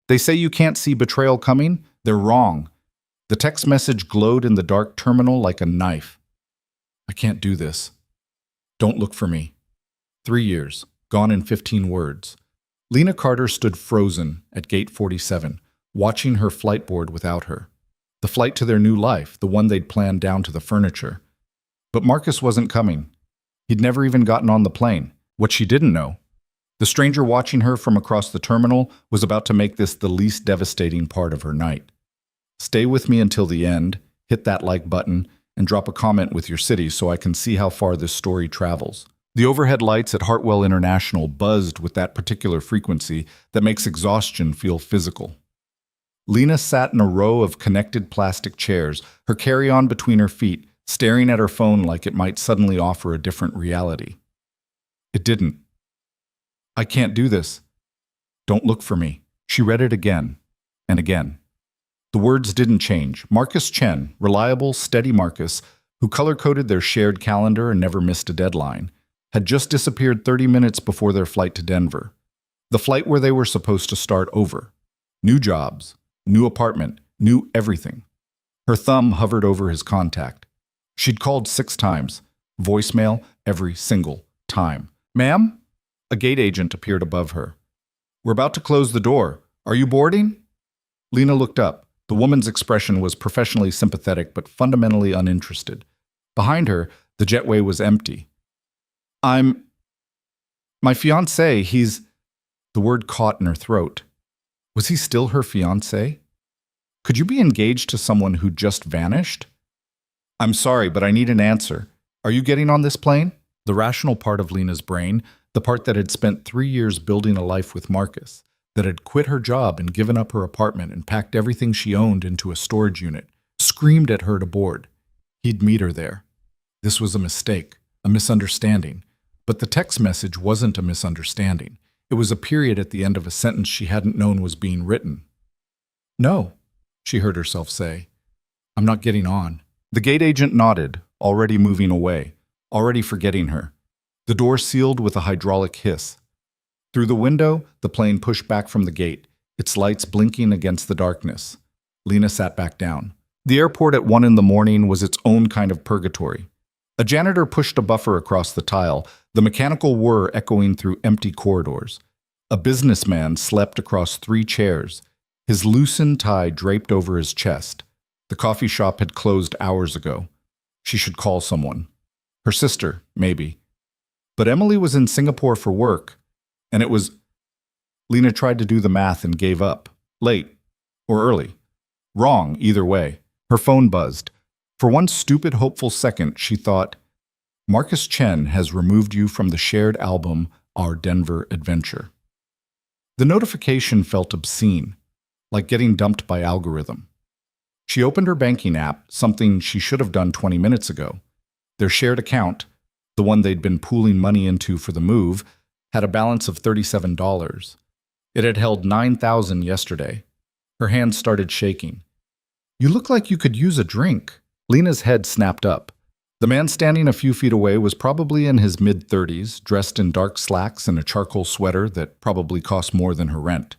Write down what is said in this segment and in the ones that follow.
They say you can't see betrayal coming? They're wrong. The text message glowed in the dark terminal like a knife. I can't do this. Don't look for me. 3 years, gone in 15 words. Lena Carter stood frozen at gate 47, watching her flight board without her. The flight to their new life, the one they'd planned down to the furniture. But Marcus wasn't coming. He'd never even gotten on the plane. What she didn't know, the stranger watching her from across the terminal was about to make this the least devastating part of her night. Stay with me until the end, hit that like button, and drop a comment with your city so I can see how far this story travels. The overhead lights at Hartwell International buzzed with that particular frequency that makes exhaustion feel physical. Lena sat in a row of connected plastic chairs, her carry-on between her feet, staring at her phone like it might suddenly offer a different reality. It didn't. I can't do this. Don't look for me. She read it again and again. The words didn't change. Marcus Chen, reliable, steady Marcus, who color-coded their shared calendar and never missed a deadline, had just disappeared 30 minutes before their flight to Denver. The flight where they were supposed to start over. New jobs, new apartment, new everything. Her thumb hovered over his contact. She'd called 6 times. Voicemail every single time. Ma'am? A gate agent appeared above her. We're about to close the door. Are you boarding? Lena looked up. The woman's expression was professionally sympathetic but fundamentally uninterested. Behind her, the jetway was empty. My fiancé, he's... The word caught in her throat. Was he still her fiancé? Could you be engaged to someone who just vanished? I'm sorry, but I need an answer. Are you getting on this plane? The rational part of Lena's brain, the part that had spent 3 years building a life with Marcus, that had quit her job and given up her apartment and packed everything she owned into a storage unit, screamed at her to board. He'd meet her there. This was a mistake, a misunderstanding. But the text message wasn't a misunderstanding. It was a period at the end of a sentence she hadn't known was being written. No, she heard herself say. I'm not getting on. The gate agent nodded, already moving away, already forgetting her. The door sealed with a hydraulic hiss. Through the window, the plane pushed back from the gate, its lights blinking against the darkness. Lena sat back down. The airport at 1 a.m. was its own kind of purgatory. A janitor pushed a buffer across the tile, the mechanical whir echoing through empty corridors. A businessman slept across 3 chairs, his loosened tie draped over his chest. The coffee shop had closed hours ago. She should call someone. Her sister, maybe. But Emily was in Singapore for work, and it was... Lena tried to do the math and gave up. Late. Or early. Wrong, either way. Her phone buzzed. For one stupid, hopeful second, she thought, Marcus Chen has removed you from the shared album, Our Denver Adventure. The notification felt obscene, like getting dumped by algorithm. She opened her banking app, something she should have done 20 minutes ago. Their shared account, the one they'd been pooling money into for the move, had a balance of $37. It had held $9,000 yesterday. Her hands started shaking. You look like you could use a drink. Lena's head snapped up. The man standing a few feet away was probably in his mid-30s, dressed in dark slacks and a charcoal sweater that probably cost more than her rent.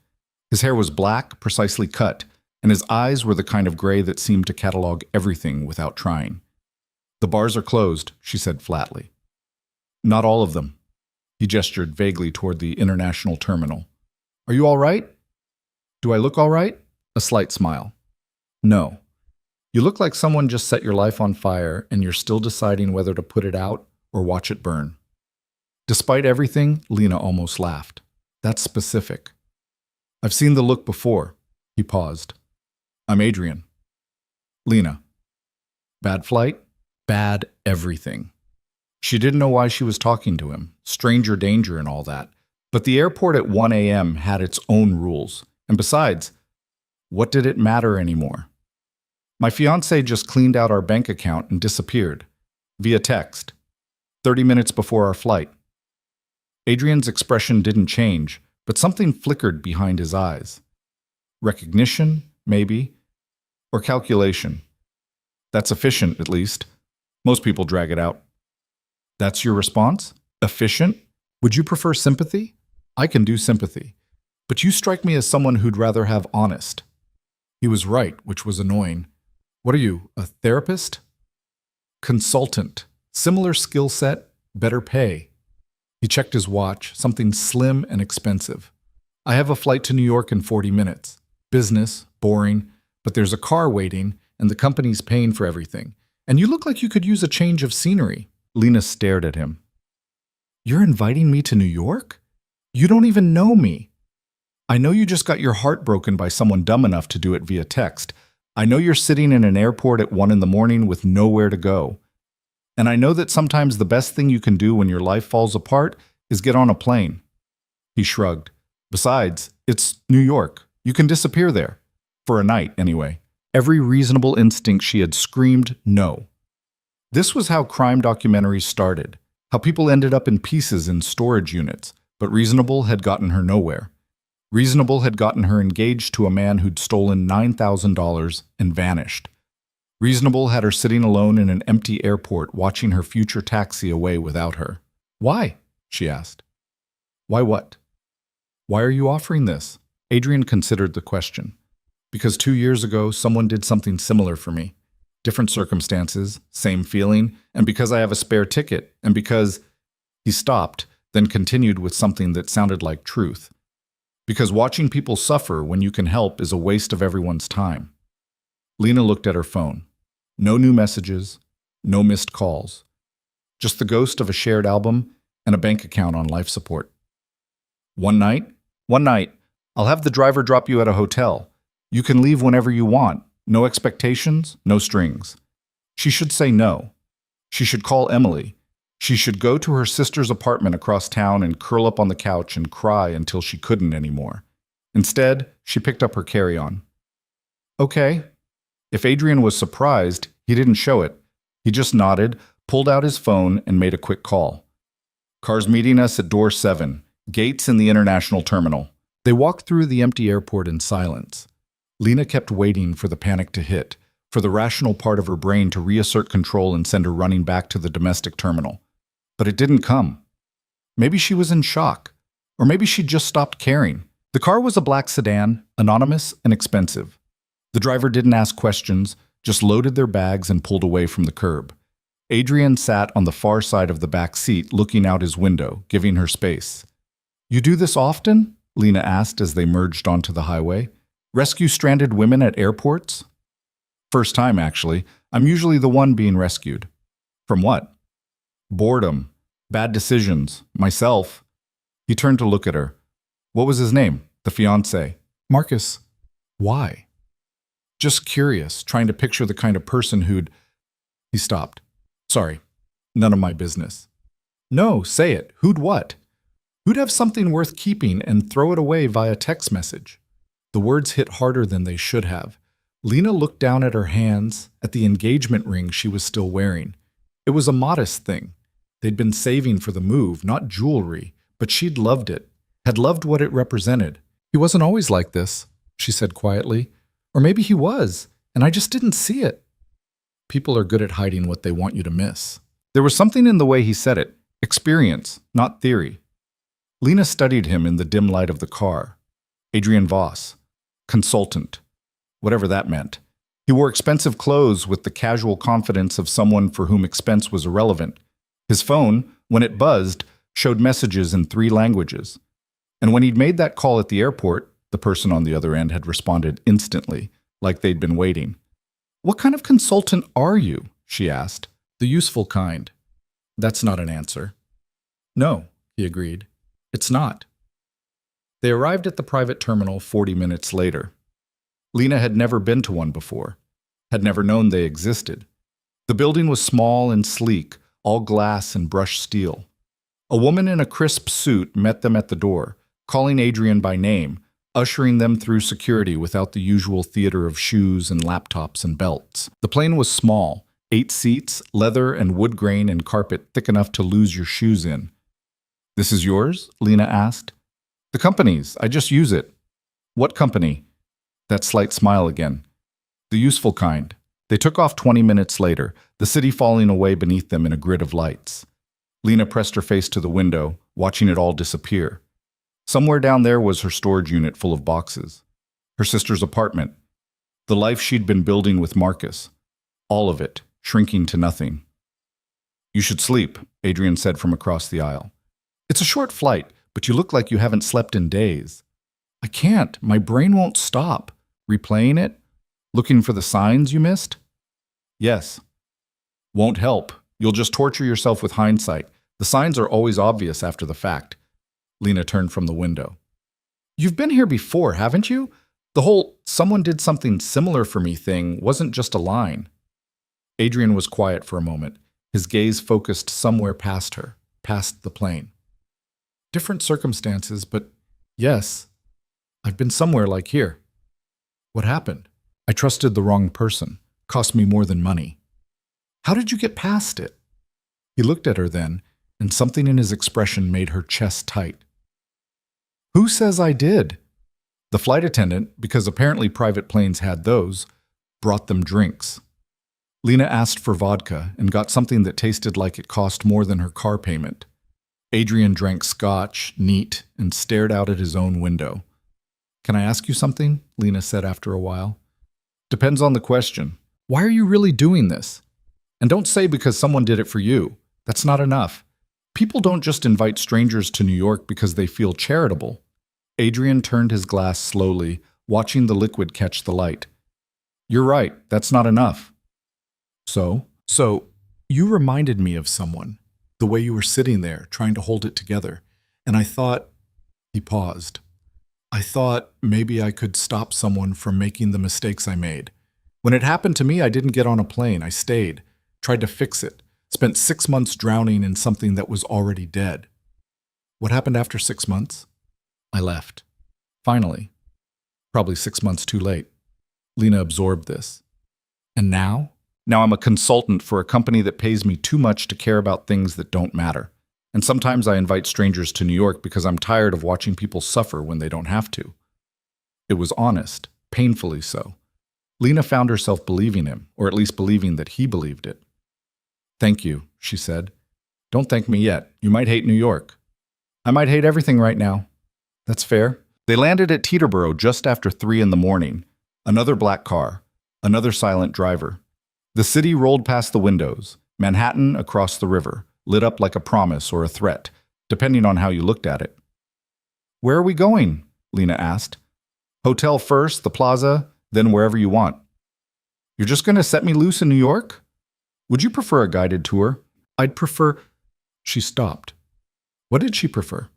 His hair was black, precisely cut, and his eyes were the kind of gray that seemed to catalog everything without trying. The bars are closed, she said flatly. Not all of them. He gestured vaguely toward the international terminal. Are you all right? Do I look all right? A slight smile. No. You look like someone just set your life on fire and you're still deciding whether to put it out or watch it burn. Despite everything, Lena almost laughed. That's specific. I've seen the look before. He paused. I'm Adrian. Lena. Bad flight? Bad everything. She didn't know why she was talking to him, stranger danger and all that. But the airport at 1 a.m. had its own rules. And besides, what did it matter anymore? My fiancé just cleaned out our bank account and disappeared. Via text. 30 minutes before our flight. Adrian's expression didn't change, but something flickered behind his eyes. Recognition, maybe. Or calculation. That's efficient, at least. Most people drag it out. That's your response? Efficient? Would you prefer sympathy? I can do sympathy. But you strike me as someone who'd rather have honest. He was right, which was annoying. What are you, a therapist? Consultant. Similar skill set, better pay. He checked his watch, something slim and expensive. I have a flight to New York in 40 minutes. Business, boring, but there's a car waiting, and the company's paying for everything. And you look like you could use a change of scenery. Lena stared at him. You're inviting me to New York? You don't even know me. I know you just got your heart broken by someone dumb enough to do it via text. I know you're sitting in an airport at 1 a.m. with nowhere to go. And I know that sometimes the best thing you can do when your life falls apart is get on a plane. He shrugged. Besides, it's New York. You can disappear there. For a night, anyway. Every reasonable instinct she had screamed no. This was how crime documentaries started, how people ended up in pieces in storage units, but Reasonable had gotten her nowhere. Reasonable had gotten her engaged to a man who'd stolen $9,000 and vanished. Reasonable had her sitting alone in an empty airport watching her future taxi away without her. Why? She asked. Why what? Why are you offering this? Adrian considered the question. Because 2 years ago, someone did something similar for me. Different circumstances, same feeling, and because I have a spare ticket, and because... He stopped, then continued with something that sounded like truth. Because watching people suffer when you can help is a waste of everyone's time. Lena looked at her phone. No new messages, no missed calls. Just the ghost of a shared album and a bank account on life support. One night, I'll have the driver drop you at a hotel. You can leave whenever you want. No expectations, no strings. She should say no. She should call Emily. She should go to her sister's apartment across town and curl up on the couch and cry until she couldn't anymore. Instead, she picked up her carry-on. Okay. If Adrian was surprised, he didn't show it. He just nodded, pulled out his phone, and made a quick call. Car's meeting us at door 7, gates in the international terminal. They walked through the empty airport in silence. Lena kept waiting for the panic to hit, for the rational part of her brain to reassert control and send her running back to the domestic terminal. But it didn't come. Maybe she was in shock, or maybe she'd just stopped caring. The car was a black sedan, anonymous and expensive. The driver didn't ask questions, just loaded their bags and pulled away from the curb. Adrian sat on the far side of the back seat, looking out his window, giving her space. You do this often? Lena asked as they merged onto the highway. Rescue stranded women at airports? First time, actually. I'm usually the one being rescued. From what? Boredom. Bad decisions. Myself. He turned to look at her. What was his name? The fiancé. Marcus. Why? Just curious, trying to picture the kind of person who'd... He stopped. Sorry. None of my business. No, say it. Who'd what? Who'd have something worth keeping and throw it away via text message? The words hit harder than they should have. Lena looked down at her hands, at the engagement ring she was still wearing. It was a modest thing. They'd been saving for the move, not jewelry, but she'd loved it, had loved what it represented. He wasn't always like this, she said quietly. Or maybe he was, and I just didn't see it. People are good at hiding what they want you to miss. There was something in the way he said it, experience, not theory. Lena studied him in the dim light of the car. Adrian Voss, consultant, whatever that meant. He wore expensive clothes with the casual confidence of someone for whom expense was irrelevant. His phone, when it buzzed, showed messages in 3 languages. And when he'd made that call at the airport, the person on the other end had responded instantly, like they'd been waiting. What kind of consultant are you? She asked. The useful kind. That's not an answer. No, he agreed. It's not. They arrived at the private terminal 40 minutes later. Lena had never been to one before, had never known they existed. The building was small and sleek, all glass and brushed steel. A woman in a crisp suit met them at the door, calling Adrian by name, ushering them through security without the usual theater of shoes and laptops and belts. The plane was small, 8 seats, leather and wood grain and carpet thick enough to lose your shoes in. This is yours? Lena asked. The company's. I just use it. What company? That slight smile again. The useful kind. They took off 20 minutes later, the city falling away beneath them in a grid of lights. Lena pressed her face to the window, watching it all disappear. Somewhere down there was her storage unit full of boxes. Her sister's apartment. The life she'd been building with Marcus. All of it, shrinking to nothing. "You should sleep," Adrian said from across the aisle. "It's a short flight, but you look like you haven't slept in days." "I can't. My brain won't stop." "Replaying it? Looking for the signs you missed?" "Yes." "Won't help. You'll just torture yourself with hindsight. The signs are always obvious after the fact." Lena turned from the window. "You've been here before, haven't you? The whole 'someone did something similar for me' thing wasn't just a line." Adrian was quiet for a moment, his gaze focused somewhere past her, past the plane. "Different circumstances, but yes, I've been somewhere like here." "What happened?" "I trusted the wrong person. Cost me more than money." "How did you get past it?" He looked at her then, and something in his expression made her chest tight. "Who says I did?" The flight attendant, because apparently private planes had those, brought them drinks. Lena asked for vodka and got something that tasted like it cost more than her car payment. Adrian drank scotch, neat, and stared out at his own window. "Can I ask you something?" Lena said after a while. "Depends on the question. Why are you really doing this? And don't say because someone did it for you. That's not enough. People don't just invite strangers to New York because they feel charitable." Adrian turned his glass slowly, watching the liquid catch the light. "You're right, that's not enough." So, you reminded me of someone, the way you were sitting there, trying to hold it together. And I thought," he paused, "I thought maybe I could stop someone from making the mistakes I made. When it happened to me, I didn't get on a plane. I stayed, tried to fix it, spent 6 months drowning in something that was already dead." "What happened after 6 months?" "I left. Finally. Probably 6 months too late." Lena absorbed this. "And now?" "Now I'm a consultant for a company that pays me too much to care about things that don't matter. And sometimes I invite strangers to New York because I'm tired of watching people suffer when they don't have to." It was honest, painfully so. Lena found herself believing him, or at least believing that he believed it. "Thank you," she said. "Don't thank me yet. You might hate New York." "I might hate everything right now." "That's fair." They landed at Teterboro just after 3 in the morning. Another black car. Another silent driver. The city rolled past the windows. Manhattan across the river, lit up like a promise or a threat, depending on how you looked at it. "Where are we going?" Lena asked. "Hotel first, the plaza, then wherever you want." "You're just going to set me loose in New York? Would you prefer a guided tour?" "I'd prefer—" She stopped. What did she prefer?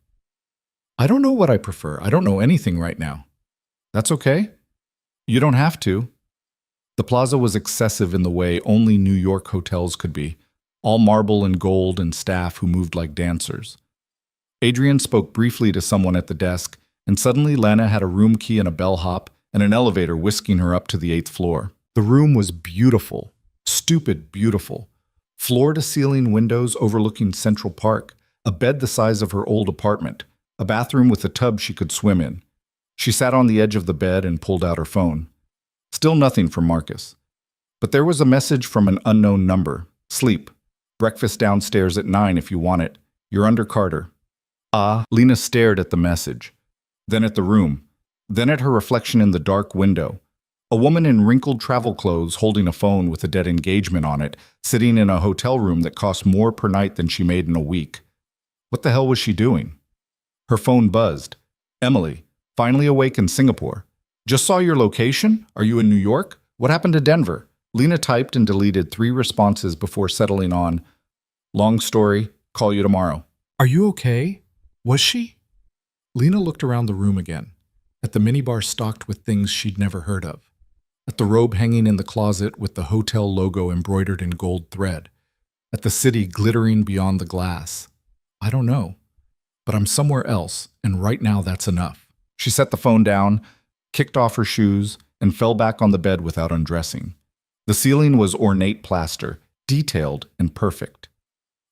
"I don't know what I prefer. I don't know anything right now." "That's okay. You don't have to." The plaza was excessive in the way only New York hotels could be, all marble and gold and staff who moved like dancers. Adrian spoke briefly to someone at the desk, and suddenly Lena had a room key and a bellhop and an elevator whisking her up to the 8th floor. The room was beautiful, stupid beautiful. Floor-to-ceiling windows overlooking Central Park, a bed the size of her old apartment, a bathroom with a tub she could swim in. She sat on the edge of the bed and pulled out her phone. Still nothing from Marcus. But there was a message from an unknown number. "Sleep. Breakfast downstairs at 9 if you want it. You're under Carter." Lena stared at the message. Then at the room. Then at her reflection in the dark window. A woman in wrinkled travel clothes holding a phone with a dead engagement on it, sitting in a hotel room that cost more per night than she made in a week. What the hell was she doing? Her phone buzzed. "Emily, finally awake in Singapore. Just saw your location? Are you in New York? What happened to Denver?" Lena typed and deleted 3 responses before settling on, "Long story, call you tomorrow." "Are you okay? Was she?" Lena looked around the room again, at the minibar stocked with things she'd never heard of, at the robe hanging in the closet with the hotel logo embroidered in gold thread, at the city glittering beyond the glass. "I don't know, but I'm somewhere else, and right now that's enough." She set the phone down, kicked off her shoes, and fell back on the bed without undressing. The ceiling was ornate plaster, detailed and perfect.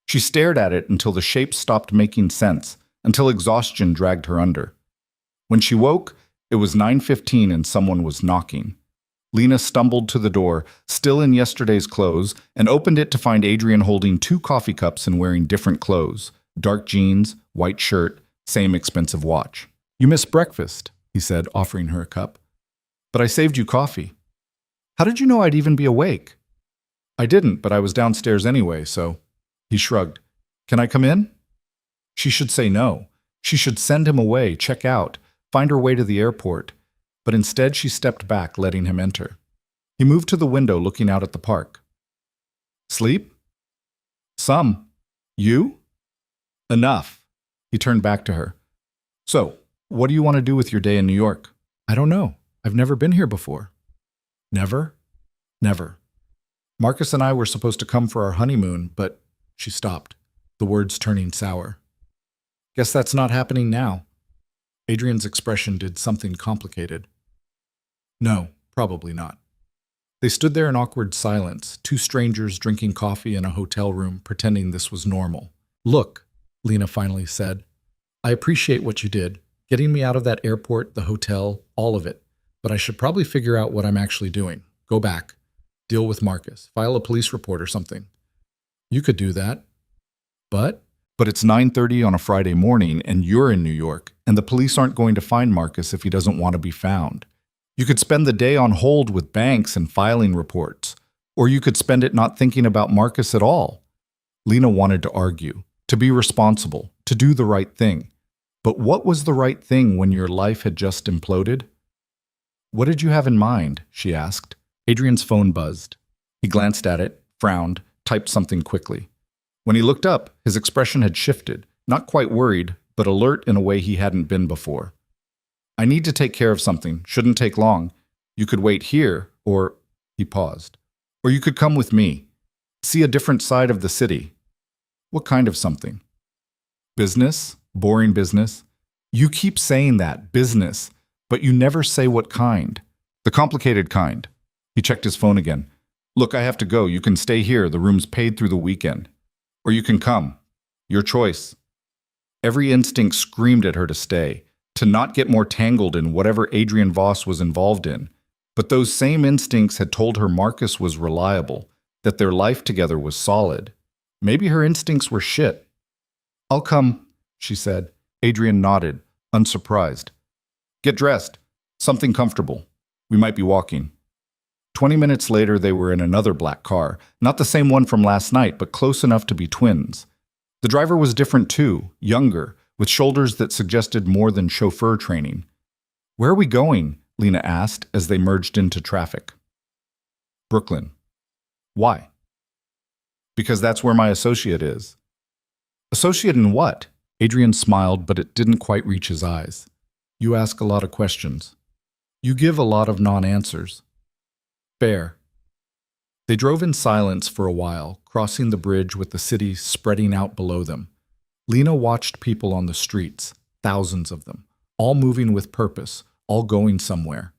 She stared at it until the shape stopped making sense, until exhaustion dragged her under. When she woke, it was 9:15 and someone was knocking. Lena stumbled to the door, still in yesterday's clothes, and opened it to find Adrian holding 2 coffee cups and wearing different clothes, dark jeans, white shirt, Same expensive watch. You missed breakfast, he said, offering her a cup. But I saved you coffee. How did you know I'd even be awake? I didn't, but I was downstairs anyway, so... He shrugged. Can I come in? She should say no. She should send him away, check out, find her way to the airport. But instead she stepped back, letting him enter. He moved to the window, looking out at the park. Sleep? Some. You? Enough. He turned back to her. So, what do you want to do with your day in New York? I don't know. I've never been here before. Never? Never. Marcus and I were supposed to come for our honeymoon, but she stopped, the words turning sour. Guess that's not happening now. Adrian's expression did something complicated. No, probably not. They stood there in awkward silence, two strangers drinking coffee in a hotel room, pretending this was normal. Look, Lena finally said, I appreciate what you did, getting me out of that airport, the hotel, all of it. But I should probably figure out what I'm actually doing. Go back. Deal with Marcus. File a police report or something. You could do that. But it's 9:30 on a Friday morning and you're in New York, and the police aren't going to find Marcus if he doesn't want to be found. You could spend the day on hold with banks and filing reports, or you could spend it not thinking about Marcus at all. Lena wanted to argue, to be responsible, to do the right thing. But what was the right thing when your life had just imploded? What did you have in mind? She asked. Adrian's phone buzzed. He glanced at it, frowned, typed something quickly. When he looked up, his expression had shifted, not quite worried, but alert in a way he hadn't been before. I need to take care of something. Shouldn't take long. You could wait here, or... He paused. Or you could come with me. See a different side of the city. What kind of something? Business? Boring business? You keep saying that, business, but you never say what kind. The complicated kind. He checked his phone again. Look, I have to go. You can stay here. The room's paid through the weekend. Or you can come. Your choice. Every instinct screamed at her to stay, to not get more tangled in whatever Adrian Voss was involved in. But those same instincts had told her Marcus was reliable, that their life together was solid. Maybe her instincts were shit. I'll come, she said. Adrian nodded, unsurprised. Get dressed. Something comfortable. We might be walking. 20 minutes later, they were in another black car, not the same one from last night, but close enough to be twins. The driver was different too, younger, with shoulders that suggested more than chauffeur training. Where are we going? Lena asked as they merged into traffic. Brooklyn. Why? Because that's where my associate is. Associate in what? Adrian smiled, but it didn't quite reach his eyes. You ask a lot of questions. You give a lot of non-answers. Fair. They drove in silence for a while, crossing the bridge with the city spreading out below them. Lena watched people on the streets, thousands of them, all moving with purpose, all going somewhere.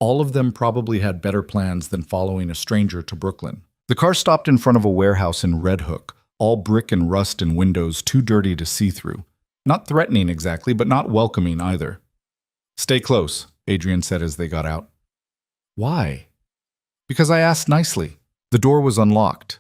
All of them probably had better plans than following a stranger to Brooklyn. The car stopped in front of a warehouse in Red Hook, all brick and rust and windows too dirty to see through. Not threatening exactly, but not welcoming either. Stay close, Adrian said as they got out. Why? Because I asked nicely. The door was unlocked.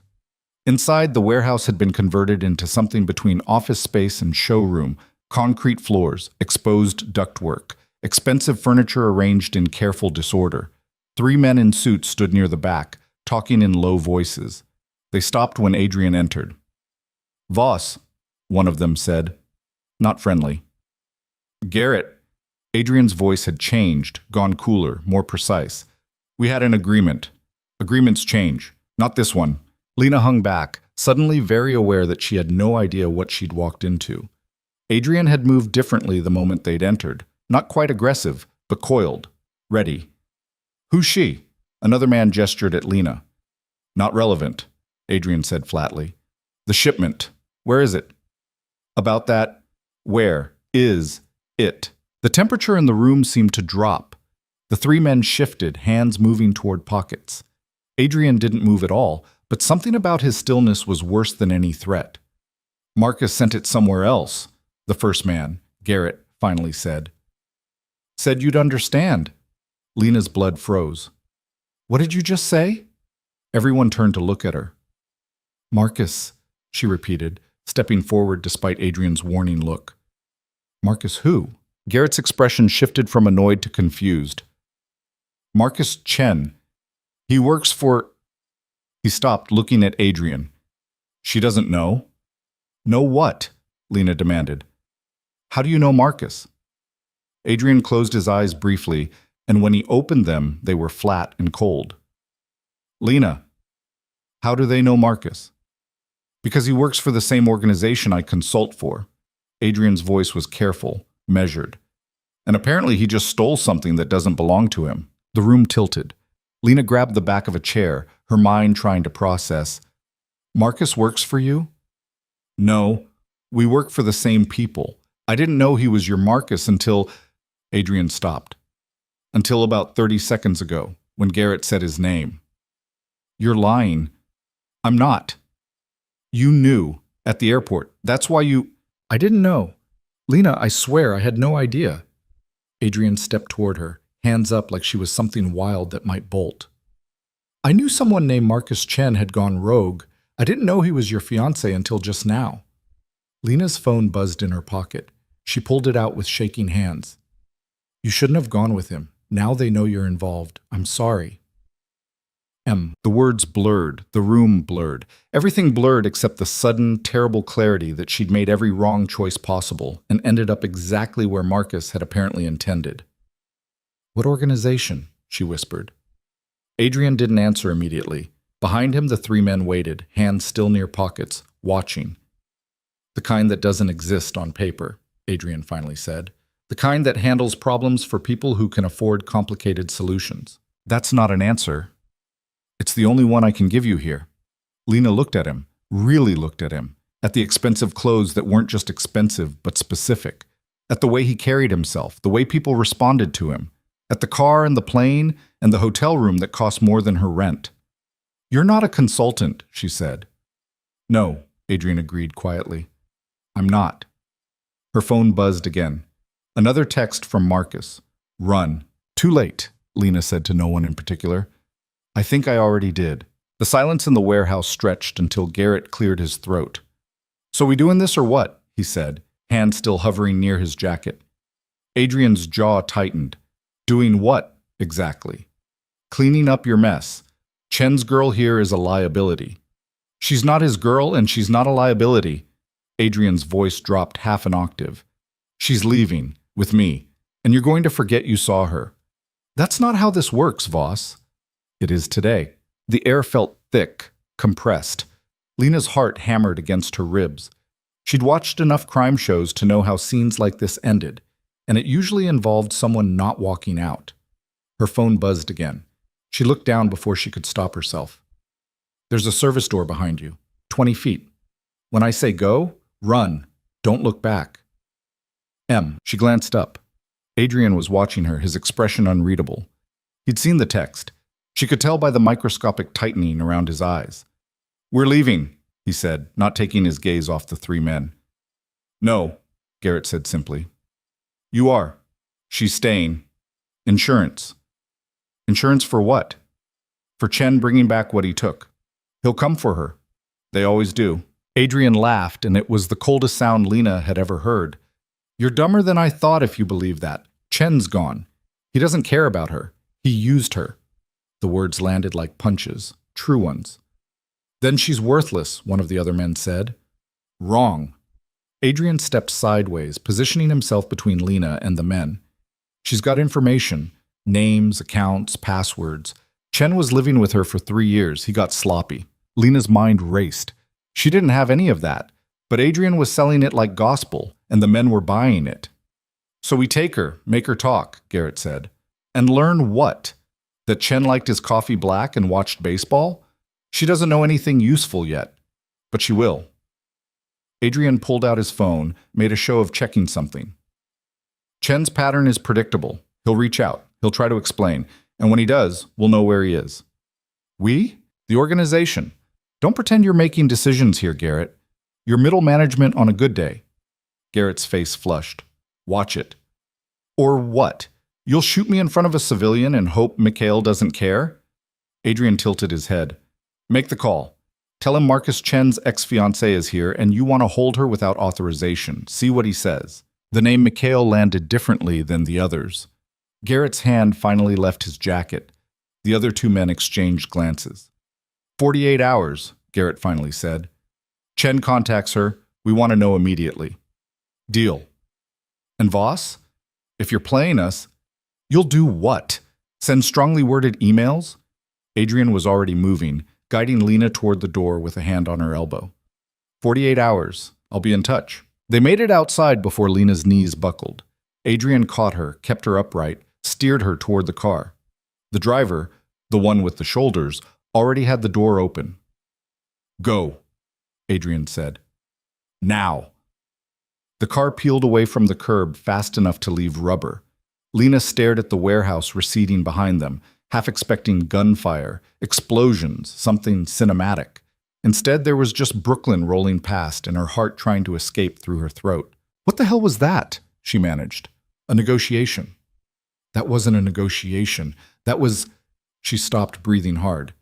Inside, the warehouse had been converted into something between office space and showroom, concrete floors, exposed ductwork, expensive furniture arranged in careful disorder. 3 men in suits stood near the back, talking in low voices. They stopped when Adrian entered. Voss, one of them said. Not friendly. Garrett. Adrian's voice had changed, gone cooler, more precise. We had an agreement. Agreements change. Not this one. Lena hung back, suddenly very aware that she had no idea what she'd walked into. Adrian had moved differently the moment they'd entered. Not quite aggressive, but coiled. Ready. Who's she? Another man gestured at Lena. Not relevant, Adrian said flatly. The shipment. Where is it? About that. Where is it? The temperature in the room seemed to drop. The 3 men shifted, hands moving toward pockets. Adrian didn't move at all, but something about his stillness was worse than any threat. Marcus sent it somewhere else, the first man, Garrett, finally said. Said you'd understand. Lena's blood froze. What did you just say? Everyone turned to look at her. Marcus, she repeated, stepping forward despite Adrian's warning look. Marcus who? Garrett's expression shifted from annoyed to confused. Marcus Chen. He works for... He stopped, looking at Adrian. She doesn't know? Know what? Lena demanded. How do you know Marcus? Adrian closed his eyes briefly, and when he opened them, they were flat and cold. Lena, how do they know Marcus? Because he works for the same organization I consult for. Adrian's voice was careful, measured. And apparently he just stole something that doesn't belong to him. The room tilted. Lena grabbed the back of a chair, her mind trying to process. Marcus works for you? No, we work for the same people. I didn't know he was your Marcus until... Adrian stopped. Until about 30 seconds ago, when Garrett said his name. You're lying. I'm not. You knew, at the airport. That's why you... I didn't know. Lena, I swear, I had no idea. Adrian stepped toward her, hands up like she was something wild that might bolt. I knew someone named Marcus Chen had gone rogue. I didn't know he was your fiancé until just now. Lena's phone buzzed in her pocket. She pulled it out with shaking hands. You shouldn't have gone with him. Now they know you're involved. I'm sorry. The words blurred, the room blurred. Everything blurred except the sudden, terrible clarity that she'd made every wrong choice possible and ended up exactly where Marcus had apparently intended. What organization? She whispered. Adrian didn't answer immediately. Behind him, the three men waited, hands still near pockets, watching. The kind that doesn't exist on paper, Adrian finally said. The kind that handles problems for people who can afford complicated solutions. That's not an answer. It's the only one I can give you here. Lena looked at him, really looked at him, at the expensive clothes that weren't just expensive but specific, at the way he carried himself, the way people responded to him, at the car and the plane and the hotel room that cost more than her rent. You're not a consultant, she said. No, Adrian agreed quietly. I'm not. Her phone buzzed again. Another text from Marcus. Run. Too late, Lena said to no one in particular. I think I already did. The silence in the warehouse stretched until Garrett cleared his throat. So we doing this or what? He said, hand still hovering near his jacket. Adrian's jaw tightened. Doing what, exactly? Cleaning up your mess. Chen's girl here is a liability. She's not his girl and she's not a liability. Adrian's voice dropped half an octave. She's leaving, with me, and you're going to forget you saw her. That's not how this works, Voss. It is today. The air felt thick, compressed. Lena's heart hammered against her ribs. She'd watched enough crime shows to know how scenes like this ended, and it usually involved someone not walking out. Her phone buzzed again. She looked down before she could stop herself. There's a service door behind you, 20 feet. When I say go, run. Don't look back. She glanced up. Adrian was watching her, his expression unreadable. He'd seen the text. She could tell by the microscopic tightening around his eyes. We're leaving, he said, not taking his gaze off the three men. No, Garrett said simply. You are. She's staying. Insurance. Insurance for what? For Chen bringing back what he took. He'll come for her. They always do. Adrian laughed, and it was the coldest sound Lena had ever heard. You're dumber than I thought if you believe that. Chen's gone. He doesn't care about her. He used her. The words landed like punches, true ones. Then she's worthless, one of the other men said. Wrong. Adrian stepped sideways, positioning himself between Lena and the men. She's got information, names, accounts, passwords. Chen was living with her for 3 years. He got sloppy. Lena's mind raced. She didn't have any of that, but Adrian was selling it like gospel, and the men were buying it. So we take her, make her talk, Garrett said. And learn what? That Chen liked his coffee black and watched baseball? She doesn't know anything useful yet, but she will. Adrian pulled out his phone, made a show of checking something. Chen's pattern is predictable. He'll reach out. He'll try to explain. And when he does, we'll know where he is. We? The organization. Don't pretend you're making decisions here, Garrett. You're middle management on a good day. Garrett's face flushed. Watch it. Or what? You'll shoot me in front of a civilian and hope Mikhail doesn't care? Adrian tilted his head. Make the call. Tell him Marcus Chen's ex-fiancée is here and you want to hold her without authorization. See what he says. The name Mikhail landed differently than the others. Garrett's hand finally left his jacket. The other two men exchanged glances. 48 hours, Garrett finally said. Chen contacts her. We want to know immediately. Deal. And Voss? If you're playing us, you'll do what? Send strongly worded emails? Adrian was already moving, guiding Lena toward the door with a hand on her elbow. 48 hours. I'll be in touch. They made it outside before Lena's knees buckled. Adrian caught her, kept her upright, steered her toward the car. The driver, the one with the shoulders, already had the door open. Go, Adrian said. Now. The car peeled away from the curb fast enough to leave rubber. Lena stared at the warehouse receding behind them, half expecting gunfire, explosions, something cinematic. Instead, there was just Brooklyn rolling past and her heart trying to escape through her throat. What the hell was that? She managed. A negotiation. That wasn't a negotiation. That was... She stopped, breathing hard.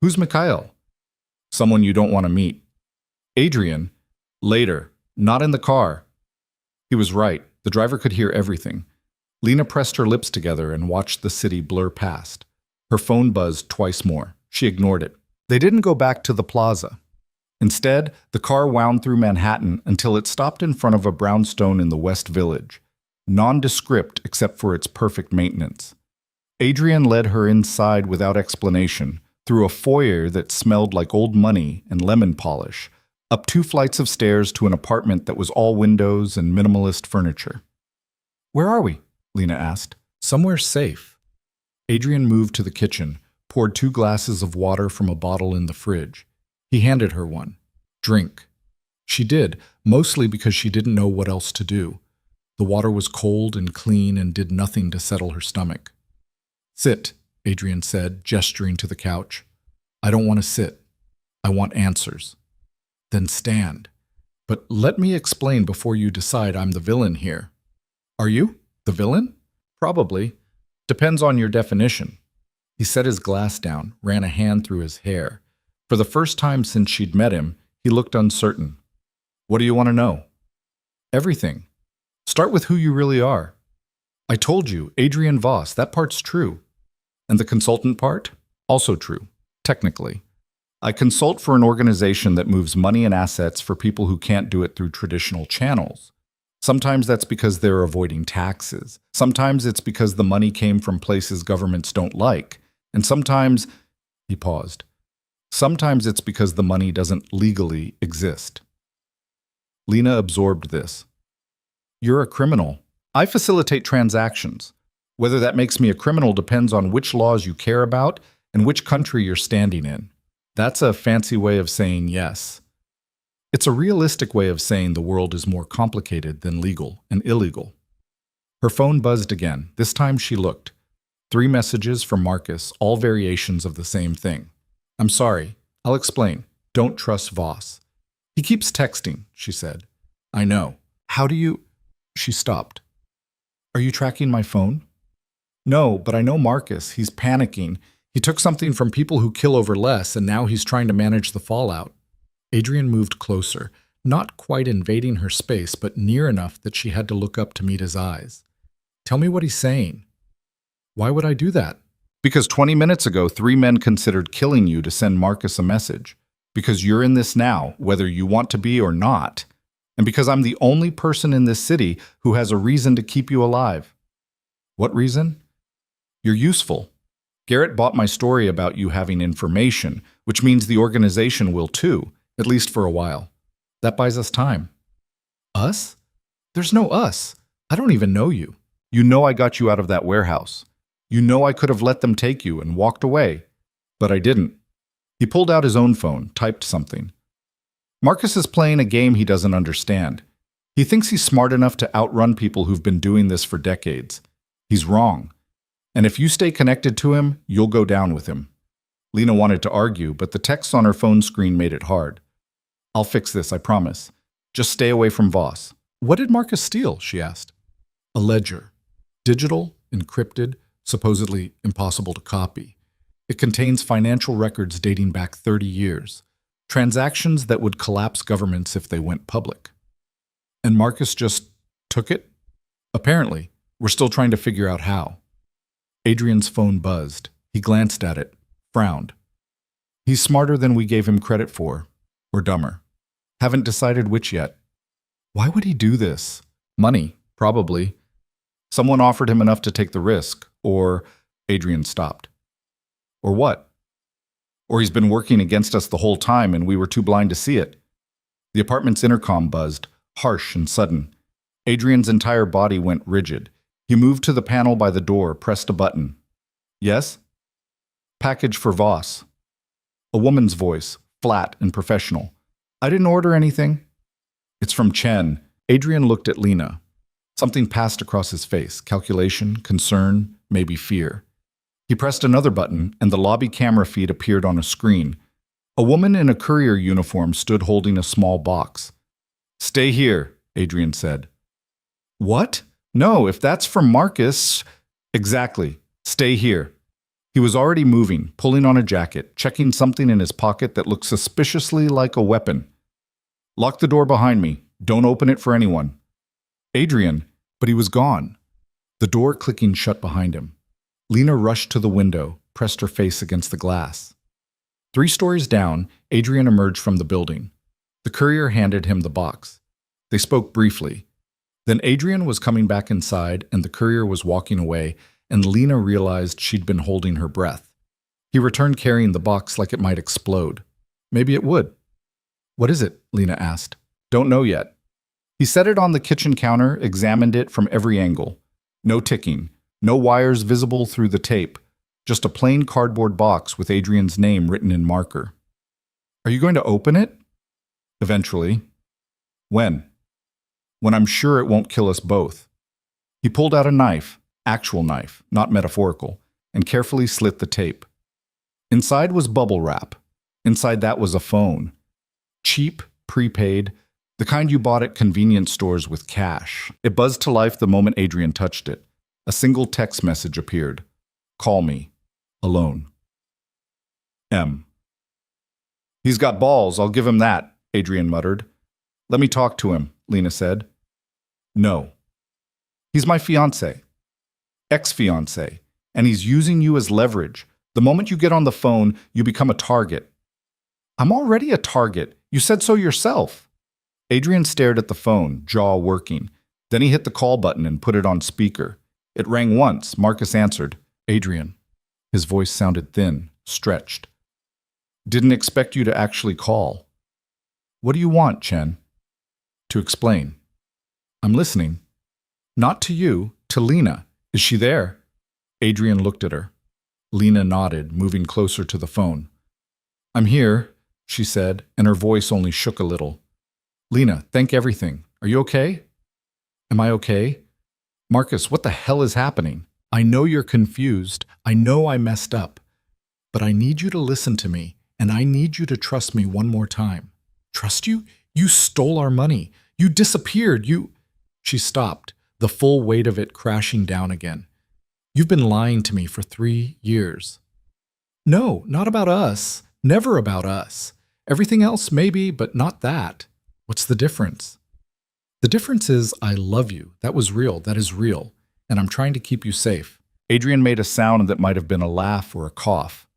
Who's Mikhail? Someone you don't want to meet. Adrian. Later. Not in the car. He was right. The driver could hear everything. Lena pressed her lips together and watched the city blur past. Her phone buzzed twice more. She ignored it. They didn't go back to the plaza. Instead, the car wound through Manhattan until it stopped in front of a brownstone in the West Village, nondescript except for its perfect maintenance. Adrian led her inside without explanation, through a foyer that smelled like old money and lemon polish, up 2 flights of stairs to an apartment that was all windows and minimalist furniture. Where are we? Lena asked. Somewhere safe. Adrian moved to the kitchen, poured 2 glasses of water from a bottle in the fridge. He handed her one. Drink. She did, mostly because she didn't know what else to do. The water was cold and clean and did nothing to settle her stomach. Sit, Adrian said, gesturing to the couch. I don't want to sit. I want answers. Then stand. But let me explain before you decide I'm the villain here. Are you? The villain? Probably. Depends on your definition. He set his glass down, ran a hand through his hair. For the first time since she'd met him, he looked uncertain. What do you want to know? Everything. Start with who you really are. I told you, Adrian Voss, that part's true. And the consultant part? Also true, technically. I consult for an organization that moves money and assets for people who can't do it through traditional channels. Sometimes that's because they're avoiding taxes. Sometimes it's because the money came from places governments don't like. And sometimes, he paused, sometimes it's because the money doesn't legally exist. Lena absorbed this. You're a criminal. I facilitate transactions. Whether that makes me a criminal depends on which laws you care about and which country you're standing in. That's a fancy way of saying yes. It's a realistic way of saying the world is more complicated than legal and illegal. Her phone buzzed again. This time she looked. 3 messages from Marcus, all variations of the same thing. I'm sorry. I'll explain. Don't trust Voss. He keeps texting, she said. I know. How do you... She stopped. Are you tracking my phone? No, but I know Marcus. He's panicking. He took something from people who kill over less, and now he's trying to manage the fallout. Adrian moved closer, not quite invading her space, but near enough that she had to look up to meet his eyes. Tell me what he's saying. Why would I do that? Because 20 minutes ago, 3 men considered killing you to send Marcus a message. Because you're in this now, whether you want to be or not. And because I'm the only person in this city who has a reason to keep you alive. What reason? You're useful. Garrett bought my story about you having information, which means the organization will too, at least for a while. That buys us time. Us? There's no us. I don't even know you. You know I got you out of that warehouse. You know I could have let them take you and walked away. But I didn't. He pulled out his own phone, typed something. Marcus is playing a game he doesn't understand. He thinks he's smart enough to outrun people who've been doing this for decades. He's wrong. And if you stay connected to him, you'll go down with him. Lena wanted to argue, but the text on her phone screen made it hard. I'll fix this, I promise. Just stay away from Voss. What did Marcus steal? She asked. A ledger. Digital, encrypted, supposedly impossible to copy. It contains financial records dating back 30 years. Transactions that would collapse governments if they went public. And Marcus just took it? Apparently, we're still trying to figure out how. Adrian's phone buzzed. He glanced at it, frowned. He's smarter than we gave him credit for, or dumber. Haven't decided which yet. Why would he do this? Money, probably. Someone offered him enough to take the risk, or Adrian stopped. Or what? Or he's been working against us the whole time and we were too blind to see it. The apartment's intercom buzzed, harsh and sudden. Adrian's entire body went rigid. He moved to the panel by the door, pressed a button. Yes? Package for Voss. A woman's voice, flat and professional. I didn't order anything. It's from Chen. Adrian looked at Lena. Something passed across his face, calculation, concern, maybe fear. He pressed another button and the lobby camera feed appeared on a screen. A woman in a courier uniform stood holding a small box. Stay here, Adrian said. What? No, if that's from Marcus… Exactly. Stay here. He was already moving, pulling on a jacket, checking something in his pocket that looked suspiciously like a weapon. Lock the door behind me. Don't open it for anyone. Adrian, but he was gone. The door clicking shut behind him. Lena rushed to the window, pressed her face against the glass. 3 stories down, Adrian emerged from the building. The courier handed him the box. They spoke briefly. Then Adrian was coming back inside and the courier was walking away, and Lena realized she'd been holding her breath. He returned carrying the box like it might explode. Maybe it would. What is it? Lena asked. Don't know yet. He set it on the kitchen counter, examined it from every angle. No ticking, no wires visible through the tape, just a plain cardboard box with Adrian's name written in marker. Are you going to open it? Eventually. When? When I'm sure it won't kill us both. He pulled out a knife, actual knife, not metaphorical, and carefully slit the tape. Inside was bubble wrap. Inside that was a phone. Cheap, prepaid, the kind you bought at convenience stores with cash. It buzzed to life the moment Adrian touched it. A single text message appeared. Call me. Alone. M. He's got balls, I'll give him that, Adrian muttered. Let me talk to him, Lena said. No. He's my fiancé. Ex-fiancé. And he's using you as leverage. The moment you get on the phone, you become a target. I'm already a target. You said so yourself. Adrian stared at the phone, jaw working. Then he hit the call button and put it on speaker. It rang once. Marcus answered. Adrian. His voice sounded thin, stretched. Didn't expect you to actually call. What do you want, Chen? To explain. I'm listening. Not to you, to Lena. Is she there? Adrian looked at her. Lena nodded, moving closer to the phone. I'm here, she said, and her voice only shook a little. Lena, thank everything. Are you okay? Am I okay? Marcus, what the hell is happening? I know you're confused. I know I messed up. But I need you to listen to me, and I need you to trust me one more time. Trust you? You stole our money. You disappeared. She stopped, the full weight of it crashing down again. You've been lying to me for 3 years. No, not about us. Never about us. Everything else maybe, but not that. What's the difference? The difference is I love you. That was real. That is real. And I'm trying to keep you safe. Adrian made a sound that might have been a laugh or a cough.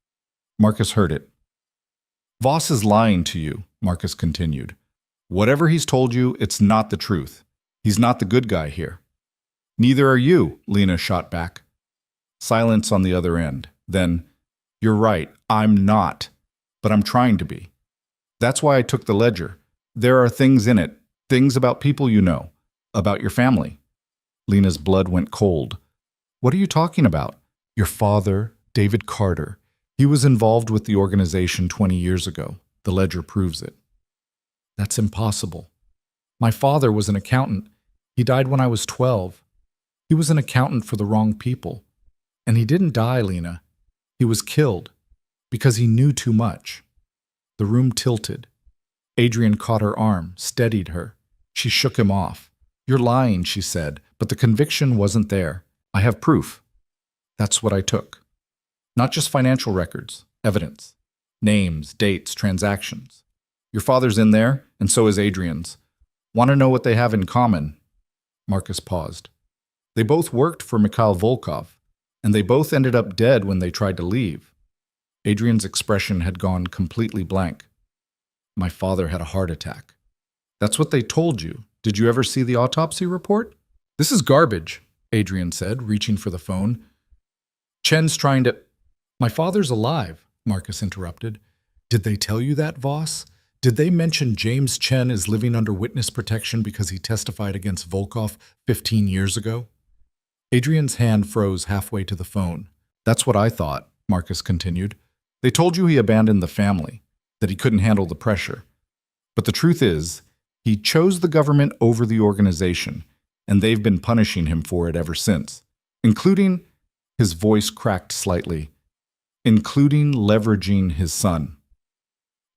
Marcus heard it. Voss is lying to you, Marcus continued. Whatever he's told you, it's not the truth. He's not the good guy here. Neither are you, Lena shot back. Silence on the other end. Then, you're right, I'm not. But I'm trying to be. That's why I took the ledger. There are things in it, things about people you know, about your family. Lena's blood went cold. What are you talking about? Your father, David Carter. He was involved with the organization 20 years ago. The ledger proves it. That's impossible. My father was an accountant. He died when I was 12. He was an accountant for the wrong people. And he didn't die, Lena. He was killed because he knew too much. The room tilted. Adrian caught her arm, steadied her. She shook him off. You're lying, she said, but the conviction wasn't there. I have proof. That's what I took. Not just financial records, evidence. Names, dates, transactions. Your father's in there, and so is Adrian's. Want to know what they have in common? Marcus paused. They both worked for Mikhail Volkov, and they both ended up dead when they tried to leave. Adrian's expression had gone completely blank. My father had a heart attack. That's what they told you. Did you ever see the autopsy report? This is garbage, Adrian said, reaching for the phone. Chen's trying to... My father's alive, Marcus interrupted. Did they tell you that, Voss? Did they mention James Chen is living under witness protection because he testified against Volkov 15 years ago? Adrian's hand froze halfway to the phone. That's what I thought, Marcus continued. They told you he abandoned the family, that he couldn't handle the pressure. But the truth is, he chose the government over the organization, and they've been punishing him for it ever since, including, his voice cracked slightly, including leveraging his son.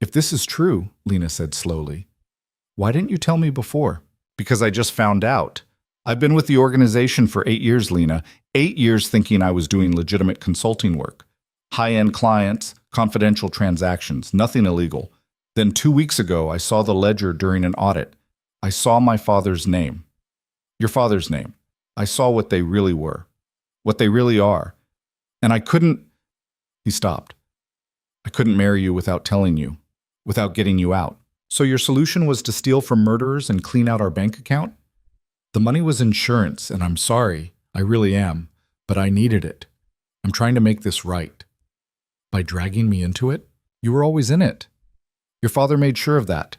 If this is true, Lena said slowly, why didn't you tell me before? Because I just found out. I've been with the organization for 8 years, Lena. 8 years thinking I was doing legitimate consulting work. High-end clients, confidential transactions, nothing illegal. Then 2 weeks ago, I saw the ledger during an audit. I saw my father's name. Your father's name. I saw what they really were. What they really are. And I couldn't... He stopped. I couldn't marry you without telling you, without getting you out. So your solution was to steal from murderers and clean out our bank account? The money was insurance, and I'm sorry, I really am, but I needed it. I'm trying to make this right. By dragging me into it? You were always in it. Your father made sure of that.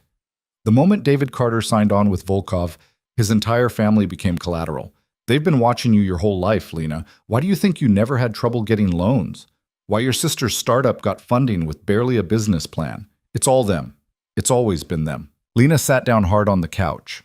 The moment David Carter signed on with Volkov, his entire family became collateral. They've been watching you your whole life, Lena. Why do you think you never had trouble getting loans? Why your sister's startup got funding with barely a business plan? It's all them. It's always been them. Lena sat down hard on the couch.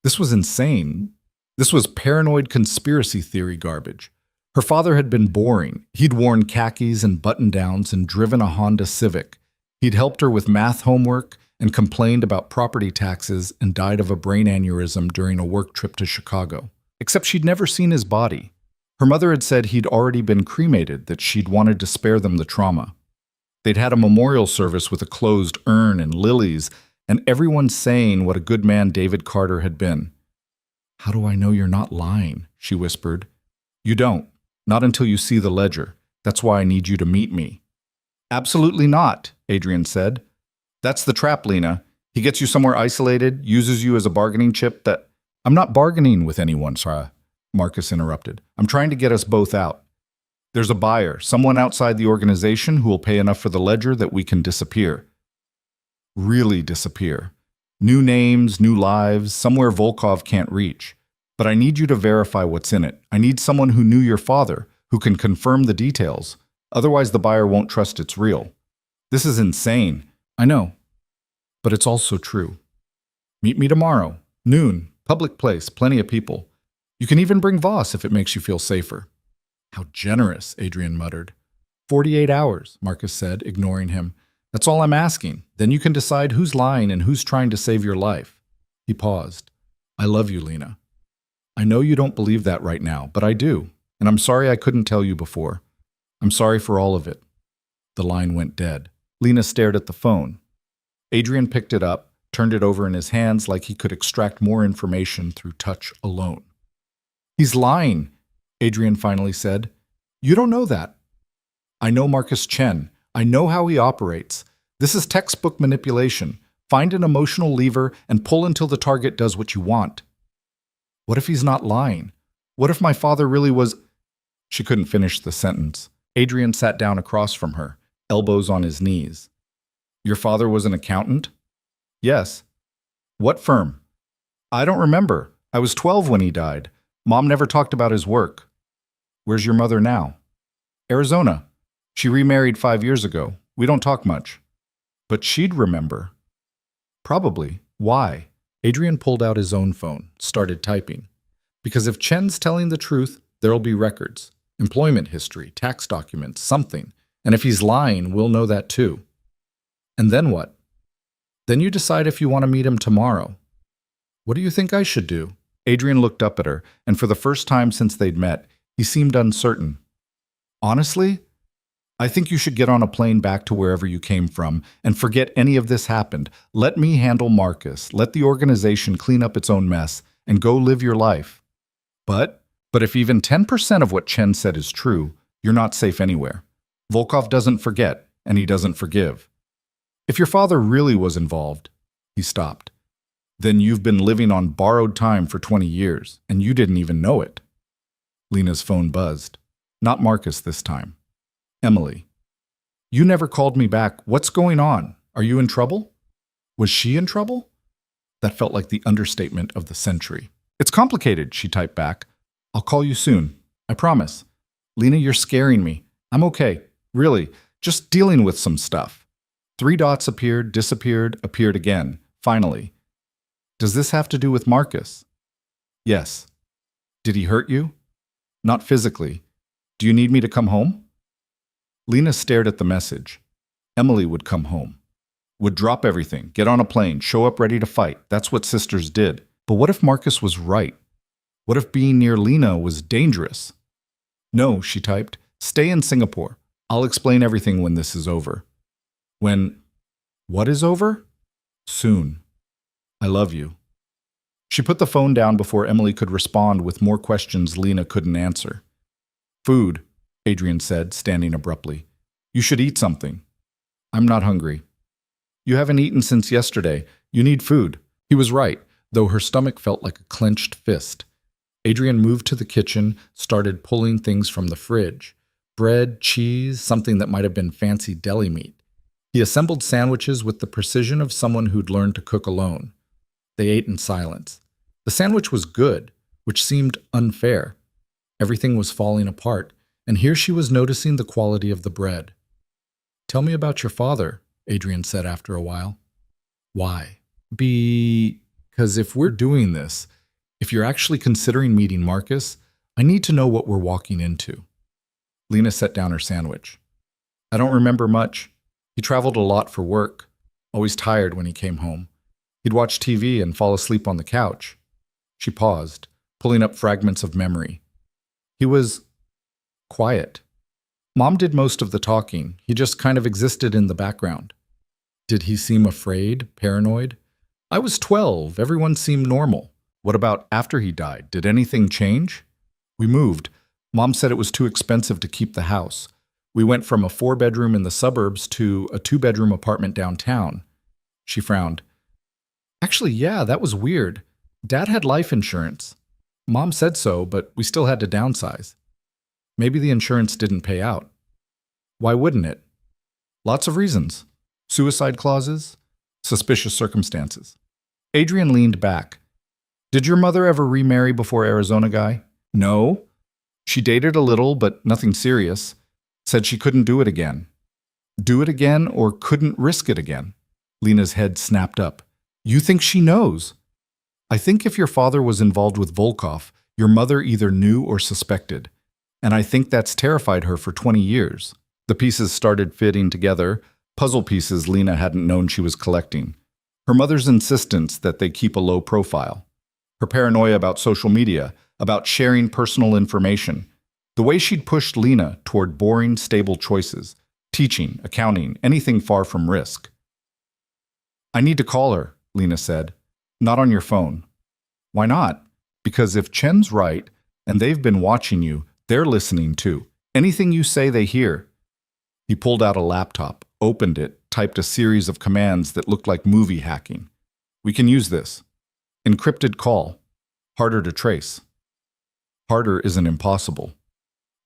This was insane. This was paranoid conspiracy theory garbage. Her father had been boring. He'd worn khakis and button-downs and driven a Honda Civic. He'd helped her with math homework and complained about property taxes and died of a brain aneurysm during a work trip to Chicago. Except she'd never seen his body. Her mother had said he'd already been cremated, that she'd wanted to spare them the trauma. They'd had a memorial service with a closed urn and lilies, and everyone saying what a good man David Carter had been. How do I know you're not lying? She whispered. You don't. Not until you see the ledger. That's why I need you to meet me. Absolutely not, Adrian said. That's the trap, Lena. He gets you somewhere isolated, uses you as a bargaining chip that... I'm not bargaining with anyone, Sarah, Marcus interrupted. I'm trying to get us both out. There's a buyer, someone outside the organization who will pay enough for the ledger that we can disappear. Really disappear. New names, new lives, somewhere Volkov can't reach. But I need you to verify what's in it. I need someone who knew your father, who can confirm the details. Otherwise, the buyer won't trust it's real. This is insane. I know. But it's also true. Meet me tomorrow, noon, public place, plenty of people. You can even bring Voss if it makes you feel safer. How generous, Adrian muttered. 48 hours, Marcus said, ignoring him. That's all I'm asking. Then you can decide who's lying and who's trying to save your life. He paused. I love you, Lena. I know you don't believe that right now, but I do. And I'm sorry I couldn't tell you before. I'm sorry for all of it. The line went dead. Lena stared at the phone. Adrian picked it up, turned it over in his hands like he could extract more information through touch alone. He's lying, Adrian finally said. You don't know that. I know Marcus Chen. I know how he operates. This is textbook manipulation. Find an emotional lever and pull until the target does what you want. What if he's not lying? What if my father really was... She couldn't finish the sentence. Adrian sat down across from her, elbows on his knees. Your father was an accountant? Yes. What firm? I don't remember. I was 12 when he died. Mom never talked about his work. Where's your mother now? Arizona. She remarried 5 years ago. We don't talk much. But she'd remember. Probably. Why? Adrian pulled out his own phone, started typing. Because if Chen's telling the truth, there'll be records. Employment history, tax documents, something. And if he's lying, we'll know that too. And then what? Then you decide if you want to meet him tomorrow. What do you think I should do? Adrian looked up at her, and for the first time since they'd met, he seemed uncertain. Honestly, I think you should get on a plane back to wherever you came from and forget any of this happened. Let me handle Marcus. Let the organization clean up its own mess and go live your life. But if even 10% of what Chen said is true, you're not safe anywhere. Volkov doesn't forget, and he doesn't forgive. If your father really was involved, he stopped, then you've been living on borrowed time for 20 years, and you didn't even know it. Lena's phone buzzed. Not Marcus this time. Emily. You never called me back. What's going on? Are you in trouble? Was she in trouble? That felt like the understatement of the century. It's complicated, she typed back. I'll call you soon. I promise. Lena, you're scaring me. I'm okay. Really. Just dealing with some stuff. 3 dots appeared, disappeared, appeared again. Finally. Does this have to do with Marcus? Yes. Did he hurt you? Not physically. Do you need me to come home? Lena stared at the message. Emily would come home. Would drop everything, get on a plane, show up ready to fight. That's what sisters did. But what if Marcus was right? What if being near Lena was dangerous? No, she typed. Stay in Singapore. I'll explain everything when this is over. When what is over? Soon. I love you. She put the phone down before Emily could respond with more questions Lena couldn't answer. Food, Adrian said, standing abruptly. You should eat something. I'm not hungry. You haven't eaten since yesterday. You need food. He was right, though her stomach felt like a clenched fist. Adrian moved to the kitchen, started pulling things from the fridge. Bread, cheese, something that might have been fancy deli meat. He assembled sandwiches with the precision of someone who'd learned to cook alone. They ate in silence. The sandwich was good, which seemed unfair. Everything was falling apart, and here she was noticing the quality of the bread. Tell me about your father, Adrian said after a while. Why? Because if we're doing this, if you're actually considering meeting Marcus, I need to know what we're walking into. Lena set down her sandwich. I don't remember much. He traveled a lot for work, always tired when he came home. He'd watch TV and fall asleep on the couch. She paused, pulling up fragments of memory. He was quiet. Mom did most of the talking. He just kind of existed in the background. Did he seem afraid, paranoid? I was 12. Everyone seemed normal. What about after he died? Did anything change? We moved. Mom said it was too expensive to keep the house. We went from a 4-bedroom in the suburbs to a 2-bedroom apartment downtown. She frowned. Actually, yeah, that was weird. Dad had life insurance. Mom said so, but we still had to downsize. Maybe the insurance didn't pay out. Why wouldn't it? Lots of reasons. Suicide clauses, suspicious circumstances. Adrian leaned back. Did your mother ever remarry before Arizona guy? No. She dated a little, but nothing serious. Said she couldn't do it again. Do it again or couldn't risk it again? Lena's head snapped up. You think she knows? I think if your father was involved with Volkov, your mother either knew or suspected. And I think that's terrified her for 20 years. The pieces started fitting together, puzzle pieces Lena hadn't known she was collecting. Her mother's insistence that they keep a low profile. Her paranoia about social media, about sharing personal information. The way she'd pushed Lena toward boring, stable choices. Teaching, accounting, anything far from risk. I need to call her, Lena said. Not on your phone. Why not? Because if Chen's right, and they've been watching you, they're listening too. Anything you say, they hear. He pulled out a laptop, opened it, typed a series of commands that looked like movie hacking. We can use this. Encrypted call. Harder to trace. Harder isn't impossible.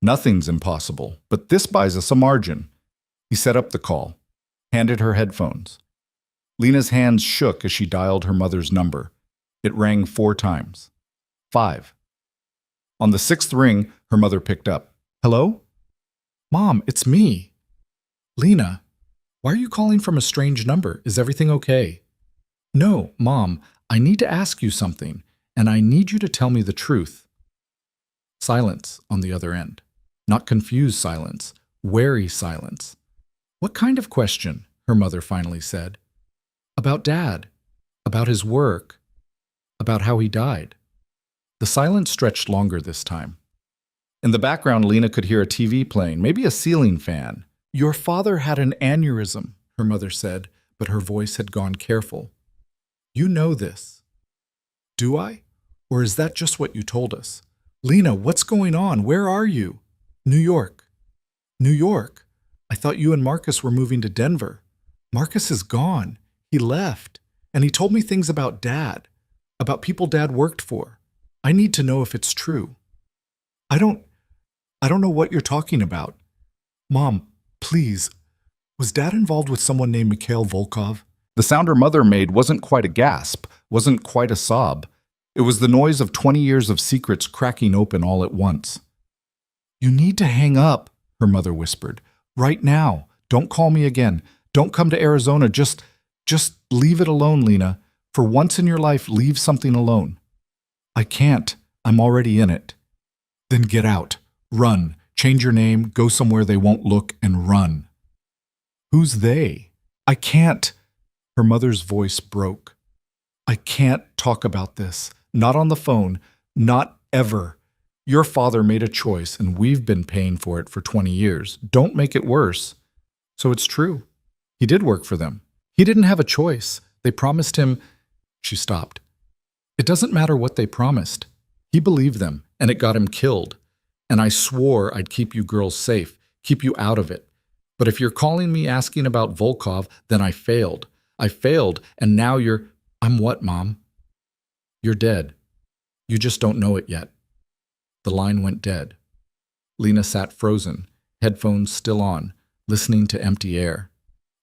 Nothing's impossible, but this buys us a margin. He set up the call, handed her headphones. Lena's hands shook as she dialed her mother's number. It rang 4 times. 5. On the 6th ring, her mother picked up. Hello? Mom, it's me. Lena, why are you calling from a strange number? Is everything okay? No, Mom, I need to ask you something, and I need you to tell me the truth. Silence on the other end. Not confused silence, wary silence. What kind of question? Her mother finally said. About Dad, about his work, about how he died. The silence stretched longer this time. In the background, Lena could hear a TV playing, maybe a ceiling fan. Your father had an aneurysm, her mother said, but her voice had gone careful. You know this. Do I? Or is that just what you told us? Lena, what's going on? Where are you? New York. New York? I thought you and Marcus were moving to Denver. Marcus is gone. He left. And he told me things about Dad, about people Dad worked for. I need to know if it's true. I don't know what you're talking about. Mom, please, was Dad involved with someone named Mikhail Volkov? The sound her mother made wasn't quite a gasp, wasn't quite a sob. It was the noise of 20 years of secrets cracking open all at once. You need to hang up, her mother whispered. Right now. Don't call me again. Don't come to Arizona. Just leave it alone, Lena. For once in your life, leave something alone. I can't. I'm already in it. Then get out. Run. Change your name. Go somewhere they won't look and run. Who's they? I can't. Her mother's voice broke. I can't talk about this. Not on the phone. Not ever. Your father made a choice, and we've been paying for it for 20 years. Don't make it worse. So it's true. He did work for them. He didn't have a choice. They promised him. She stopped. It doesn't matter what they promised. He believed them, and it got him killed. And I swore I'd keep you girls safe, keep you out of it. But if you're calling me asking about Volkov, then I failed. I failed, and now I'm what, Mom? You're dead. You just don't know it yet. The line went dead. Lena sat frozen, headphones still on, listening to empty air.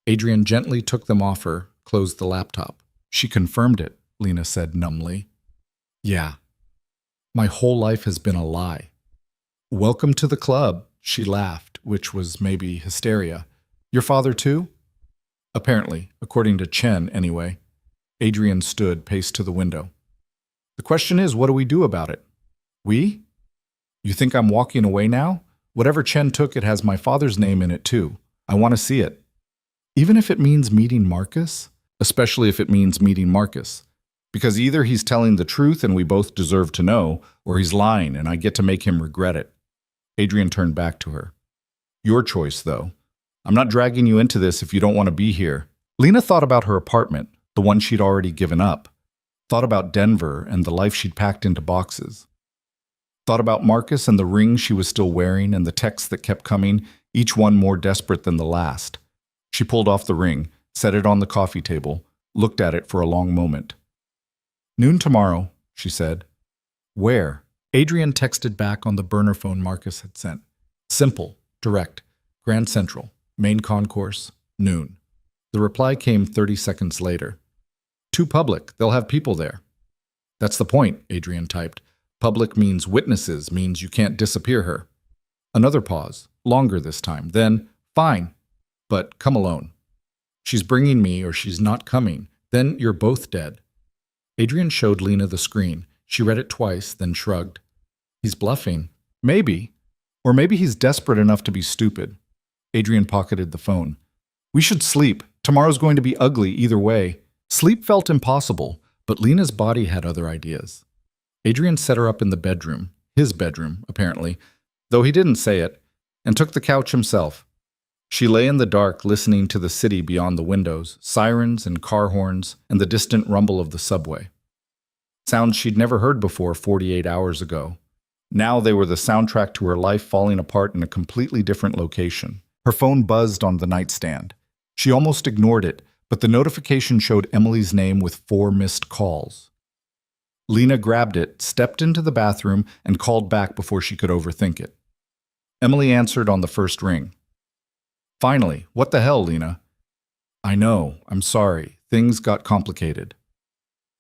Adrian gently took them off her, closed the laptop. She confirmed it, Lena said numbly. Yeah. My whole life has been a lie. Welcome to the club, she laughed, which was maybe hysteria. Your father too? Apparently, according to Chen anyway. Adrian stood, paced to the window. The question is, what do we do about it? We? You think I'm walking away now? Whatever Chen took, it has my father's name in it too. I want to see it. Even if it means meeting Marcus? Especially if it means meeting Marcus. Because either he's telling the truth and we both deserve to know, or he's lying and I get to make him regret it. Adrian turned back to her. Your choice, though. I'm not dragging you into this if you don't want to be here. Lena thought about her apartment, the one she'd already given up. Thought about Denver and the life she'd packed into boxes. Thought about Marcus and the ring she was still wearing and the texts that kept coming, each one more desperate than the last. She pulled off the ring, set it on the coffee table, looked at it for a long moment. Noon tomorrow, she said. Where? Adrian texted back on the burner phone Marcus had sent. Simple, direct, Grand Central, main concourse, noon. The reply came 30 seconds later. Too public, they'll have people there. That's the point, Adrian typed. Public means witnesses, means you can't disappear her. Another pause, longer this time. Then, fine, but come alone. She's bringing me or she's not coming. Then you're both dead. Adrian showed Lena the screen. She read it twice, then shrugged. He's bluffing. Maybe. Or maybe he's desperate enough to be stupid. Adrian pocketed the phone. We should sleep. Tomorrow's going to be ugly either way. Sleep felt impossible, but Lena's body had other ideas. Adrian set her up in the bedroom, his bedroom, apparently, though he didn't say it, and took the couch himself. She lay in the dark listening to the city beyond the windows, sirens and car horns, and the distant rumble of the subway. Sounds she'd never heard before 48 hours ago. Now they were the soundtrack to her life falling apart in a completely different location. Her phone buzzed on the nightstand. She almost ignored it, but the notification showed Emily's name with 4 missed calls. Lena grabbed it, stepped into the bathroom, and called back before she could overthink it. Emily answered on the first ring. Finally, what the hell, Lena? I know, I'm sorry. Things got complicated.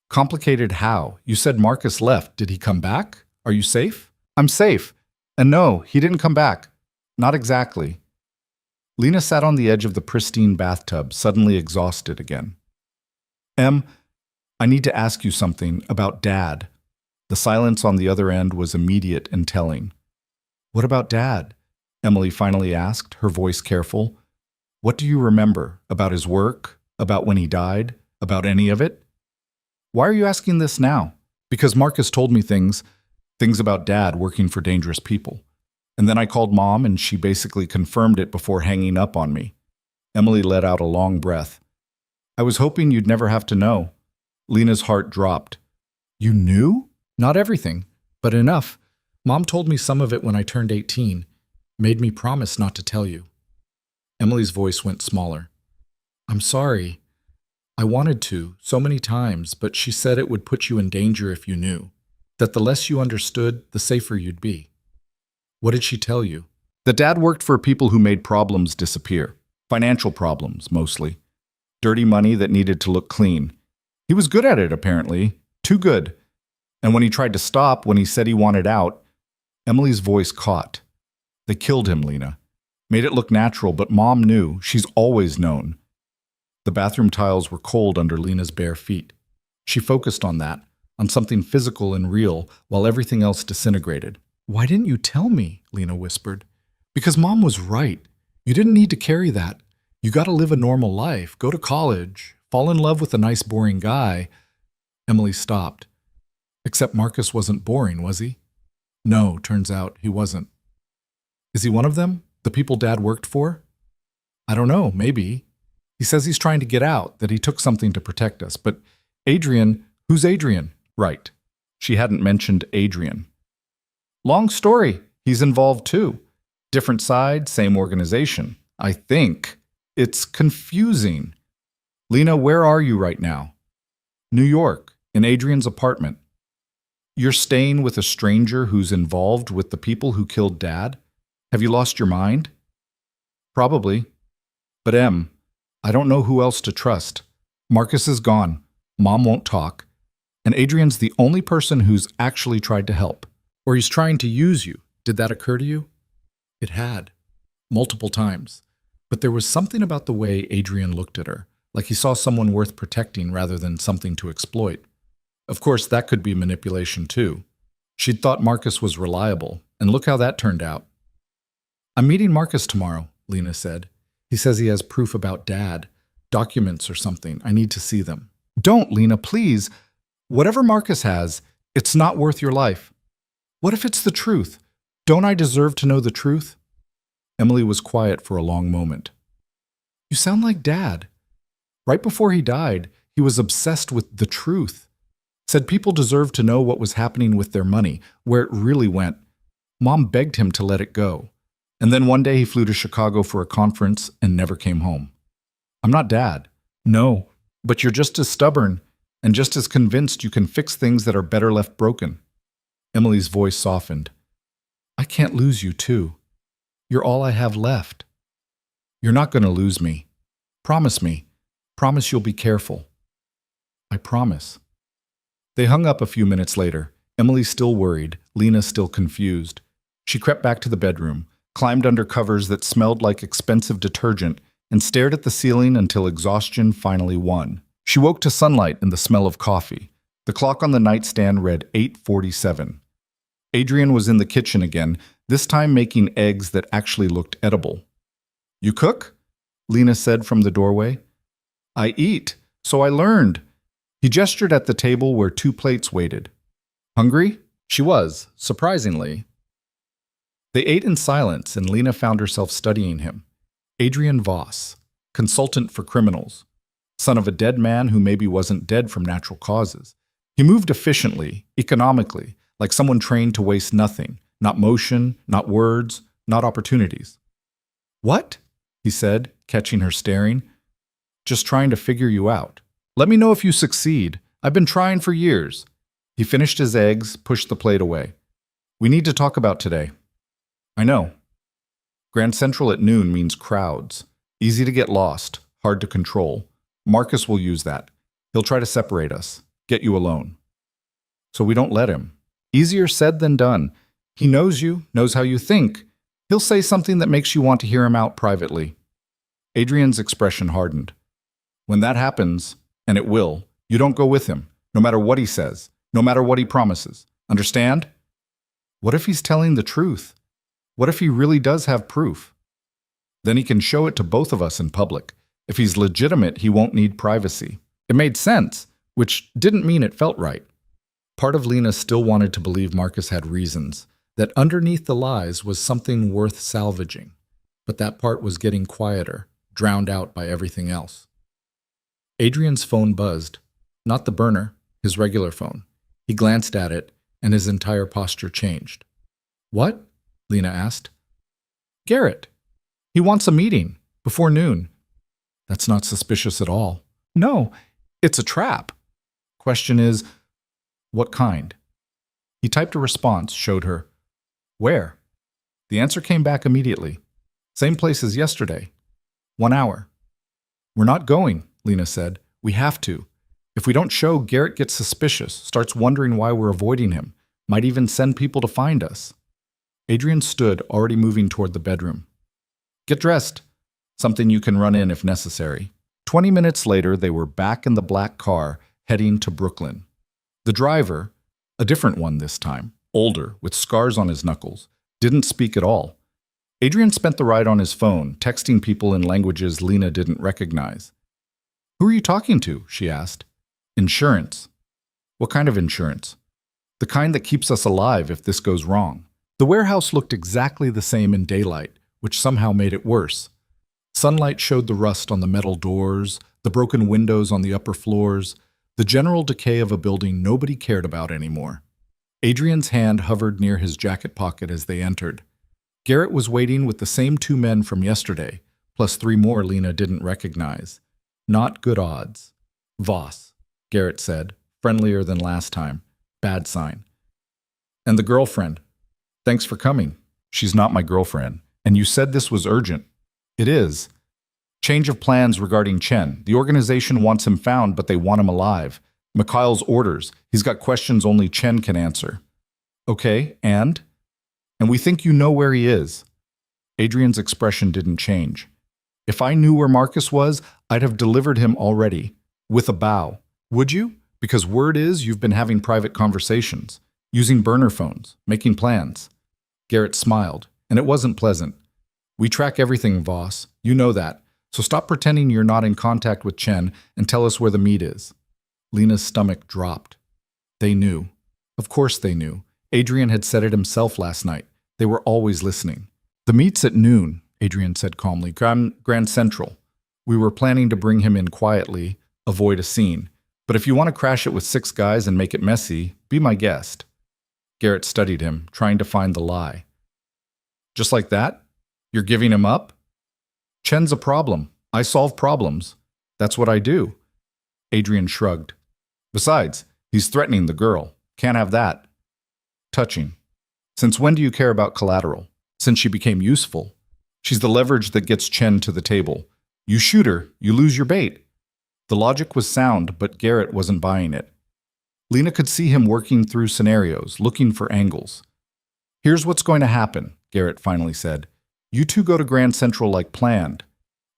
Complicated how? You said Marcus left. Did he come back? Are you safe? I'm safe. And no, he didn't come back. Not exactly. Lena sat on the edge of the pristine bathtub, suddenly exhausted again. I need to ask you something about Dad. The silence on the other end was immediate and telling. What about Dad? Emily finally asked, her voice careful. What do you remember about his work, about when he died, about any of it? Why are you asking this now? Because Marcus told me things about Dad working for dangerous people. And then I called Mom and she basically confirmed it before hanging up on me. Emily let out a long breath. I was hoping you'd never have to know. Lena's heart dropped. You knew? Not everything, but enough. Mom told me some of it when I turned 18, made me promise not to tell you. Emily's voice went smaller. I'm sorry. I wanted to, so many times, but she said it would put you in danger if you knew, that the less you understood, the safer you'd be. What did she tell you? The dad worked for people who made problems disappear. Financial problems, mostly. Dirty money that needed to look clean. He was good at it, apparently. Too good. And when he tried to stop, when he said he wanted out, Emily's voice caught. They killed him, Lena. Made it look natural, but Mom knew. She's always known. The bathroom tiles were cold under Lena's bare feet. She focused on that, on something physical and real, while everything else disintegrated. Why didn't you tell me? Lena whispered. Because Mom was right. You didn't need to carry that. You got to live a normal life, go to college, fall in love with a nice boring guy. Emily stopped. Except Marcus wasn't boring, was he? No, turns out he wasn't. Is he one of them? The people Dad worked for? I don't know, maybe. He says he's trying to get out, that he took something to protect us. But Adrian, who's Adrian? Right. She hadn't mentioned Adrian. Long story. He's involved too. Different side, same organization. I think. It's confusing. Lena, where are you right now? New York, in Adrian's apartment. You're staying with a stranger who's involved with the people who killed Dad? Have you lost your mind? Probably. But I don't know who else to trust. Marcus is gone. Mom won't talk. And Adrian's the only person who's actually tried to help. Or he's trying to use you. Did that occur to you? It had. Multiple times. But there was something about the way Adrian looked at her, like he saw someone worth protecting rather than something to exploit. Of course, that could be manipulation too. She'd thought Marcus was reliable, and look how that turned out. I'm meeting Marcus tomorrow, Lena said. He says he has proof about Dad, documents or something. I need to see them. Don't, Lena, please. Whatever Marcus has, it's not worth your life. What if it's the truth? Don't I deserve to know the truth? Emily was quiet for a long moment. You sound like Dad. Right before he died, he was obsessed with the truth. Said people deserved to know what was happening with their money, where it really went. Mom begged him to let it go. And then one day he flew to Chicago for a conference and never came home. I'm not Dad. No, but you're just as stubborn and just as convinced you can fix things that are better left broken. Emily's voice softened. I can't lose you too. You're all I have left. You're not going to lose me. Promise me. Promise you'll be careful. I promise. They hung up a few minutes later, Emily still worried, Lena still confused. She crept back to the bedroom, climbed under covers that smelled like expensive detergent, and stared at the ceiling until exhaustion finally won. She woke to sunlight and the smell of coffee. The clock on the nightstand read 8:47. Adrian was in the kitchen again, this time making eggs that actually looked edible. You cook? Lena said from the doorway. I eat, so I learned. He gestured at the table where 2 plates waited. Hungry? She was, surprisingly. They ate in silence, and Lena found herself studying him. Adrian Voss, consultant for criminals, son of a dead man who maybe wasn't dead from natural causes. He moved efficiently, economically, like someone trained to waste nothing, not motion, not words, not opportunities. What? He said, catching her staring. Just trying to figure you out. Let me know if you succeed. I've been trying for years. He finished his eggs, pushed the plate away. We need to talk about today. I know. Grand Central at noon means crowds. Easy to get lost, hard to control. Marcus will use that. He'll try to separate us, get you alone. So we don't let him. Easier said than done. He knows you, knows how you think. He'll say something that makes you want to hear him out privately. Adrian's expression hardened. When that happens, and it will, you don't go with him, no matter what he says, no matter what he promises. Understand? What if he's telling the truth? What if he really does have proof? Then he can show it to both of us in public. If he's legitimate, he won't need privacy. It made sense, which didn't mean it felt right. Part of Lena still wanted to believe Marcus had reasons, that underneath the lies was something worth salvaging. But that part was getting quieter, drowned out by everything else. Adrian's phone buzzed. Not the burner, his regular phone. He glanced at it, and his entire posture changed. What? Lena asked. Garrett. He wants a meeting before noon. That's not suspicious at all. No, it's a trap. Question is, what kind? He typed a response, showed her. Where? The answer came back immediately. Same place as yesterday. 1 hour. We're not going, Lena said. We have to. If we don't show, Garrett gets suspicious, starts wondering why we're avoiding him, might even send people to find us. Adrian stood, already moving toward the bedroom. Get dressed. Something you can run in if necessary. 20 minutes later, they were back in the black car, heading to Brooklyn. The driver, a different one this time, older, with scars on his knuckles, didn't speak at all. Adrian spent the ride on his phone, texting people in languages Lena didn't recognize. Who are you talking to? She asked. Insurance. What kind of insurance? The kind that keeps us alive if this goes wrong. The warehouse looked exactly the same in daylight, which somehow made it worse. Sunlight showed the rust on the metal doors, the broken windows on the upper floors, the general decay of a building nobody cared about anymore. Adrian's hand hovered near his jacket pocket as they entered. Garrett was waiting with the same 2 men from yesterday, plus 3 more Lena didn't recognize. Not good odds. Voss, Garrett said, friendlier than last time. Bad sign. And the girlfriend. Thanks for coming. She's not my girlfriend. And you said this was urgent. It is. Change of plans regarding Chen. The organization wants him found, but they want him alive. Mikhail's orders. He's got questions only Chen can answer. Okay, and? And we think you know where he is. Adrian's expression didn't change. If I knew where Marcus was, I'd have delivered him already. With a bow. Would you? Because word is you've been having private conversations, using burner phones, making plans. Garrett smiled, and it wasn't pleasant. We track everything, Voss. You know that. So stop pretending you're not in contact with Chen and tell us where the meat is. Lena's stomach dropped. They knew. Of course they knew. Adrian had said it himself last night. They were always listening. The meet's at noon, Adrian said calmly. Grand Central. We were planning to bring him in quietly, avoid a scene. But if you want to crash it with 6 guys and make it messy, be my guest. Garrett studied him, trying to find the lie. Just like that? You're giving him up? Chen's a problem. I solve problems. That's what I do. Adrian shrugged. Besides, he's threatening the girl. Can't have that. Touching. Since when do you care about collateral? Since she became useful. She's the leverage that gets Chen to the table. You shoot her, you lose your bait. The logic was sound, but Garrett wasn't buying it. Lena could see him working through scenarios, looking for angles. Here's what's going to happen, Garrett finally said. You 2 go to Grand Central like planned.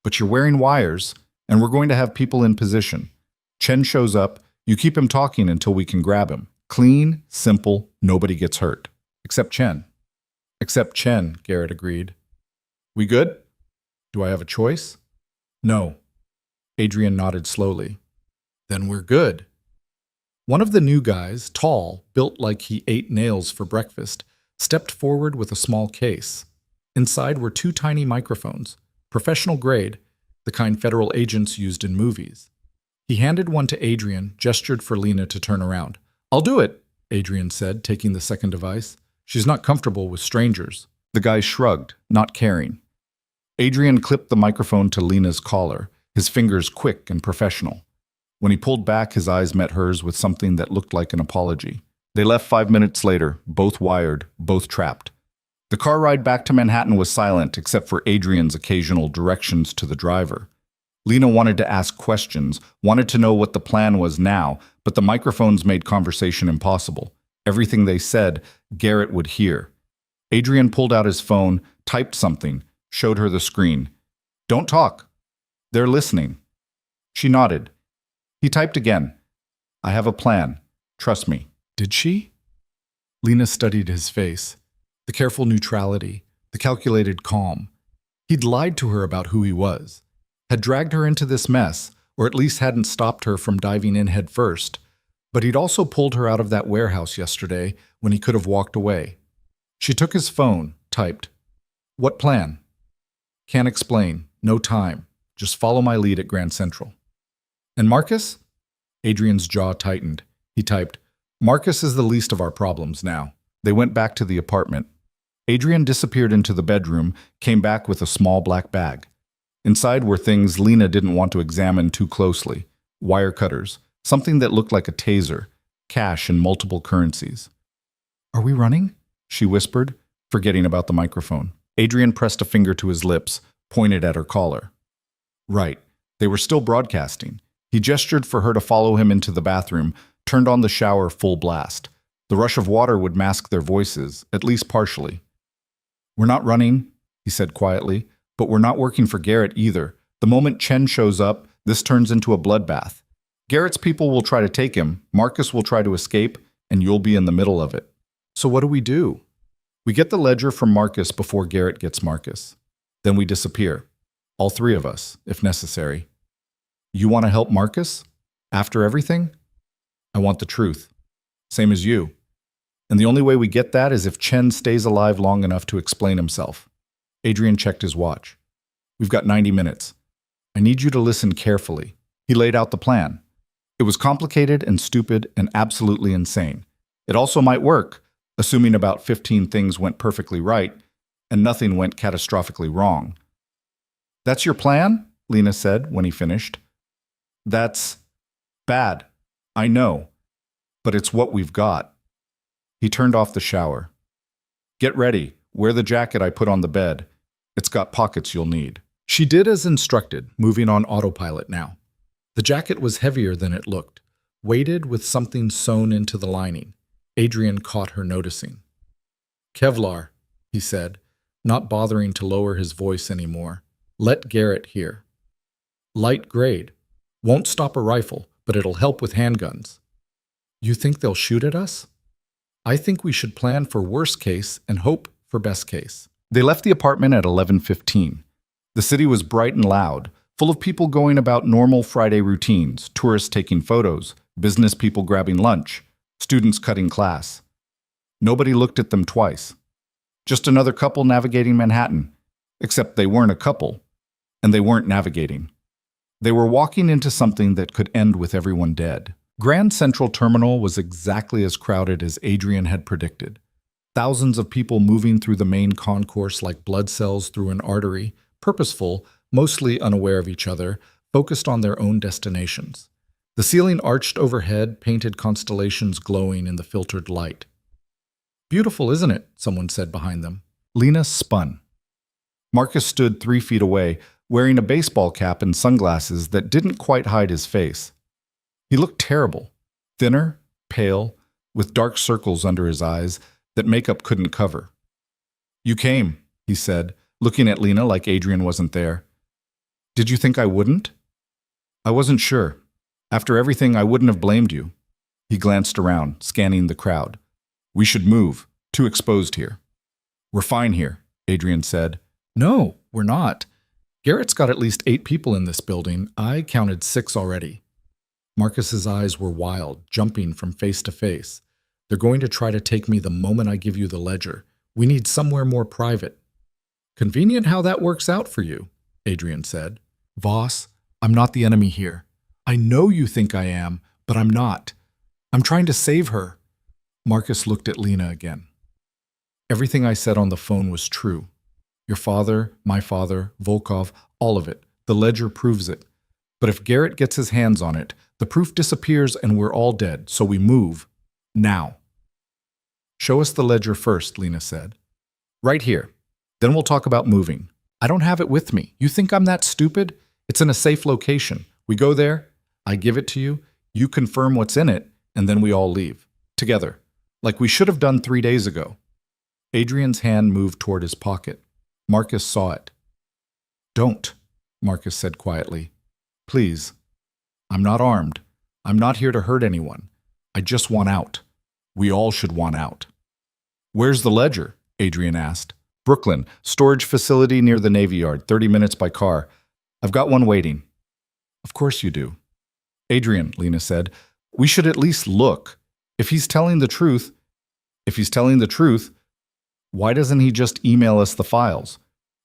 But you're wearing wires, and we're going to have people in position. Chen shows up, you keep him talking until we can grab him. Clean, simple, nobody gets hurt. Except Chen. Except Chen, Garrett agreed. We good? Do I have a choice? No. Adrian nodded slowly. Then we're good. One of the new guys, tall, built like he ate nails for breakfast, stepped forward with a small case. Inside were 2 tiny microphones, professional grade, the kind federal agents used in movies. He handed one to Adrian, gestured for Lena to turn around. I'll do it, Adrian said, taking the second device. She's not comfortable with strangers. The guy shrugged, not caring. Adrian clipped the microphone to Lena's collar, his fingers quick and professional. When he pulled back, his eyes met hers with something that looked like an apology. They left 5 minutes later, both wired, both trapped. The car ride back to Manhattan was silent except for Adrian's occasional directions to the driver. Lena wanted to ask questions, wanted to know what the plan was now, but the microphones made conversation impossible. Everything they said, Garrett would hear. Adrian pulled out his phone, typed something, showed her the screen. Don't talk. They're listening. She nodded. He typed again. I have a plan. Trust me. Did she? Lena studied his face. The careful neutrality, the calculated calm. He'd lied to her about who he was, had dragged her into this mess, or at least hadn't stopped her from diving in head first. But he'd also pulled her out of that warehouse yesterday when he could have walked away. She took his phone, typed. What plan? Can't explain. No time. Just follow my lead at Grand Central. And Marcus? Adrian's jaw tightened. He typed, Marcus is the least of our problems now. They went back to the apartment. Adrian disappeared into the bedroom, came back with a small black bag. Inside were things Lena didn't want to examine too closely. Wire cutters, something that looked like a taser, cash in multiple currencies. "Are we running?" she whispered, forgetting about the microphone. Adrian pressed a finger to his lips, pointed at her collar. Right, they were still broadcasting. He gestured for her to follow him into the bathroom, turned on the shower full blast. The rush of water would mask their voices, at least partially. "We're not running," he said quietly, "but we're not working for Garrett either. The moment Chen shows up, this turns into a bloodbath. Garrett's people will try to take him, Marcus will try to escape, and you'll be in the middle of it. So what do? We get the ledger from Marcus before Garrett gets Marcus. Then we disappear. All three of us, if necessary. You want to help Marcus? After everything? I want the truth. Same as you. And the only way we get that is if Chen stays alive long enough to explain himself." Adrian checked his watch. "We've got 90 minutes. I need you to listen carefully." He laid out the plan. It was complicated and stupid and absolutely insane. It also might work, assuming about 15 things went perfectly right and nothing went catastrophically wrong. "That's your plan?" Lena said when he finished. "That's bad. I know. But it's what we've got." He turned off the shower. "Get ready. Wear the jacket I put on the bed. It's got pockets you'll need." She did as instructed, moving on autopilot now. The jacket was heavier than it looked, weighted with something sewn into the lining. Adrian caught her noticing. "Kevlar," he said, not bothering to lower his voice anymore. "Let Garrett hear. Light grade. Won't stop a rifle, but it'll help with handguns." "You think they'll shoot at us?" "I think we should plan for worst case and hope for best case." They left the apartment at 11:15. The city was bright and loud, full of people going about normal Friday routines, tourists taking photos, business people grabbing lunch, students cutting class. Nobody looked at them twice. Just another couple navigating Manhattan, except they weren't a couple, and they weren't navigating. They were walking into something that could end with everyone dead. Grand Central Terminal was exactly as crowded as Adrian had predicted. Thousands of people moving through the main concourse like blood cells through an artery, purposeful, mostly unaware of each other, focused on their own destinations. The ceiling arched overhead, painted constellations glowing in the filtered light. "Beautiful, isn't it?" someone said behind them. Lena spun. Marcus stood 3 feet away, wearing a baseball cap and sunglasses that didn't quite hide his face. He looked terrible, thinner, pale, with dark circles under his eyes that makeup couldn't cover. "You came," he said, looking at Lena like Adrian wasn't there. "Did you think I wouldn't?" "I wasn't sure. After everything, I wouldn't have blamed you." He glanced around, scanning the crowd. "We should move. Too exposed here." "We're fine here," Adrian said. "No, we're not. Garrett's got at least 8 people in this building. I counted 6 already." Marcus's eyes were wild, jumping from face to face. "They're going to try to take me the moment I give you the ledger. We need somewhere more private." "Convenient how that works out for you," Adrian said. "Voss, I'm not the enemy here. I know you think I am, but I'm not. I'm trying to save her." Marcus looked at Lena again. "Everything I said on the phone was true. Your father, my father, Volkov, all of it. The ledger proves it. But if Garrett gets his hands on it, the proof disappears and we're all dead, so we move. Now." "Show us the ledger first," Lena said. "Right here. Then we'll talk about moving." "I don't have it with me. You think I'm that stupid? It's in a safe location. We go there, I give it to you, you confirm what's in it, and then we all leave. Together. Like we should have done 3 days ago." Adrian's hand moved toward his pocket. Marcus saw it. "Don't," Marcus said quietly. "Please. I'm not armed. I'm not here to hurt anyone. I just want out. We all should want out." "Where's the ledger?" Adrian asked. "Brooklyn, storage facility near the Navy Yard, 30 minutes by car. I've got one waiting." "Of course you do." "Adrian," Lena said, "we should at least look. If he's telling the truth, why doesn't he just email us the files?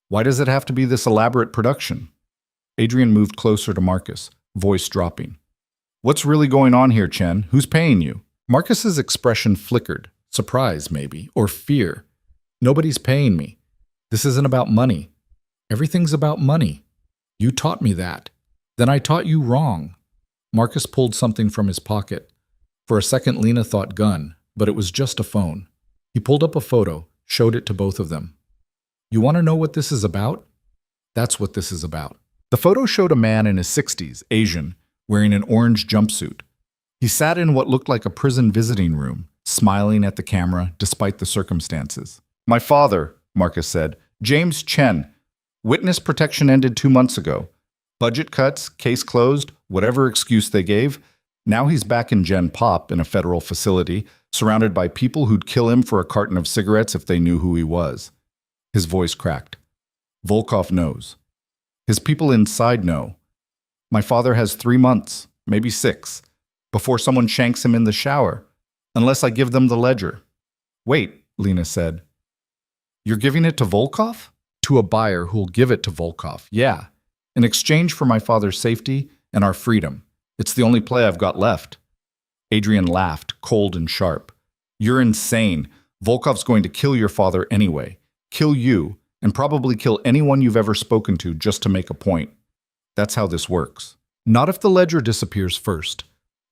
Why does it have to be this elaborate production?" Adrian moved closer to Marcus, voice dropping. "What's really going on here, Chen? Who's paying you?" Marcus's expression flickered, surprise maybe, or fear. Nobody's paying me. This isn't about money. Everything's about money. You taught me that. Then I taught you wrong. Marcus pulled something from his pocket. For a second, Lena thought gun, but it was just a phone. He pulled up a photo, showed it to both of them. You want to know what this is about? That's what this is about. The photo showed a man in his 60s, Asian, wearing an orange jumpsuit. He sat in what looked like a prison visiting room, smiling at the camera despite the circumstances. My father, Marcus said, James Chen. Witness protection ended 2 months ago. Budget cuts, case closed, whatever excuse they gave. Now he's back in Gen Pop in a federal facility, surrounded by people who'd kill him for a carton of cigarettes if they knew who he was. His voice cracked. Volkov knows. His people inside know. My father has 3 months, maybe 6, before someone shanks him in the shower, unless I give them the ledger. Wait, Lena said. You're giving it to Volkov? To a buyer who'll give it to Volkov, yeah. In exchange for my father's safety and our freedom. It's the only play I've got left. Adrian laughed, cold and sharp. You're insane. Volkov's going to kill your father anyway. Kill you, and probably kill anyone you've ever spoken to just to make a point. That's how this works. Not if the ledger disappears first.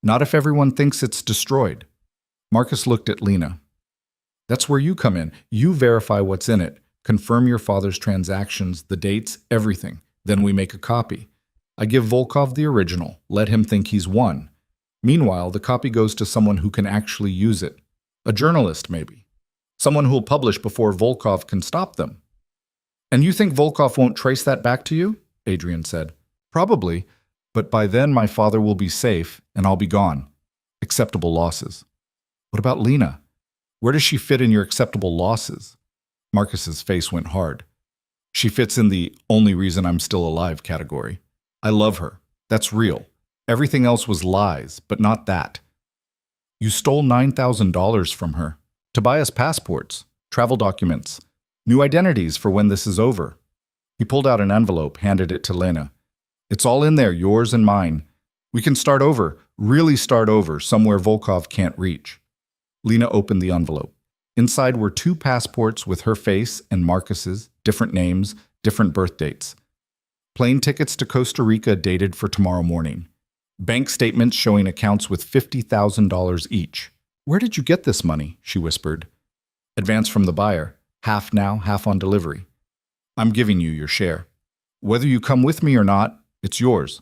Not if everyone thinks it's destroyed. Marcus looked at Lena. That's where you come in. You verify what's in it, confirm your father's transactions, the dates, everything. Then we make a copy. I give Volkov the original, let him think he's won. Meanwhile, the copy goes to someone who can actually use it. A journalist, maybe. Someone who'll publish before Volkov can stop them. And you think Volkov won't trace that back to you? Adrian said. Probably, but by then my father will be safe and I'll be gone. Acceptable losses. What about Lena? Where does she fit in your acceptable losses? Marcus's face went hard. She fits in the only reason I'm still alive category. I love her. That's real. Everything else was lies, but not that. You stole $9,000 from her to buy us passports, travel documents, new identities for when this is over. He pulled out an envelope, handed it to Lena. It's all in there, yours and mine. We can start over, really start over, somewhere Volkov can't reach. Lena opened the envelope. Inside were 2 passports with her face and Marcus's, different names, different birth dates. Plane tickets to Costa Rica dated for tomorrow morning. Bank statements showing accounts with $50,000 each. Where did you get this money? She whispered. Advance from the buyer. Half now, half on delivery. I'm giving you your share. Whether you come with me or not, it's yours.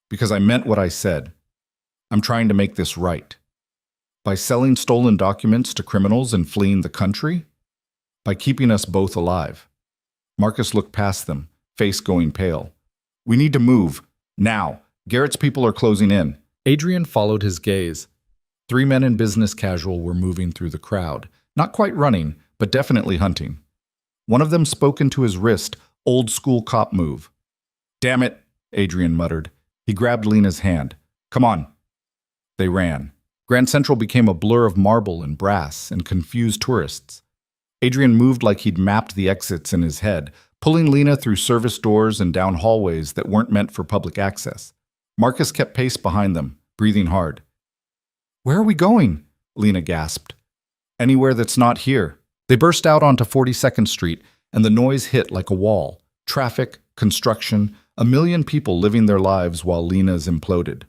Because I meant what I said. I'm trying to make this right. By selling stolen documents to criminals and fleeing the country? By keeping us both alive. Marcus looked past them, face going pale. We need to move. Now. Garrett's people are closing in. Adrian followed his gaze. 3 men in business casual were moving through the crowd. Not quite running, but definitely hunting. One of them spoke into his wrist, old school cop move. Damn it, Adrian muttered. He grabbed Lena's hand. Come on. They ran. Grand Central became a blur of marble and brass and confused tourists. Adrian moved like he'd mapped the exits in his head, pulling Lena through service doors and down hallways that weren't meant for public access. Marcus kept pace behind them, breathing hard. Where are we going? Lena gasped. Anywhere that's not here. They burst out onto 42nd Street, and the noise hit like a wall. Traffic, construction, a million people living their lives while Lena's imploded.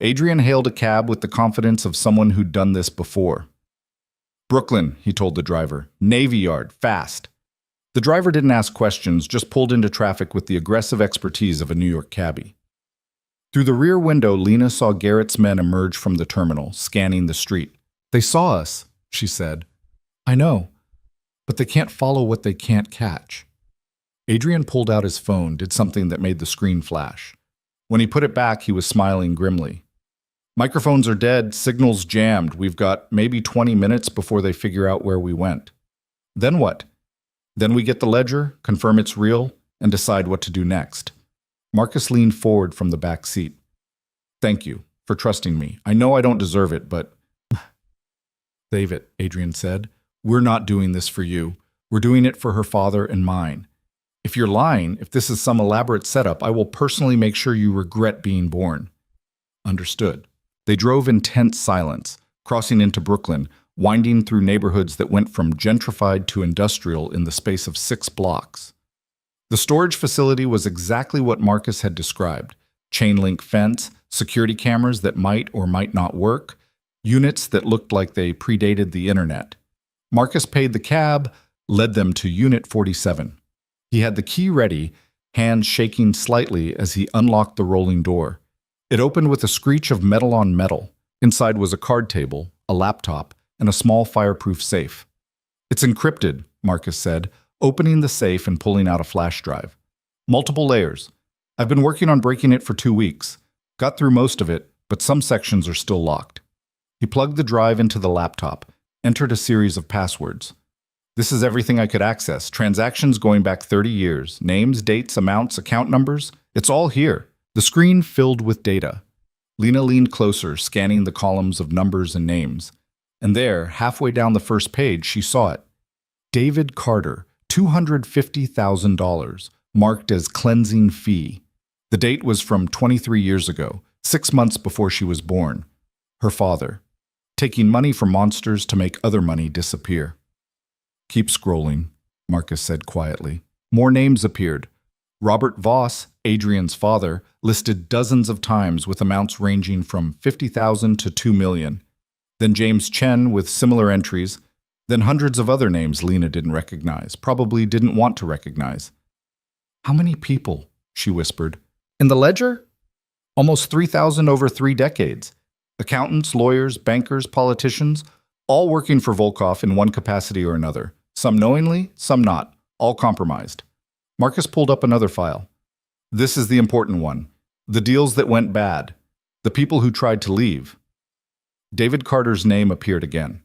Adrian hailed a cab with the confidence of someone who'd done this before. Brooklyn, he told the driver. Navy Yard, fast. The driver didn't ask questions, just pulled into traffic with the aggressive expertise of a New York cabbie. Through the rear window, Lena saw Garrett's men emerge from the terminal, scanning the street. They saw us, she said. I know, but they can't follow what they can't catch. Adrian pulled out his phone, did something that made the screen flash. When he put it back, he was smiling grimly. Microphones are dead, signals jammed. We've got maybe 20 minutes before they figure out where we went. Then what? Then we get the ledger, confirm it's real, and decide what to do next. Marcus leaned forward from the back seat. Thank you for trusting me. I know I don't deserve it, but... Save it, Adrian said. We're not doing this for you. We're doing it for her father and mine. If you're lying, if this is some elaborate setup, I will personally make sure you regret being born. Understood. They drove in tense silence, crossing into Brooklyn, winding through neighborhoods that went from gentrified to industrial in the space of 6 blocks. The storage facility was exactly what Marcus had described: chain-link fence, security cameras that might or might not work, units that looked like they predated the internet. Marcus paid the cab, led them to Unit 47. He had the key ready, hands shaking slightly as he unlocked the rolling door. It opened with a screech of metal on metal. Inside was a card table, a laptop, and a small fireproof safe. "It's encrypted," Marcus said, opening the safe and pulling out a flash drive. "Multiple layers. I've been working on breaking it for 2 weeks. Got through most of it, but some sections are still locked." He plugged the drive into the laptop, entered a series of passwords. "This is everything I could access. Transactions going back 30 years. Names, dates, amounts, account numbers. It's all here." The screen filled with data. Lena leaned closer, scanning the columns of numbers and names. And there, halfway down the first page, she saw it. David Carter, $250,000, marked as cleansing fee. The date was from 23 years ago, 6 months before she was born. Her father, taking money from monsters to make other money disappear. "Keep scrolling," Marcus said quietly. More names appeared. Robert Voss, Adrian's father, listed dozens of times with amounts ranging from $50,000 to $2 million. Then James Chen with similar entries. Then hundreds of other names Lena didn't recognize, probably didn't want to recognize. "How many people?" she whispered. "In the ledger? Almost 3,000 over 3 decades. Accountants, lawyers, bankers, politicians, all working for Volkov in one capacity or another. Some knowingly, some not, all compromised." Marcus pulled up another file. "This is the important one. The deals that went bad. The people who tried to leave." David Carter's name appeared again.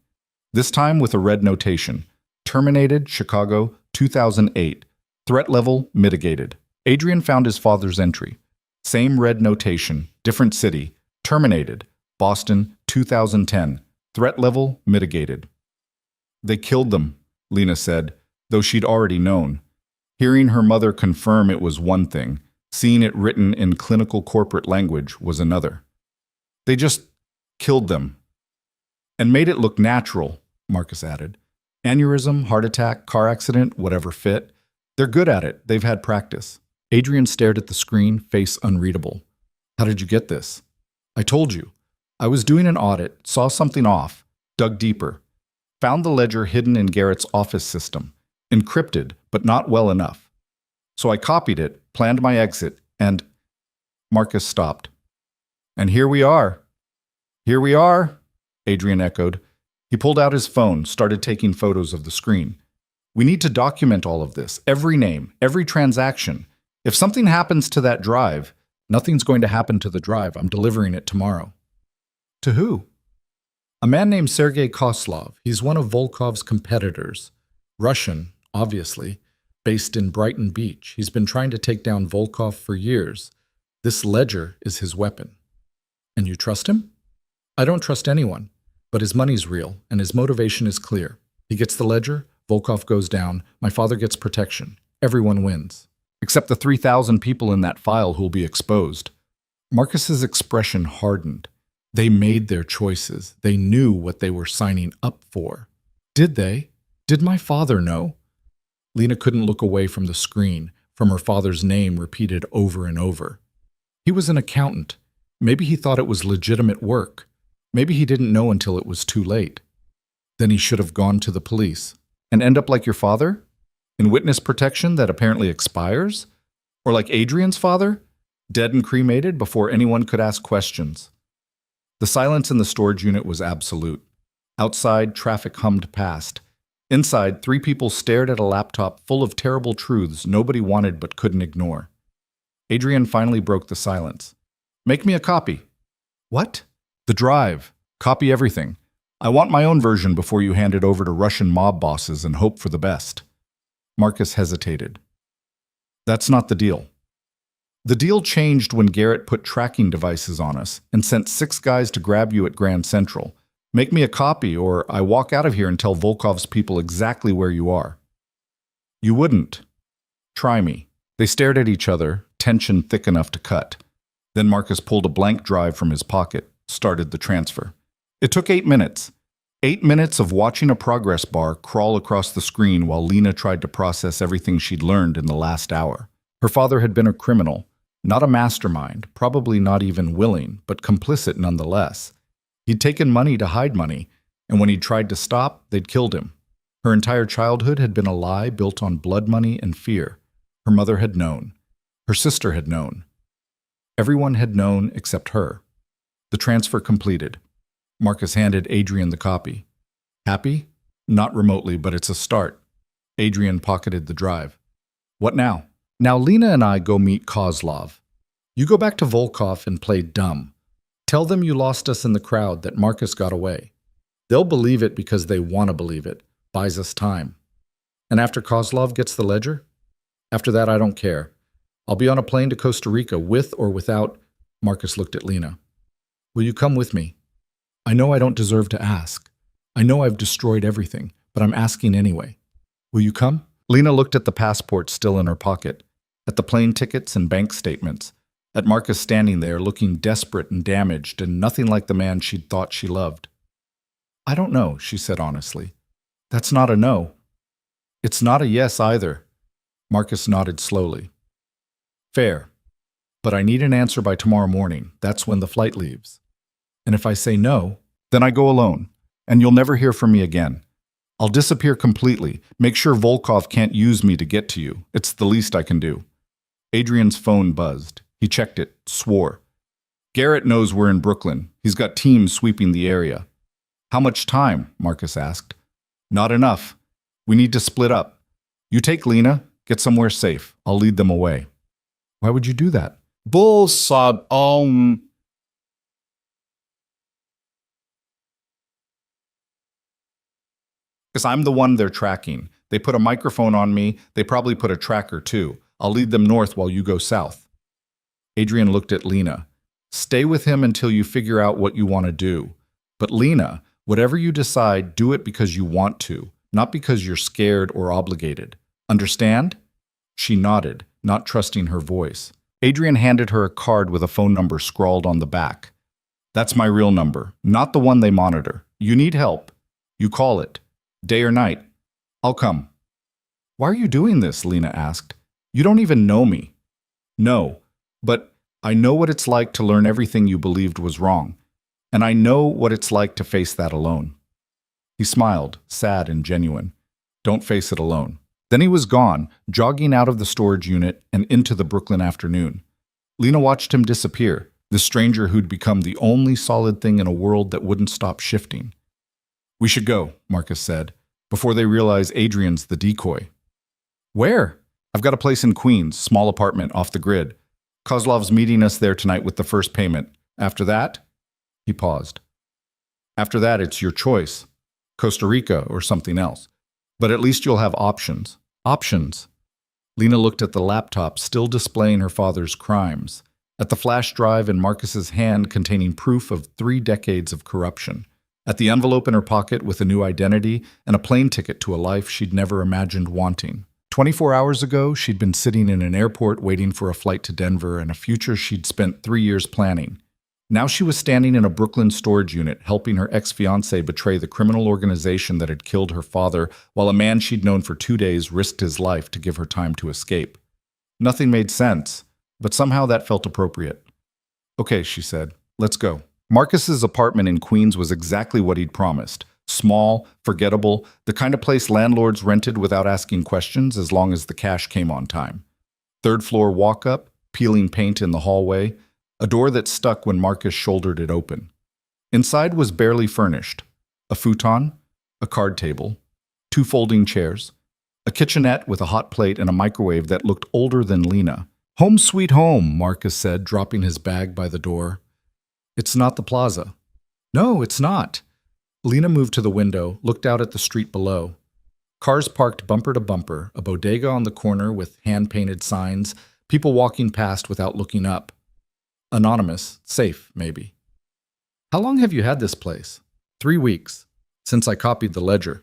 This time with a red notation. Terminated, Chicago, 2008. Threat level mitigated. Adrian found his father's entry. Same red notation, different city. Terminated, Boston, 2010. Threat level mitigated. "They killed them," Lena said, though she'd already known. Hearing her mother confirm it was one thing. Seeing it written in clinical corporate language was another. "They just killed them. And made it look natural," Marcus added. "Aneurysm, heart attack, car accident, whatever fit. They're good at it. They've had practice." Adrian stared at the screen, face unreadable. "How did you get this?" "I told you. I was doing an audit, saw something off, dug deeper. Found the ledger hidden in Garrett's office system. Encrypted, but not well enough. So I copied it, planned my exit, and..." Marcus stopped. "And here we are." "Here we are," Adrian echoed. He pulled out his phone, started taking photos of the screen. "We need to document all of this, every name, every transaction. If something happens to that drive..." "Nothing's going to happen to the drive. I'm delivering it tomorrow." "To who?" "A man named Sergei Koslov. He's one of Volkov's competitors. Russian, obviously, based in Brighton Beach. He's been trying to take down Volkov for years. This ledger is his weapon." "And you trust him?" "I don't trust anyone, but his money's real, and his motivation is clear. He gets the ledger, Volkov goes down, my father gets protection. Everyone wins. Except the 3,000 people in that file who'll be exposed." Marcus's expression hardened. They made their choices. They knew what they were signing up for. Did they? Did my father know? Lena couldn't look away from the screen, from her father's name repeated over and over. He was an accountant. Maybe he thought it was legitimate work. Maybe he didn't know until it was too late. Then he should have gone to the police. And end up like your father? In witness protection that apparently expires? Or like Adrian's father? Dead and cremated before anyone could ask questions. The silence in the storage unit was absolute. Outside, traffic hummed past. Inside, 3 people stared at a laptop full of terrible truths nobody wanted but couldn't ignore. Adrian finally broke the silence. "Make me a copy." "What?" "The drive. Copy everything. I want my own version before you hand it over to Russian mob bosses and hope for the best." Marcus hesitated. "That's not the deal." "The deal changed when Garrett put tracking devices on us and sent 6 guys to grab you at Grand Central. Make me a copy or I walk out of here and tell Volkov's people exactly where you are." "You wouldn't." "Try me." They stared at each other, tension thick enough to cut. Then Marcus pulled a blank drive from his pocket, started the transfer. It took 8 minutes. 8 minutes of watching a progress bar crawl across the screen while Lena tried to process everything she'd learned in the last hour. Her father had been a criminal, not a mastermind, probably not even willing, but complicit nonetheless. He'd taken money to hide money, and when he'd tried to stop, they'd killed him. Her entire childhood had been a lie built on blood money and fear. Her mother had known. Her sister had known. Everyone had known except her. The transfer completed. Marcus handed Adrian the copy. Happy? Not remotely, but it's a start. Adrian pocketed the drive. What now? Now Lena and I go meet Kozlov. You go back to Volkov and play dumb. Tell them you lost us in the crowd, that Marcus got away. They'll believe it because they want to believe it. Buys us time. And after Kozlov gets the ledger? After that, I don't care. I'll be on a plane to Costa Rica with or without. Marcus looked at Lena. Will you come with me? I know I don't deserve to ask. I know I've destroyed everything, but I'm asking anyway. Will you come? Lena looked at the passport still in her pocket, at the plane tickets and bank statements, at Marcus standing there looking desperate and damaged and nothing like the man she'd thought she loved. I don't know, she said honestly. That's not a no. It's not a yes either. Marcus nodded slowly. Fair. But I need an answer by tomorrow morning. That's when the flight leaves. And if I say no, then I go alone, and you'll never hear from me again. I'll disappear completely. Make sure Volkov can't use me to get to you. It's the least I can do. Adrian's phone buzzed. He checked it, swore. Garrett knows we're in Brooklyn. He's got teams sweeping the area. How much time? Marcus asked. Not enough. We need to split up. You take Lena, get somewhere safe. I'll lead them away. Why would you do that? Bull sob. Because I'm the one they're tracking. They put a microphone on me. They probably put a tracker too. I'll lead them north while you go south. Adrian looked at Lena. Stay with him until you figure out what you want to do. But Lena, whatever you decide, do it because you want to, not because you're scared or obligated. Understand? She nodded, not trusting her voice. Adrian handed her a card with a phone number scrawled on the back. That's my real number, not the one they monitor. You need help. You call it. Day or night. I'll come. Why are you doing this? Lena asked. You don't even know me. No, but I know what it's like to learn everything you believed was wrong. And I know what it's like to face that alone. He smiled, sad and genuine. Don't face it alone. Then he was gone, jogging out of the storage unit and into the Brooklyn afternoon. Lena watched him disappear, the stranger who'd become the only solid thing in a world that wouldn't stop shifting. We should go, Marcus said, before they realize Adrian's the decoy. Where? I've got a place in Queens, small apartment off the grid. Kozlov's meeting us there tonight with the first payment. After that, he paused. After that, it's your choice. Costa Rica or something else. But at least you'll have options. Options. Lena looked at the laptop still displaying her father's crimes, at the flash drive in Marcus's hand containing proof of 3 decades of corruption, at the envelope in her pocket with a new identity and a plane ticket to a life she'd never imagined wanting. 24 hours ago, she'd been sitting in an airport waiting for a flight to Denver and a future she'd spent 3 years planning. Now she was standing in a Brooklyn storage unit helping her ex-fiancé betray the criminal organization that had killed her father, while a man she'd known for 2 days risked his life to give her time to escape. Nothing made sense, but somehow that felt appropriate. Okay, she said, let's go. Marcus's apartment in Queens was exactly what he'd promised. Small, forgettable, the kind of place landlords rented without asking questions as long as the cash came on time. 3rd floor walk-up, peeling paint in the hallway, a door that stuck when Marcus shouldered it open. Inside was barely furnished. A futon, a card table, 2 folding chairs, a kitchenette with a hot plate and a microwave that looked older than Lena. Home sweet home, Marcus said, dropping his bag by the door. It's not the plaza. No, it's not. Lena moved to the window, looked out at the street below. Cars parked bumper to bumper, a bodega on the corner with hand-painted signs, people walking past without looking up. Anonymous, safe, maybe. How long have you had this place? 3 weeks, since I copied the ledger.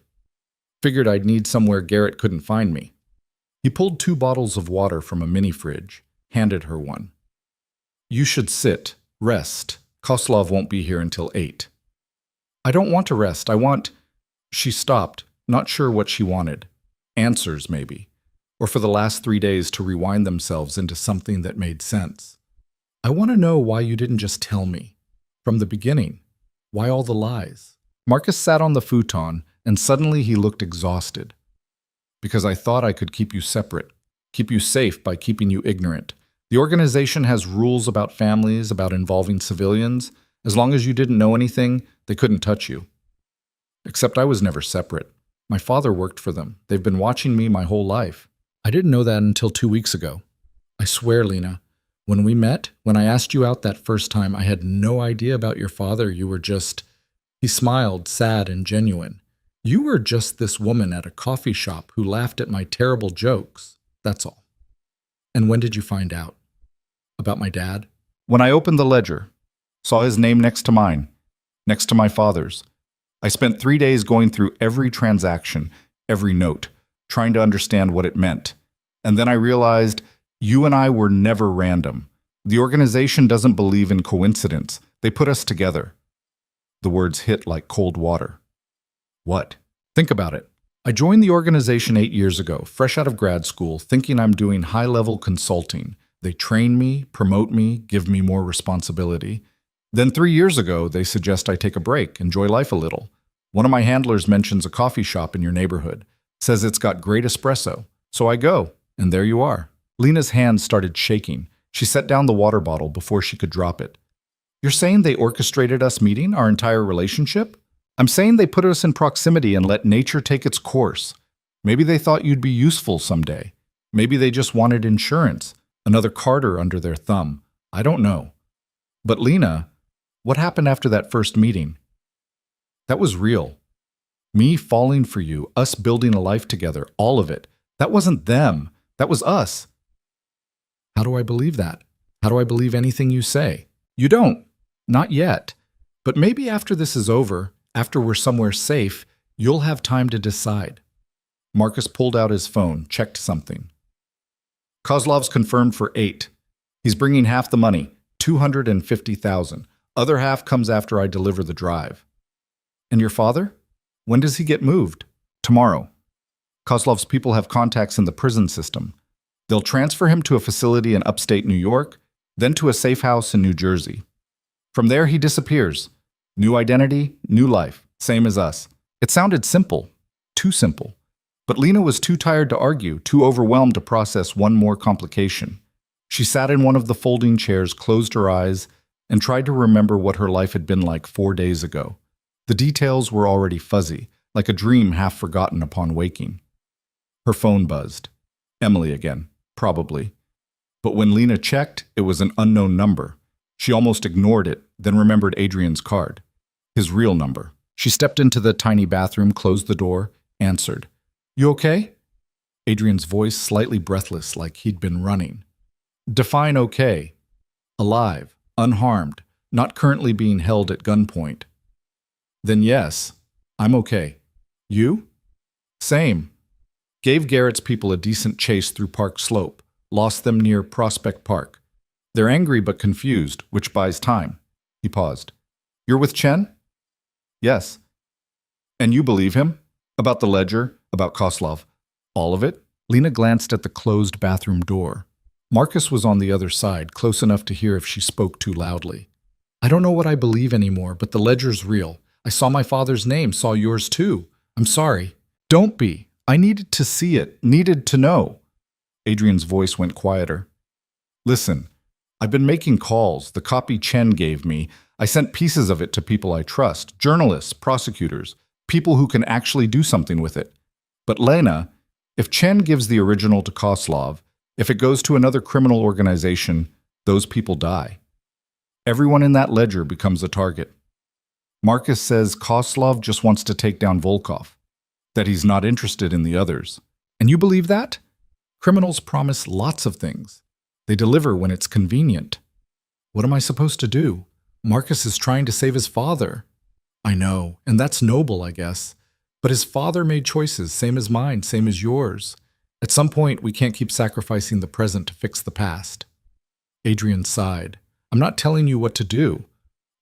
Figured I'd need somewhere Garrett couldn't find me. He pulled 2 bottles of water from a mini fridge, handed her one. You should sit, rest. Kozlov won't be here until 8. I don't want to rest. I want. She stopped, not sure what she wanted. Answers, maybe. Or for the last 3 days to rewind themselves into something that made sense. I want to know why you didn't just tell me. From the beginning. Why all the lies? Marcus sat on the futon, and suddenly he looked exhausted. Because I thought I could keep you separate. Keep you safe by keeping you ignorant. The organization has rules about families, about involving civilians. As long as you didn't know anything, they couldn't touch you. Except I was never separate. My father worked for them. They've been watching me my whole life. I didn't know that until 2 weeks ago. I swear, Lena, when we met, when I asked you out that first time, I had no idea about your father. You were just... He smiled, sad and genuine. You were just this woman at a coffee shop who laughed at my terrible jokes. That's all. And when did you find out? About my dad? When I opened the ledger, saw his name next to mine, next to my father's. I spent 3 days going through every transaction, every note, trying to understand what it meant. And then I realized you and I were never random. The organization doesn't believe in coincidence. They put us together. The words hit like cold water. What? Think about it. I joined the organization 8 years ago, fresh out of grad school, thinking I'm doing high-level consulting. They train me, promote me, give me more responsibility. Then 3 years ago, they suggest I take a break, enjoy life a little. One of my handlers mentions a coffee shop in your neighborhood, says it's got great espresso. So I go, and there you are. Lena's hands started shaking. She set down the water bottle before she could drop it. You're saying they orchestrated us meeting, our entire relationship? I'm saying they put us in proximity and let nature take its course. Maybe they thought you'd be useful someday. Maybe they just wanted insurance, another Carter under their thumb. I don't know. But Lena, what happened after that first meeting? That was real. Me falling for you, us building a life together, all of it. That wasn't them. That was us. How do I believe that? How do I believe anything you say? You don't. Not yet. But maybe after this is over, after we're somewhere safe, you'll have time to decide. Marcus pulled out his phone, checked something. Kozlov's confirmed for 8. He's bringing half the money, $250,000. Other half comes after I deliver the drive. And your father? When does he get moved? Tomorrow. Kozlov's people have contacts in the prison system. They'll transfer him to a facility in upstate New York, then to a safe house in New Jersey. From there, he disappears. New identity, new life, same as us. It sounded simple, too simple. But Lena was too tired to argue, too overwhelmed to process one more complication. She sat in one of the folding chairs, closed her eyes, and tried to remember what her life had been like 4 days ago. The details were already fuzzy, like a dream half forgotten upon waking. Her phone buzzed. Emily again, probably. But when Lena checked, it was an unknown number. She almost ignored it, then remembered Adrian's card. His real number. She stepped into the tiny bathroom, closed the door, answered. You okay? Adrian's voice slightly breathless, like he'd been running. Define okay. Alive, unharmed, not currently being held at gunpoint. Then yes, I'm okay. You? Same. Gave Garrett's people a decent chase through Park Slope, lost them near Prospect Park. They're angry but confused, which buys time. He paused. You're with Chen? Yes. And you believe him? About the ledger, about Kozlov. All of it? Lena glanced at the closed bathroom door. Marcus was on the other side, close enough to hear if she spoke too loudly. I don't know what I believe anymore, but the ledger's real. I saw my father's name, saw yours too. I'm sorry. Don't be. I needed to see it, needed to know. Adrian's voice went quieter. Listen, I've been making calls. The copy Chen gave me, I sent pieces of it to people I trust, journalists, prosecutors, people who can actually do something with it. But Lena, if Chen gives the original to Kozlov, if it goes to another criminal organization, those people die. Everyone in that ledger becomes a target. Marcus says Kozlov just wants to take down Volkov, that he's not interested in the others. And you believe that? Criminals promise lots of things. They deliver when it's convenient. What am I supposed to do? Marcus is trying to save his father. I know, and that's noble, I guess. But his father made choices, same as mine, same as yours. At some point, we can't keep sacrificing the present to fix the past. Adrian sighed. I'm not telling you what to do.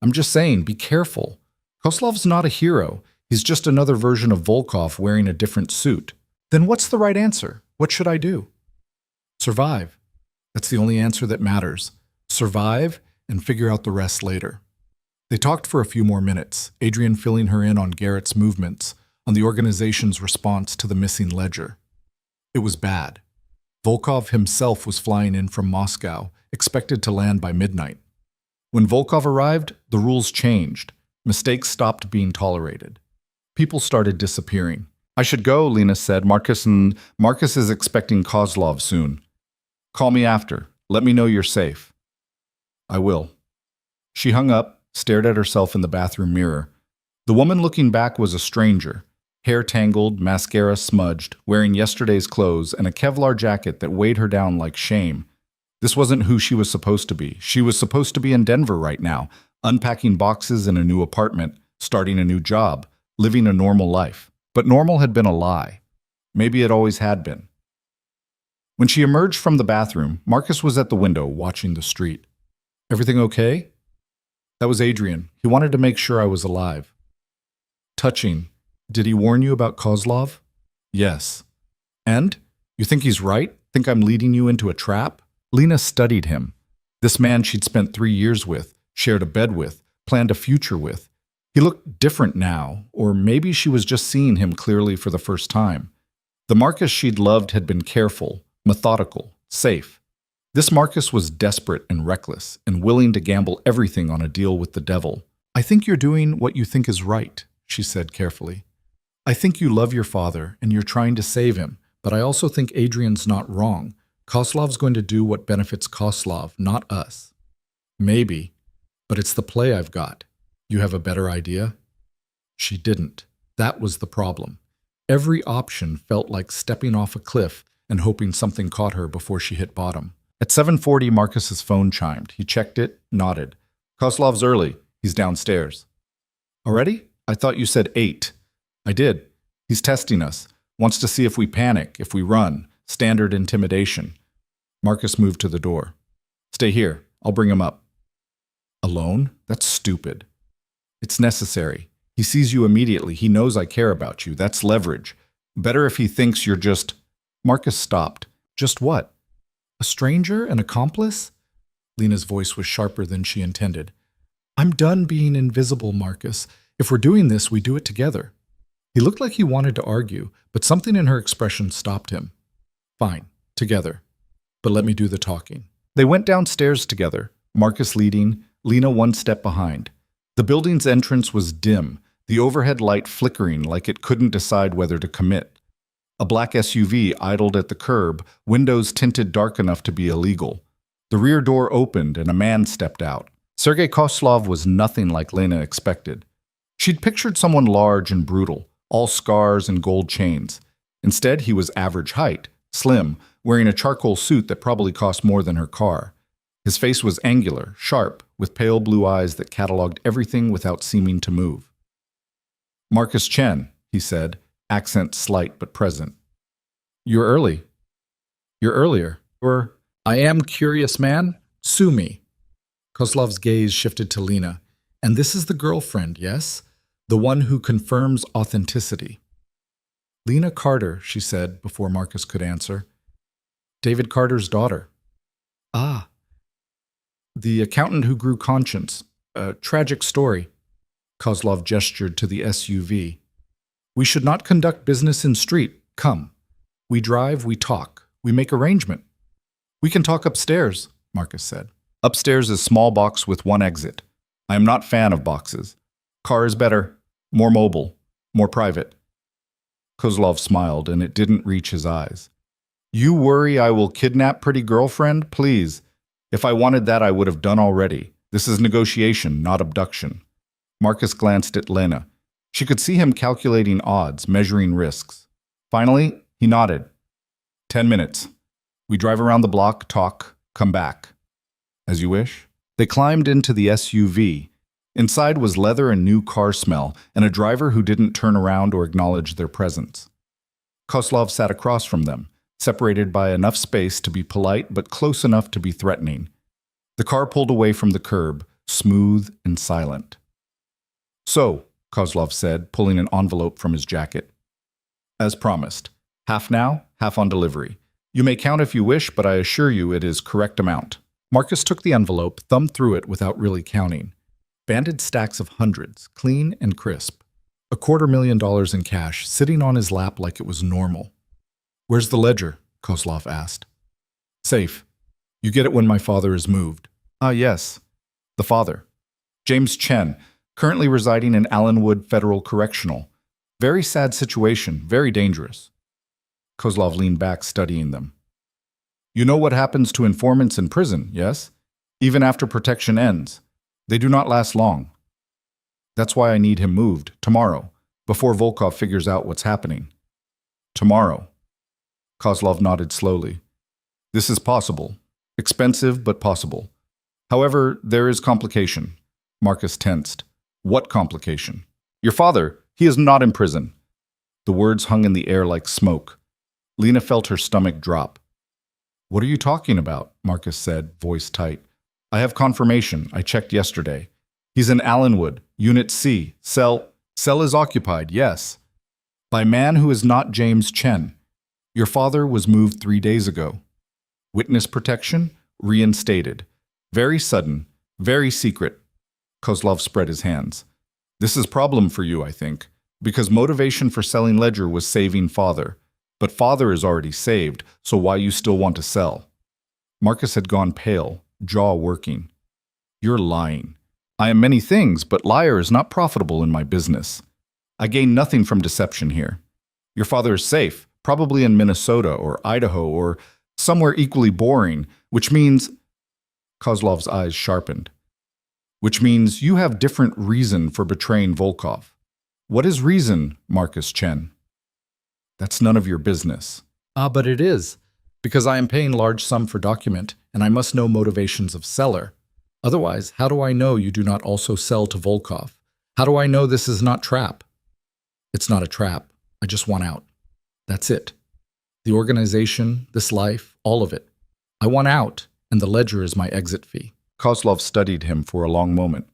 I'm just saying, be careful. Kozlov's not a hero. He's just another version of Volkov wearing a different suit. Then what's the right answer? What should I do? Survive. That's the only answer that matters. Survive and figure out the rest later. They talked for a few more minutes, Adrian filling her in on Garrett's movements, on the organization's response to the missing ledger. It was bad. Volkov himself was flying in from Moscow, expected to land by midnight. When Volkov arrived, the rules changed. Mistakes stopped being tolerated. People started disappearing. I should go, Lena said. Marcus is expecting Kozlov soon. Call me after. Let me know you're safe. I will. She hung up, stared at herself in the bathroom mirror. The woman looking back was a stranger, hair tangled, mascara smudged, wearing yesterday's clothes and a Kevlar jacket that weighed her down like shame. This wasn't who she was supposed to be. She was supposed to be in Denver right now, unpacking boxes in a new apartment, starting a new job, living a normal life. But normal had been a lie. Maybe it always had been. When she emerged from the bathroom, Marcus was at the window watching the street. Everything okay? That was Adrian. He wanted to make sure I was alive. Touching. Did he warn you about Kozlov? Yes. And? You think he's right? Think I'm leading you into a trap? Lena studied him. This man she'd spent 3 years with, shared a bed with, planned a future with. He looked different now, or maybe she was just seeing him clearly for the first time. The Marcus she'd loved had been careful, methodical, safe. This Marcus was desperate and reckless, and willing to gamble everything on a deal with the devil. I think you're doing what you think is right, she said carefully. I think you love your father, and you're trying to save him, but I also think Adrian's not wrong. Kozlov's going to do what benefits Kozlov, not us. Maybe, but it's the play I've got. You have a better idea? She didn't. That was the problem. Every option felt like stepping off a cliff and hoping something caught her before she hit bottom. At 7:40, Marcus's phone chimed. He checked it, nodded. Kozlov's early. He's downstairs. Already? I thought you said 8. I did. He's testing us. Wants to see if we panic, if we run. Standard intimidation. Marcus moved to the door. Stay here. I'll bring him up. Alone? That's stupid. It's necessary. He sees you immediately. He knows I care about you. That's leverage. Better if he thinks you're just... Marcus stopped. Just what? A stranger? An accomplice? Lena's voice was sharper than she intended. I'm done being invisible, Marcus. If we're doing this, we do it together. He looked like he wanted to argue, but something in her expression stopped him. Fine, together. But let me do the talking. They went downstairs together, Marcus leading, Lena one step behind. The building's entrance was dim, the overhead light flickering like it couldn't decide whether to commit. A black SUV idled at the curb, windows tinted dark enough to be illegal. The rear door opened and a man stepped out. Sergei Kozlov was nothing like Lena expected. She'd pictured someone large and brutal, all scars and gold chains. Instead, he was average height, slim, wearing a charcoal suit that probably cost more than her car. His face was angular, sharp, with pale blue eyes that cataloged everything without seeming to move. Marcus Chen, he said, accent slight but present. You're early. You're earlier. Or, I am curious, man. Sue me. Kozlov's gaze shifted to Lena. And this is the girlfriend, yes? The one who confirms authenticity. Lena Carter, she said before Marcus could answer. David Carter's daughter. Ah. The accountant who grew conscience. A tragic story. Kozlov gestured to the SUV. We should not conduct business in street. Come. We drive, we talk. We make arrangement. We can talk upstairs, Marcus said. Upstairs is small box with one exit. I am not fan of boxes. Car is better. More mobile. More private. Kozlov smiled, and it didn't reach his eyes. You worry I will kidnap pretty girlfriend? Please. If I wanted that, I would have done already. This is negotiation, not abduction. Marcus glanced at Lena. She could see him calculating odds, measuring risks. Finally, he nodded. 10 minutes. We drive around the block, talk, come back. As you wish. They climbed into the SUV. Inside was leather and new car smell, and a driver who didn't turn around or acknowledge their presence. Kozlov sat across from them, separated by enough space to be polite but close enough to be threatening. The car pulled away from the curb, smooth and silent. So, Kozlov said, pulling an envelope from his jacket. As promised. Half now, half on delivery. You may count if you wish, but I assure you it is correct amount. Marcus took the envelope, thumbed through it without really counting. Banded stacks of hundreds, clean and crisp. $250,000 in cash, sitting on his lap like it was normal. Where's the ledger? Kozlov asked. Safe. You get it when my father is moved. Ah, yes. The father. James Chen, currently residing in Allenwood Federal Correctional. Very sad situation, very dangerous. Kozlov leaned back, studying them. You know what happens to informants in prison, yes? Even after protection ends. They do not last long. That's why I need him moved, tomorrow, before Volkov figures out what's happening. Tomorrow. Kozlov nodded slowly. This is possible. Expensive, but possible. However, there is complication. Marcus tensed. What complication? Your father, he is not in prison. The words hung in the air like smoke. Lena felt her stomach drop. What are you talking about? Marcus said, voice tight. I have confirmation. I checked yesterday. He's in Allenwood, Unit C. Cell is occupied, yes. By man who is not James Chen. Your father was moved 3 days ago. Witness protection? Reinstated. Very sudden. Very secret. Kozlov spread his hands. This is problem for you, I think, because motivation for selling ledger was saving father. But father is already saved, so why you still want to sell? Marcus had gone pale, jaw working. You're lying. I am many things, but liar is not profitable in my business. I gain nothing from deception here. Your father is safe, probably in Minnesota or Idaho or somewhere equally boring, which means... Kozlov's eyes sharpened. Which means you have different reason for betraying Volkov. What is reason, Marcus Chen? That's none of your business. Ah, but it is, because I am paying large sum for document, and I must know motivations of seller. Otherwise, how do I know you do not also sell to Volkov? How do I know this is not trap? It's not a trap. I just want out. That's it. The organization, this life, all of it. I want out, and the ledger is my exit fee. Kozlov studied him for a long moment.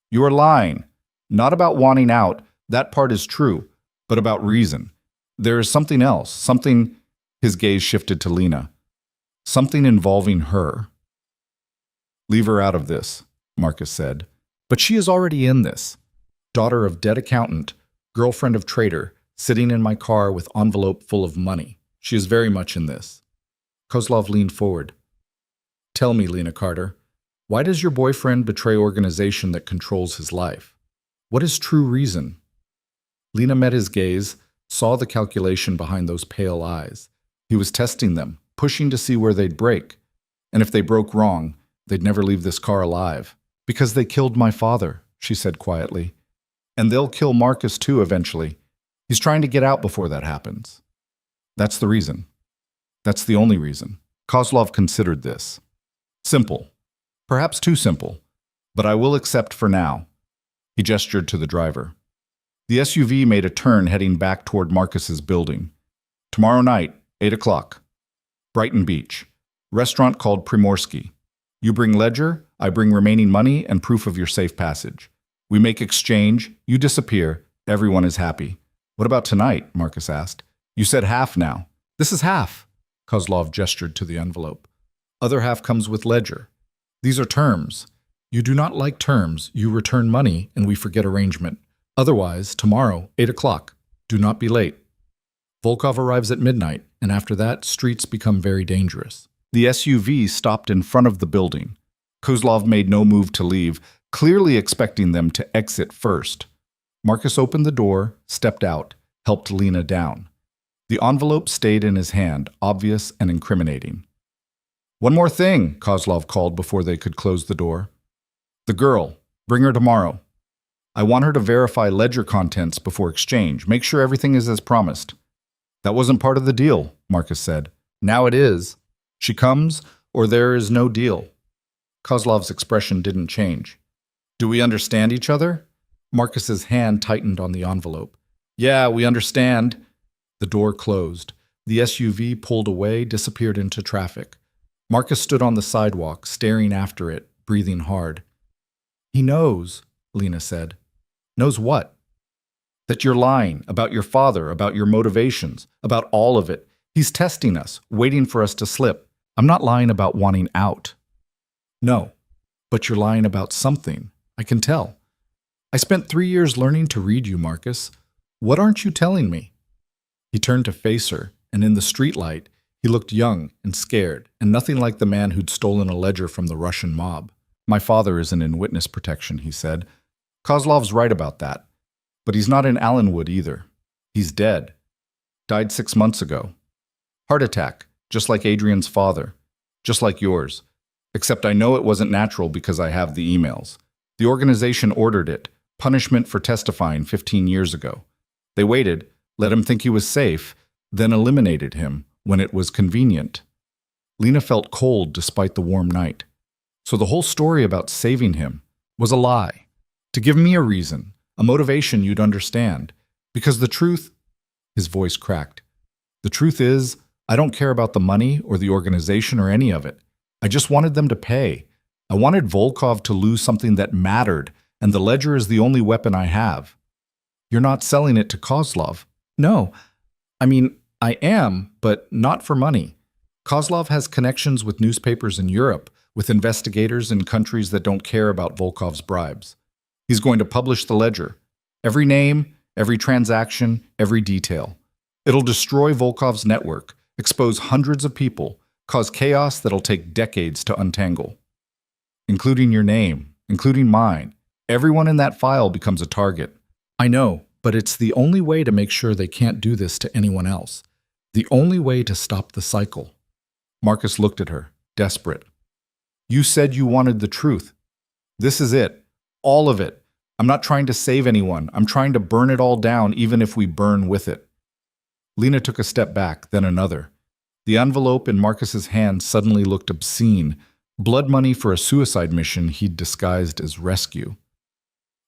You are lying. Not about wanting out, that part is true, but about reason. There is something else, something... His gaze shifted to Lena. Something involving her. Leave her out of this, Marcus said. But she is already in this. Daughter of dead accountant, girlfriend of trader, sitting in my car with envelope full of money. She is very much in this. Kozlov leaned forward. Tell me, Lena Carter, why does your boyfriend betray organization that controls his life? What is true reason? Lena met his gaze, saw the calculation behind those pale eyes. He was testing them, pushing to see where they'd break. And if they broke wrong, they'd never leave this car alive. Because they killed my father, she said quietly. And they'll kill Marcus too eventually. He's trying to get out before that happens. That's the reason. That's the only reason. Kozlov considered this. Simple. Perhaps too simple. But I will accept for now. He gestured to the driver. The SUV made a turn heading back toward Marcus's building. Tomorrow night, 8 o'clock. Brighton Beach. Restaurant called Primorsky. You bring ledger, I bring remaining money and proof of your safe passage. We make exchange, you disappear, everyone is happy. What about tonight? Marcus asked. You said half now. This is half. Kozlov gestured to the envelope. Other half comes with ledger. These are terms. You do not like terms, you return money and we forget arrangement. Otherwise, tomorrow, 8 o'clock. Do not be late. Volkov arrives at midnight, and after that, streets become very dangerous. The SUV stopped in front of the building. Kozlov made no move to leave, clearly expecting them to exit first. Marcus opened the door, stepped out, helped Lena down. The envelope stayed in his hand, obvious and incriminating. One more thing, Kozlov called before they could close the door. The girl, bring her tomorrow. I want her to verify ledger contents before exchange. Make sure everything is as promised. That wasn't part of the deal, Marcus said. Now it is. She comes, or there is no deal. Kozlov's expression didn't change. Do we understand each other? Marcus's hand tightened on the envelope. Yeah, we understand. The door closed. The SUV pulled away, disappeared into traffic. Marcus stood on the sidewalk, staring after it, breathing hard. He knows, Lena said. Knows what? That you're lying about your father, about your motivations, about all of it. He's testing us, waiting for us to slip. I'm not lying about wanting out. No, but you're lying about something. I can tell. I spent 3 years learning to read you, Marcus. What aren't you telling me? He turned to face her, and in the streetlight, he looked young and scared, and nothing like the man who'd stolen a ledger from the Russian mob. My father isn't in witness protection, he said. Kozlov's right about that. But he's not in Allenwood either. He's dead. Died 6 months ago. Heart attack, just like Adrian's father. Just like yours. Except I know it wasn't natural because I have the emails. The organization ordered it. Punishment for testifying 15 years ago. They waited, let him think he was safe, then eliminated him when it was convenient. Lena felt cold despite the warm night. So the whole story about saving him was a lie. To give me a reason, a motivation you'd understand. Because the truth, his voice cracked. The truth is, I don't care about the money or the organization or any of it. I just wanted them to pay. I wanted Volkov to lose something that mattered, and the ledger is the only weapon I have. You're not selling it to Kozlov. No. I mean, I am, but not for money. Kozlov has connections with newspapers in Europe, with investigators in countries that don't care about Volkov's bribes. He's going to publish the ledger. Every name, every transaction, every detail. It'll destroy Volkov's network, expose hundreds of people, cause chaos that'll take decades to untangle. Including your name, including mine. Everyone in that file becomes a target. I know, but it's the only way to make sure they can't do this to anyone else. The only way to stop the cycle. Marcus looked at her, desperate. You said you wanted the truth. This is it. All of it. I'm not trying to save anyone. I'm trying to burn it all down, even if we burn with it. Lena took a step back, then another. The envelope in Marcus's hand suddenly looked obscene. Blood money for a suicide mission he'd disguised as rescue.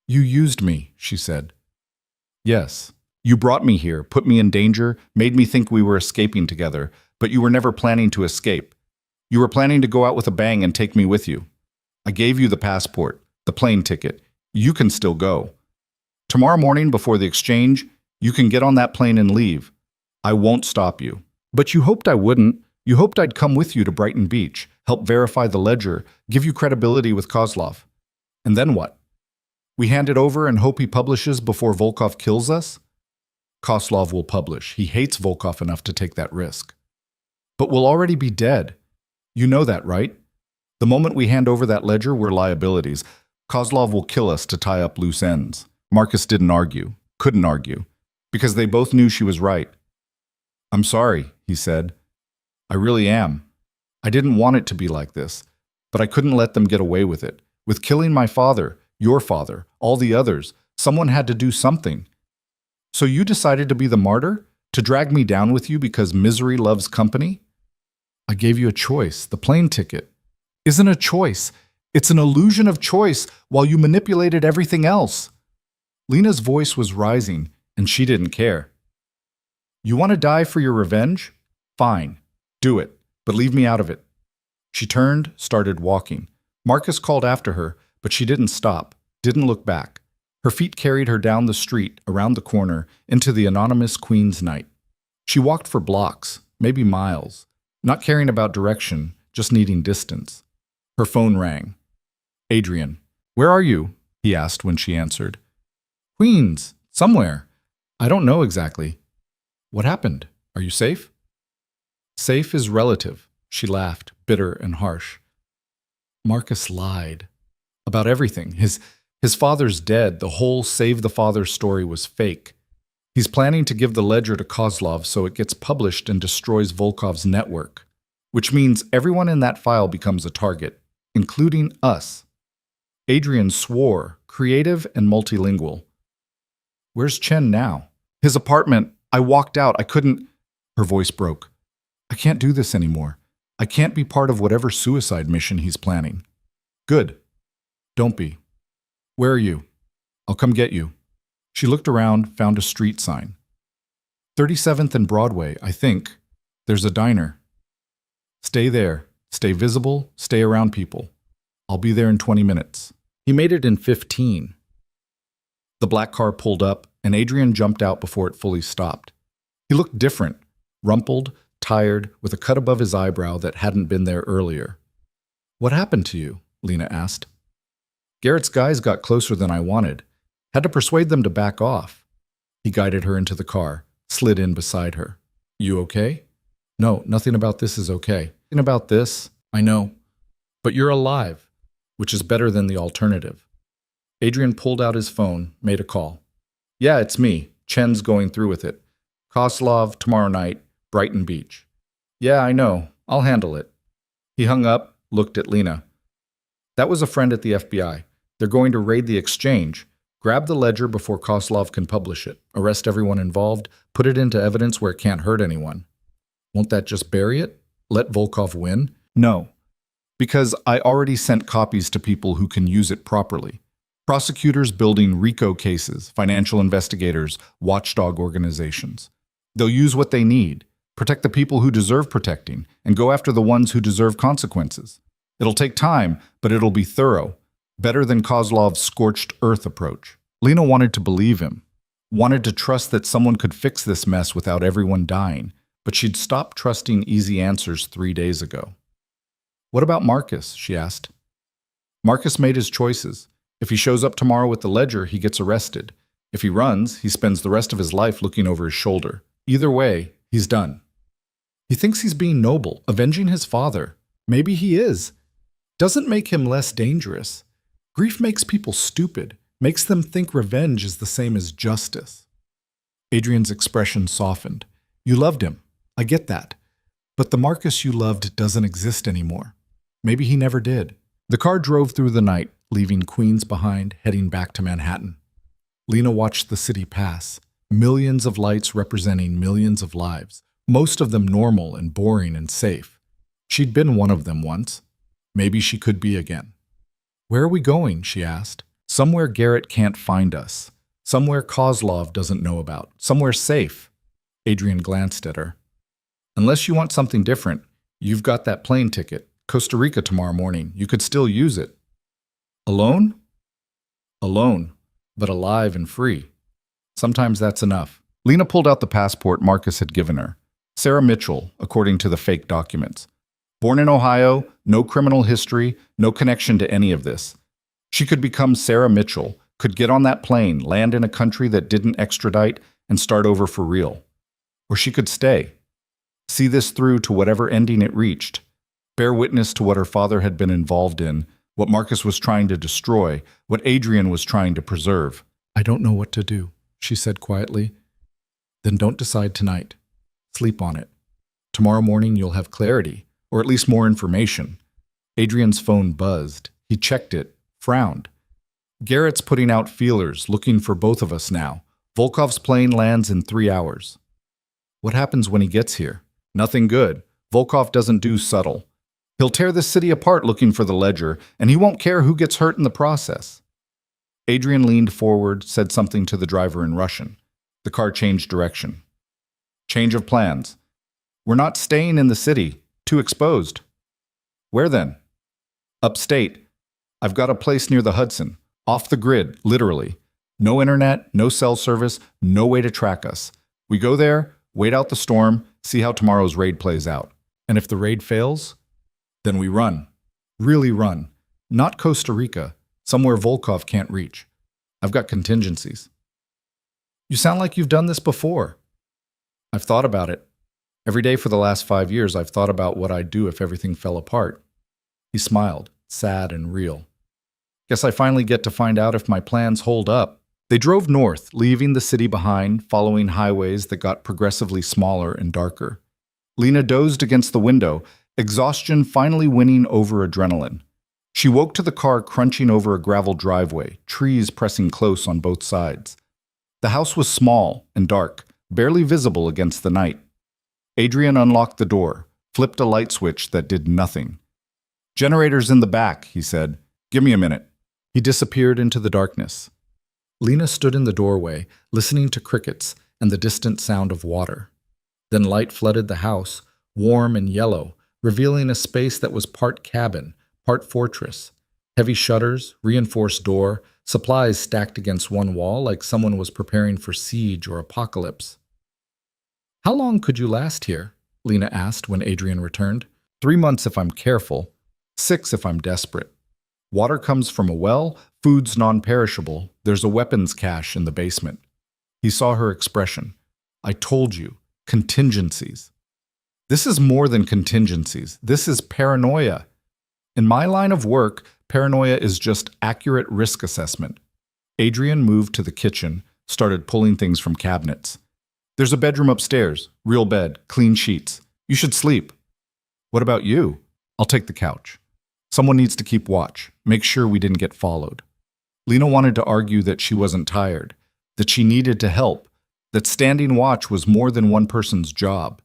You used me, she said. Yes. You brought me here, put me in danger, made me think we were escaping together, but you were never planning to escape. You were planning to go out with a bang and take me with you. I gave you the passport, the plane ticket. You can still go. Tomorrow morning before the exchange, you can get on that plane and leave. I won't stop you. But you hoped I wouldn't. You hoped I'd come with you to Brighton Beach, help verify the ledger, give you credibility with Kozlov. And then what? We hand it over and hope he publishes before Volkov kills us? Kozlov will publish. He hates Volkov enough to take that risk. But we'll already be dead. You know that, right? The moment we hand over that ledger, we're liabilities. Kozlov will kill us to tie up loose ends. Marcus didn't argue, couldn't argue, because they both knew she was right. I'm sorry, he said. I really am. I didn't want it to be like this, but I couldn't let them get away with it. With killing my father, your father, all the others, someone had to do something. So you decided to be the martyr? To drag me down with you because misery loves company? I gave you a choice, the plane ticket. Isn't a choice. It's an illusion of choice while you manipulated everything else. Lena's voice was rising, and she didn't care. You want to die for your revenge? Fine. Do it, but leave me out of it. She turned, started walking. Marcus called after her, but she didn't stop, didn't look back. Her feet carried her down the street, around the corner, into the anonymous Queen's night. She walked for blocks, maybe miles, not caring about direction, just needing distance. Her phone rang. Adrian. Where are you? He asked when she answered. Queens, somewhere. I don't know exactly. What happened? Are you safe? Safe is relative, she laughed, bitter and harsh. Marcus lied. About everything. His father's dead. The whole Save the Father story was fake. He's planning to give the ledger to Kozlov so it gets published and destroys Volkov's network, which means everyone in that file becomes a target, including us. Adrian swore, creative and multilingual. Where's Chen now? His apartment. I walked out. I couldn't. Her voice broke. I can't do this anymore. I can't be part of whatever suicide mission he's planning. Good. Don't be. Where are you? I'll come get you. She looked around, found a street sign. 37th and Broadway, I think. There's a diner. Stay there. Stay visible. Stay around people. I'll be there in 20 minutes. He made it in 15. The black car pulled up, and Adrian jumped out before it fully stopped. He looked different, rumpled, tired, with a cut above his eyebrow that hadn't been there earlier. "What happened to you?" Lena asked. "Garrett's guys got closer than I wanted. Had to persuade them to back off." He guided her into the car, slid in beside her. "You okay?" "No, nothing about this is okay. Nothing about this, I know. But you're alive, which is better than the alternative." Adrian pulled out his phone, made a call. "Yeah, it's me. Chen's going through with it. Kozlov, tomorrow night, Brighton Beach." "Yeah, I know. I'll handle it." He hung up, looked at Lena. "That was a friend at the FBI. They're going to raid the exchange. Grab the ledger before Kozlov can publish it. Arrest everyone involved. Put it into evidence where it can't hurt anyone." "Won't that just bury it? Let Volkov win?" "No, because I already sent copies to people who can use it properly. Prosecutors building RICO cases, financial investigators, watchdog organizations. They'll use what they need, protect the people who deserve protecting, and go after the ones who deserve consequences. It'll take time, but it'll be thorough, better than Kozlov's scorched earth approach." Lena wanted to believe him, wanted to trust that someone could fix this mess without everyone dying, but she'd stopped trusting easy answers 3 days ago. "What about Marcus?" she asked. "Marcus made his choices. If he shows up tomorrow with the ledger, he gets arrested. If he runs, he spends the rest of his life looking over his shoulder. Either way, he's done." "He thinks he's being noble, avenging his father. Maybe he is. Doesn't make him less dangerous. Grief makes people stupid, makes them think revenge is the same as justice." Adrian's expression softened. "You loved him. I get that. But the Marcus you loved doesn't exist anymore. Maybe he never did." The car drove through the night, leaving Queens behind, heading back to Manhattan. Lena watched the city pass, millions of lights representing millions of lives, most of them normal and boring and safe. She'd been one of them once. Maybe she could be again. "Where are we going?" she asked. "Somewhere Garrett can't find us. Somewhere Kozlov doesn't know about. Somewhere safe." Adrian glanced at her. "Unless you want something different, you've got that plane ticket. Costa Rica tomorrow morning. You could still use it." "Alone?" "Alone, but alive and free. Sometimes that's enough." Lena pulled out the passport Marcus had given her. Sarah Mitchell, according to the fake documents. Born in Ohio, no criminal history, no connection to any of this. She could become Sarah Mitchell, could get on that plane, land in a country that didn't extradite, and start over for real. Or she could stay. See this through to whatever ending it reached. Bear witness to what her father had been involved in, what Marcus was trying to destroy, what Adrian was trying to preserve. "I don't know what to do," she said quietly. "Then don't decide tonight. Sleep on it. Tomorrow morning you'll have clarity, or at least more information." Adrian's phone buzzed. He checked it, frowned. "Garrett's putting out feelers, looking for both of us now. Volkov's plane lands in 3 hours." "What happens when he gets here?" "Nothing good. Volkov doesn't do subtle. He'll tear the city apart looking for the ledger, and he won't care who gets hurt in the process." Adrian leaned forward, said something to the driver in Russian. The car changed direction. "Change of plans. We're not staying in the city. Too exposed." "Where then?" "Upstate. I've got a place near the Hudson. Off the grid, literally. No internet, no cell service, no way to track us. We go there, wait out the storm, see how tomorrow's raid plays out. And if the raid fails, then we run. Really run. Not Costa Rica, somewhere Volkov can't reach. I've got contingencies." "You sound like you've done this before." "I've thought about it. Every day for the last 5 years, I've thought about what I'd do if everything fell apart." He smiled, sad and real. "Guess I finally get to find out if my plans hold up." They drove north, leaving the city behind, following highways that got progressively smaller and darker. Lena dozed against the window, exhaustion finally winning over adrenaline. She woke to the car crunching over a gravel driveway, trees pressing close on both sides. The house was small and dark, barely visible against the night. Adrian unlocked the door, flipped a light switch that did nothing. "Generator's in the back," he said. "Give me a minute." He disappeared into the darkness. Lena stood in the doorway, listening to crickets and the distant sound of water. Then light flooded the house, warm and yellow, revealing a space that was part cabin, part fortress. Heavy shutters, reinforced door, supplies stacked against one wall like someone was preparing for siege or apocalypse. "How long could you last here?" Lena asked when Adrian returned. 3 months if I'm careful, 6 if I'm desperate. Water comes from a well, food's non-perishable, there's a weapons cache in the basement. He saw her expression. I told you, contingencies. This is more than contingencies. This is paranoia. In my line of work, paranoia is just accurate risk assessment. Adrian moved to the kitchen, started pulling things from cabinets. There's a bedroom upstairs, real bed, clean sheets. You should sleep. What about you? I'll take the couch. Someone needs to keep watch, make sure we didn't get followed. Lena wanted to argue that she wasn't tired, that she needed to help, that standing watch was more than one person's job.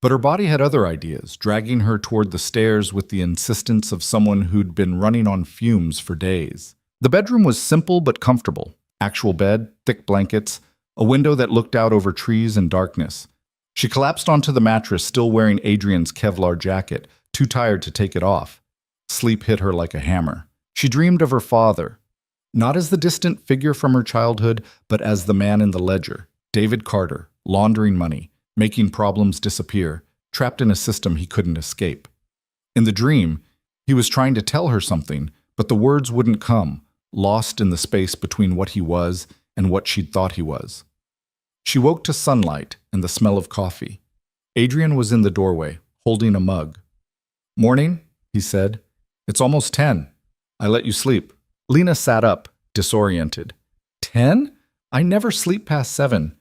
But her body had other ideas, dragging her toward the stairs with the insistence of someone who'd been running on fumes for days. The bedroom was simple but comfortable. Actual bed, thick blankets, a window that looked out over trees and darkness. She collapsed onto the mattress, still wearing Adrian's Kevlar jacket, too tired to take it off. Sleep hit her like a hammer. She dreamed of her father, not as the distant figure from her childhood, but as the man in the ledger, David Carter, laundering money, making problems disappear, trapped in a system he couldn't escape. In the dream, he was trying to tell her something, but the words wouldn't come, lost in the space between what he was and what she'd thought he was. She woke to sunlight and the smell of coffee. Adrian was in the doorway, holding a mug. "Morning," he said. "It's almost 10. I let you sleep." Lena sat up, disoriented. 10? I never sleep past 7.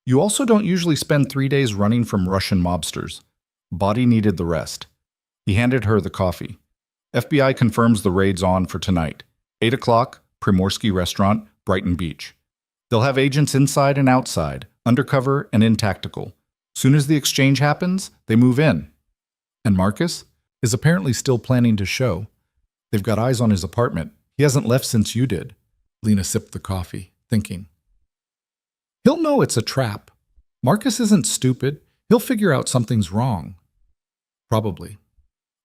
You also don't usually spend 3 days running from Russian mobsters. Body needed the rest. He handed her the coffee. FBI confirms the raid's on for tonight. 8 o'clock, Primorsky Restaurant, Brighton Beach. They'll have agents inside and outside, undercover and in tactical. Soon as the exchange happens, they move in. And Marcus is apparently still planning to show. They've got eyes on his apartment. He hasn't left since you did. Lena sipped the coffee, thinking. He'll know it's a trap. Marcus isn't stupid. He'll figure out something's wrong. Probably.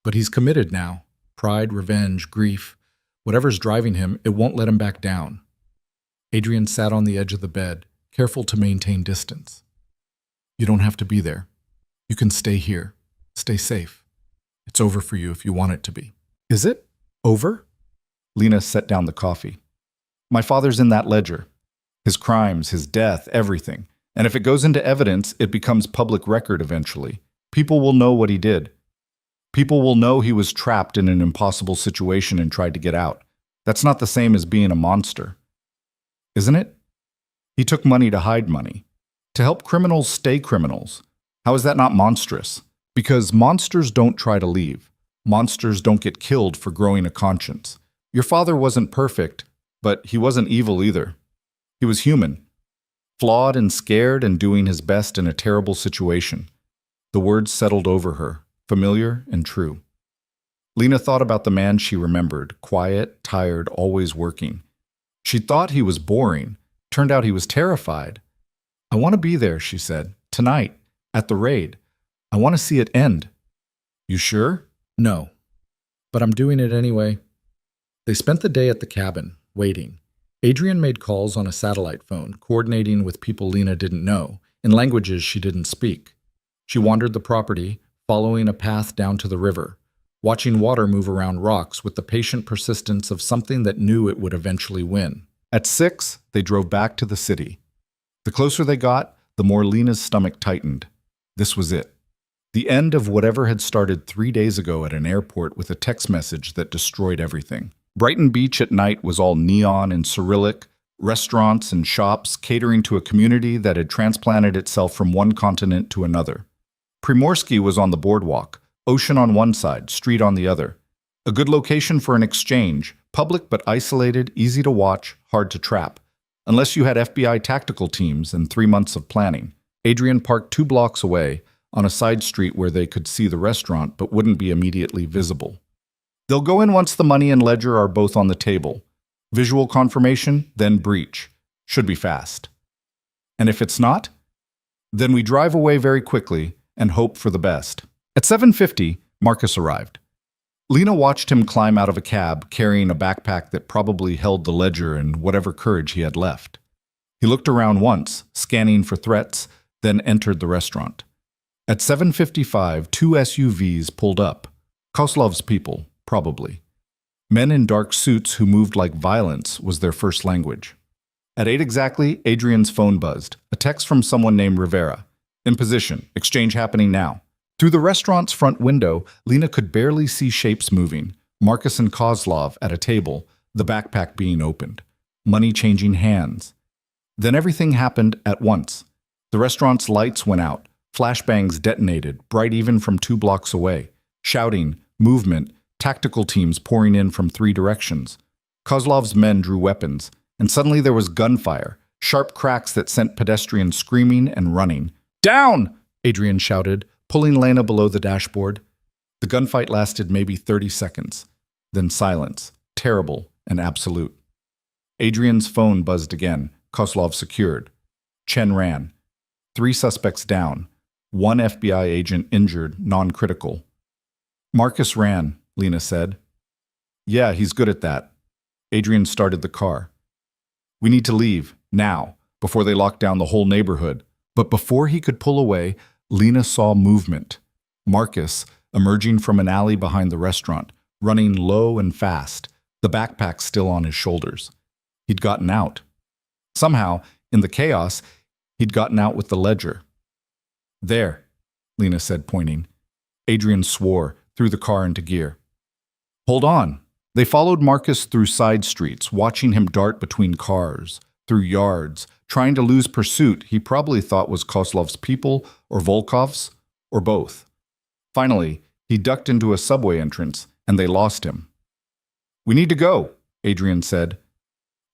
But he's committed now. Pride, revenge, grief. Whatever's driving him, it won't let him back down. Adrian sat on the edge of the bed, careful to maintain distance. You don't have to be there. You can stay here. Stay safe. It's over for you if you want it to be. Is it? Over? Lena set down the coffee. My father's in that ledger. His crimes, his death, everything. And if it goes into evidence, it becomes public record eventually. People will know what he did. People will know he was trapped in an impossible situation and tried to get out. That's not the same as being a monster. Isn't it? He took money to hide money. To help criminals stay criminals. How is that not monstrous? Because monsters don't try to leave. Monsters don't get killed for growing a conscience. Your father wasn't perfect, but he wasn't evil either. He was human. Flawed and scared and doing his best in a terrible situation. The words settled over her, familiar and true. Lena thought about the man she remembered, quiet, tired, always working. She thought he was boring. Turned out he was terrified. I want to be there, she said. Tonight, at the raid. I want to see it end. You sure? No. But I'm doing it anyway. They spent the day at the cabin, waiting. Adrian made calls on a satellite phone, coordinating with people Lena didn't know, in languages she didn't speak. She wandered the property, following a path down to the river, watching water move around rocks with the patient persistence of something that knew it would eventually win. At 6, they drove back to the city. The closer they got, the more Lena's stomach tightened. This was it. The end of whatever had started 3 days ago at an airport with a text message that destroyed everything. Brighton Beach at night was all neon and Cyrillic, restaurants and shops catering to a community that had transplanted itself from one continent to another. Primorsky was on the boardwalk, ocean on one side, street on the other. A good location for an exchange, public but isolated, easy to watch, hard to trap. Unless you had FBI tactical teams and 3 months of planning. Adrian parked 2 blocks away, on a side street where they could see the restaurant but wouldn't be immediately visible. They'll go in once the money and ledger are both on the table. Visual confirmation, then breach. Should be fast. And if it's not, then we drive away very quickly and hope for the best. At 7:50, Marcus arrived. Lena watched him climb out of a cab, carrying a backpack that probably held the ledger and whatever courage he had left. He looked around once, scanning for threats, then entered the restaurant. At 7:55, two SUVs pulled up. Kozlov's people, probably. Men in dark suits who moved like violence was their first language. At 8 exactly, Adrian's phone buzzed. A text from someone named Rivera. In position. Exchange happening now. Through the restaurant's front window, Lena could barely see shapes moving. Marcus and Kozlov at a table, the backpack being opened. Money changing hands. Then everything happened at once. The restaurant's lights went out. Flashbangs detonated, bright even from 2 blocks away. Shouting, movement, tactical teams pouring in from 3 directions. Kozlov's men drew weapons, and suddenly there was gunfire, sharp cracks that sent pedestrians screaming and running. "Down!" Adrian shouted, pulling Lena below the dashboard. The gunfight lasted maybe 30 seconds. Then silence, terrible and absolute. Adrian's phone buzzed again. Kozlov secured. Chen ran. 3 suspects down. 1 FBI agent injured, non-critical. Marcus ran, Lena said. Yeah, he's good at that. Adrian started the car. We need to leave, now, before they lock down the whole neighborhood. But before he could pull away, Lena saw movement. Marcus, emerging from an alley behind the restaurant, running low and fast, the backpack still on his shoulders. He'd gotten out. Somehow, in the chaos, he'd gotten out with the ledger. There, Lena said, pointing. Adrian swore, threw the car into gear. Hold on. They followed Marcus through side streets, watching him dart between cars, through yards, trying to lose pursuit he probably thought was Kozlov's people or Volkov's, or both. Finally, he ducked into a subway entrance, and they lost him. We need to go, Adrian said.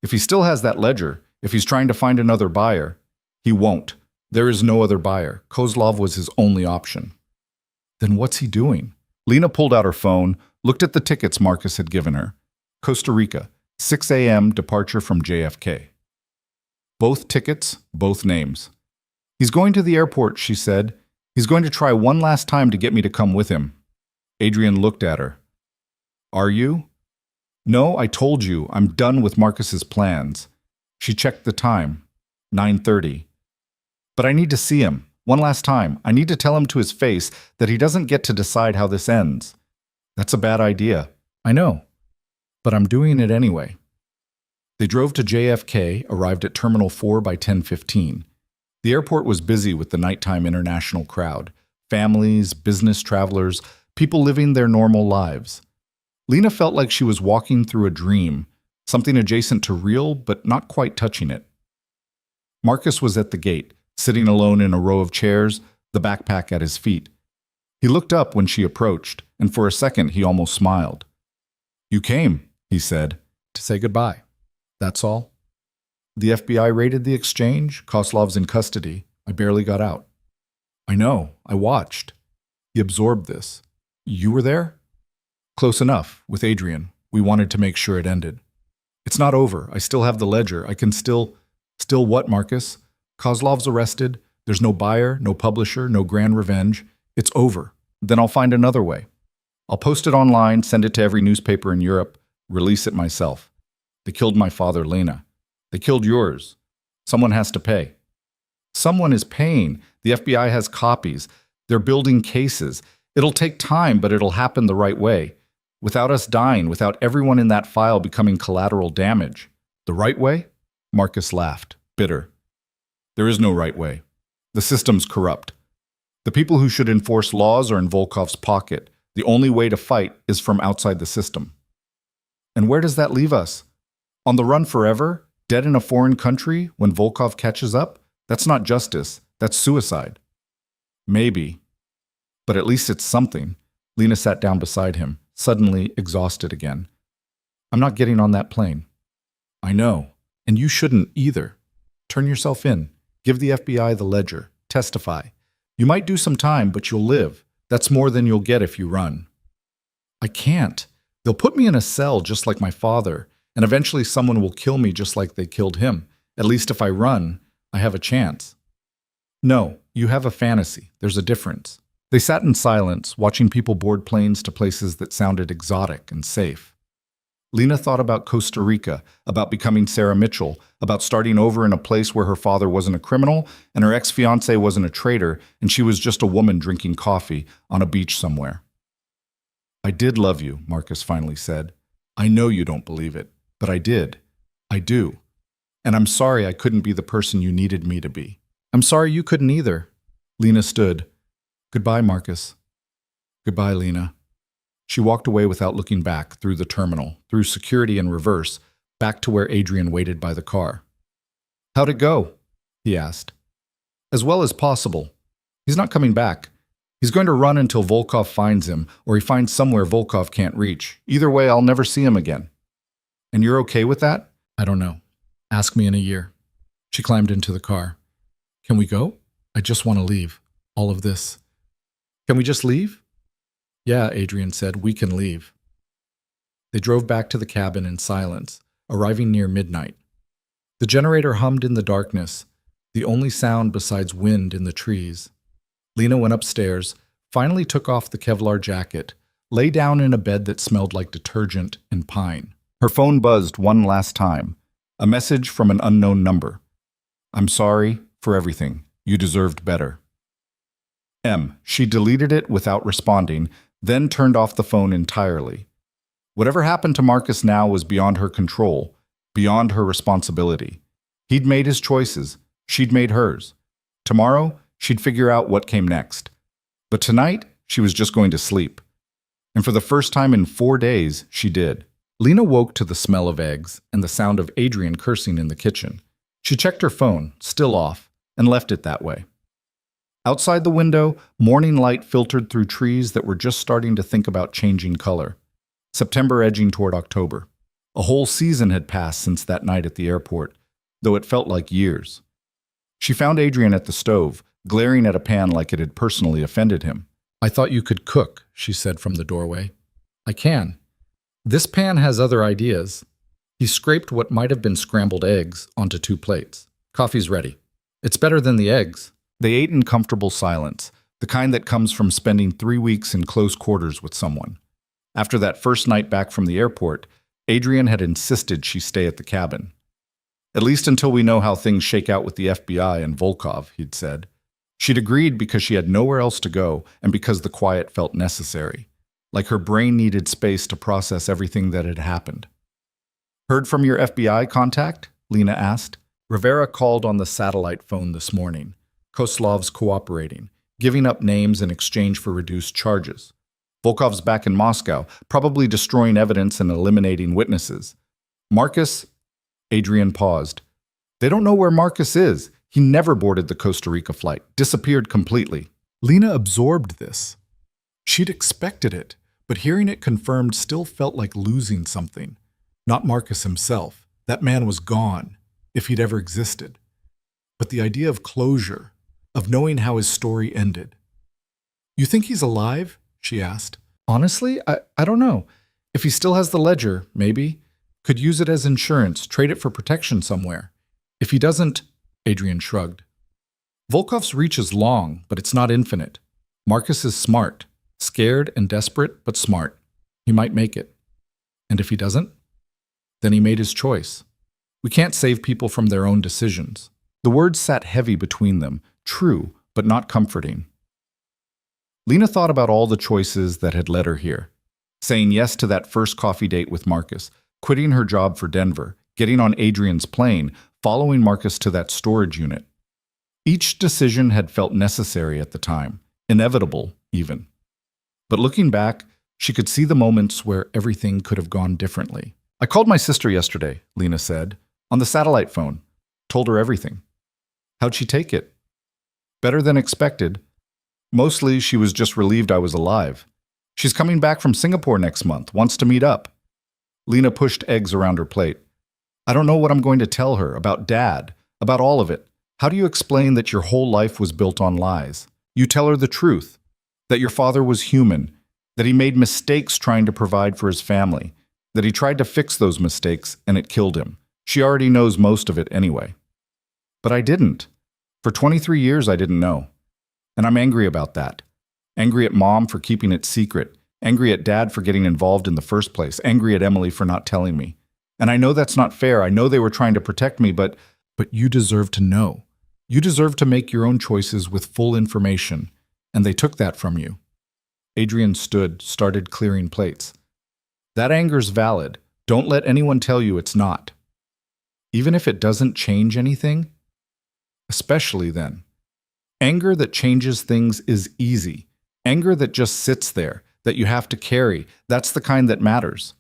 If he still has that ledger, if he's trying to find another buyer, he won't. There is no other buyer. Kozlov was his only option. Then what's he doing? Lena pulled out her phone, looked at the tickets Marcus had given her. Costa Rica, 6 a.m. departure from JFK. Both tickets, both names. He's going to the airport, she said. He's going to try one last time to get me to come with him. Adrian looked at her. Are you? No, I told you. I'm done with Marcus's plans. She checked the time. 9:30. But I need to see him. One last time. I need to tell him to his face that he doesn't get to decide how this ends. That's a bad idea. I know. But I'm doing it anyway. They drove to JFK, arrived at Terminal 4 by 10:15. The airport was busy with the nighttime international crowd. Families, business travelers, people living their normal lives. Lena felt like she was walking through a dream, something adjacent to real but not quite touching it. Marcus was at the gate, sitting alone in a row of chairs, the backpack at his feet. He looked up when she approached, and for a second he almost smiled. You came, he said, to say goodbye. That's all. The FBI raided the exchange. Kozlov's in custody. I barely got out. I know. I watched. He absorbed this. You were there? Close enough, with Adrian. We wanted to make sure it ended. It's not over. I still have the ledger. I can still... Still what, Marcus? Kozlov's arrested. There's no buyer, no publisher, no grand revenge. It's over. Then I'll find another way. I'll post it online, send it to every newspaper in Europe, release it myself. They killed my father, Lena. They killed yours. Someone has to pay. Someone is paying. The FBI has copies. They're building cases. It'll take time, but it'll happen the right way. Without us dying, without everyone in that file becoming collateral damage. The right way? Marcus laughed, bitter. There is no right way. The system's corrupt. The people who should enforce laws are in Volkov's pocket. The only way to fight is from outside the system. And where does that leave us? On the run forever? Dead in a foreign country when Volkov catches up? That's not justice. That's suicide. Maybe. But at least it's something. Lena sat down beside him, suddenly exhausted again. I'm not getting on that plane. I know. And you shouldn't either. Turn yourself in. Give the FBI the ledger. Testify. You might do some time, but you'll live. That's more than you'll get if you run. I can't. They'll put me in a cell just like my father, and eventually someone will kill me just like they killed him. At least if I run, I have a chance. No, you have a fantasy. There's a difference. They sat in silence, watching people board planes to places that sounded exotic and safe. Lena thought about Costa Rica, about becoming Sarah Mitchell, about starting over in a place where her father wasn't a criminal and her ex-fiancé wasn't a traitor and she was just a woman drinking coffee on a beach somewhere. "I did love you," Marcus finally said. "I know you don't believe it, but I did. I do. And I'm sorry I couldn't be the person you needed me to be." "I'm sorry you couldn't either." Lena stood. "Goodbye, Marcus." "Goodbye, Lena." She walked away without looking back, through the terminal, through security in reverse, back to where Adrian waited by the car. "How'd it go?" he asked. "As well as possible. He's not coming back. He's going to run until Volkov finds him, or he finds somewhere Volkov can't reach. Either way, I'll never see him again." "And you're okay with that?" "I don't know. Ask me in a year." She climbed into the car. "Can we go? I just want to leave. All of this." "Can we just leave?" "Yeah," Adrian said, "we can leave." They drove back to the cabin in silence, arriving near midnight. The generator hummed in the darkness, the only sound besides wind in the trees. Lena went upstairs, finally took off the Kevlar jacket, lay down in a bed that smelled like detergent and pine. Her phone buzzed one last time, a message from an unknown number. "I'm sorry for everything. You deserved better." She deleted it without responding, then turned off the phone entirely. Whatever happened to Marcus now was beyond her control, beyond her responsibility. He'd made his choices. She'd made hers. Tomorrow, she'd figure out what came next. But tonight, she was just going to sleep. And for the first time in 4 days, she did. Lena woke to the smell of eggs and the sound of Adrian cursing in the kitchen. She checked her phone, still off, and left it that way. Outside the window, morning light filtered through trees that were just starting to think about changing color. September edging toward October. A whole season had passed since that night at the airport, though it felt like years. She found Adrian at the stove, glaring at a pan like it had personally offended him. "I thought you could cook," she said from the doorway. "I can. This pan has other ideas." He scraped what might have been scrambled eggs onto 2 plates. "Coffee's ready. It's better than the eggs." They ate in comfortable silence, the kind that comes from spending 3 weeks in close quarters with someone. After that first night back from the airport, Adrian had insisted she stay at the cabin. "At least until we know how things shake out with the FBI and Volkov," he'd said. She'd agreed because she had nowhere else to go and because the quiet felt necessary, like her brain needed space to process everything that had happened. "Heard from your FBI contact?" Lena asked. Rivera called on the satellite phone this morning. Koslov's cooperating, giving up names in exchange for reduced charges. Volkov's back in Moscow, probably destroying evidence and eliminating witnesses. Marcus? Adrian paused. "They don't know where Marcus is. He never boarded the Costa Rica flight, disappeared completely." Lena absorbed this. She'd expected it, but hearing it confirmed still felt like losing something. Not Marcus himself. That man was gone, if he'd ever existed. But the idea of closure, of knowing how his story ended. "You think he's alive?" she asked. "Honestly, I don't know. If he still has the ledger, maybe. Could use it as insurance, trade it for protection somewhere. If he doesn't," Adrian shrugged. "Volkov's reach is long, but it's not infinite. Marcus is smart. Scared and desperate, but smart. He might make it. And if he doesn't? Then he made his choice. We can't save people from their own decisions." The words sat heavy between them, true, but not comforting. Lena thought about all the choices that had led her here. Saying yes to that first coffee date with Marcus, quitting her job for Denver, getting on Adrian's plane, following Marcus to that storage unit. Each decision had felt necessary at the time, inevitable even. But looking back, she could see the moments where everything could have gone differently. "I called my sister yesterday," Lena said, "on the satellite phone. Told her everything." "How'd she take it?" "Better than expected. Mostly she was just relieved I was alive. She's coming back from Singapore next month, wants to meet up." Lena pushed eggs around her plate. "I don't know what I'm going to tell her about Dad, about all of it. How do you explain that your whole life was built on lies? You tell her the truth, that your father was human, that he made mistakes trying to provide for his family, that he tried to fix those mistakes and it killed him. She already knows most of it anyway." "But I didn't. For 23 years I didn't know. And I'm angry about that. Angry at Mom for keeping it secret. Angry at Dad for getting involved in the first place. Angry at Emily for not telling me. And I know that's not fair. I know they were trying to protect me, but you deserve to know. You deserve to make your own choices with full information, and they took that from you. Adrian stood, started clearing plates. That anger's valid. Don't let anyone tell you it's not. Even if it doesn't change anything, especially then. Anger that changes things is easy. Anger that just sits there, that you have to carry, that's the kind that matters.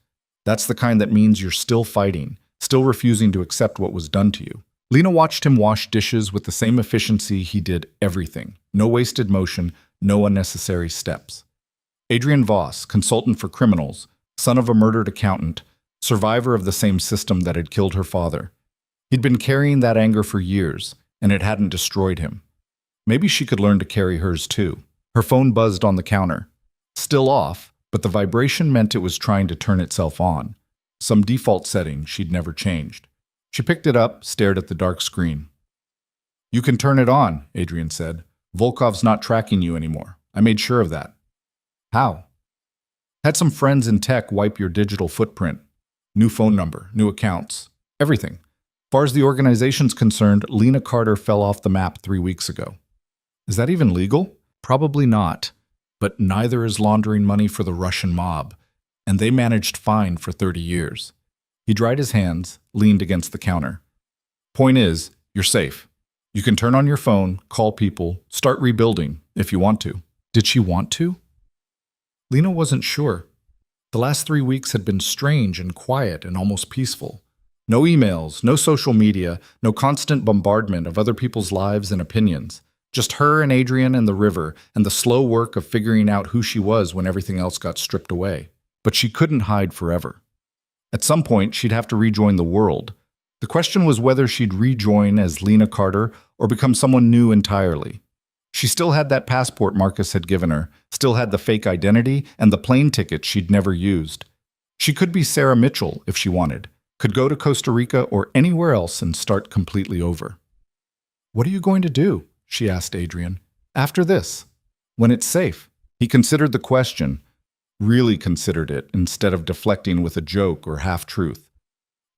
That's the kind that means you're still fighting, still refusing to accept what was done to you. Lena watched him wash dishes with the same efficiency he did everything. No wasted motion, no unnecessary steps. Adrian Voss, consultant for criminals, son of a murdered accountant, survivor of the same system that had killed her father. He'd been carrying that anger for years, and it hadn't destroyed him. Maybe she could learn to carry hers too. Her phone buzzed on the counter. Still off, but the vibration meant it was trying to turn itself on. Some default setting she'd never changed. She picked it up, stared at the dark screen. "You can turn it on," Adrian said. "Volkov's not tracking you anymore. I made sure of that." "How?" "Had some friends in tech wipe your digital footprint. New phone number, new accounts, everything. As far as the organization's concerned, Lena Carter fell off the map 3 weeks ago." "Is that even legal?" "Probably not, but neither is laundering money for the Russian mob, and they managed fine for 30 years. He dried his hands, leaned against the counter. "Point is, you're safe. You can turn on your phone, call people, start rebuilding if you want to." Did she want to? Lena wasn't sure. The last 3 weeks had been strange and quiet and almost peaceful. No emails, no social media, no constant bombardment of other people's lives and opinions. Just her and Adrian and the river, and the slow work of figuring out who she was when everything else got stripped away. But she couldn't hide forever. At some point, she'd have to rejoin the world. The question was whether she'd rejoin as Lena Carter or become someone new entirely. She still had that passport Marcus had given her, still had the fake identity and the plane ticket she'd never used. She could be Sarah Mitchell if she wanted, could go to Costa Rica or anywhere else and start completely over. "What are you going to do?" she asked Adrian. "After this? When it's safe?" He considered the question, really considered it, instead of deflecting with a joke or half-truth.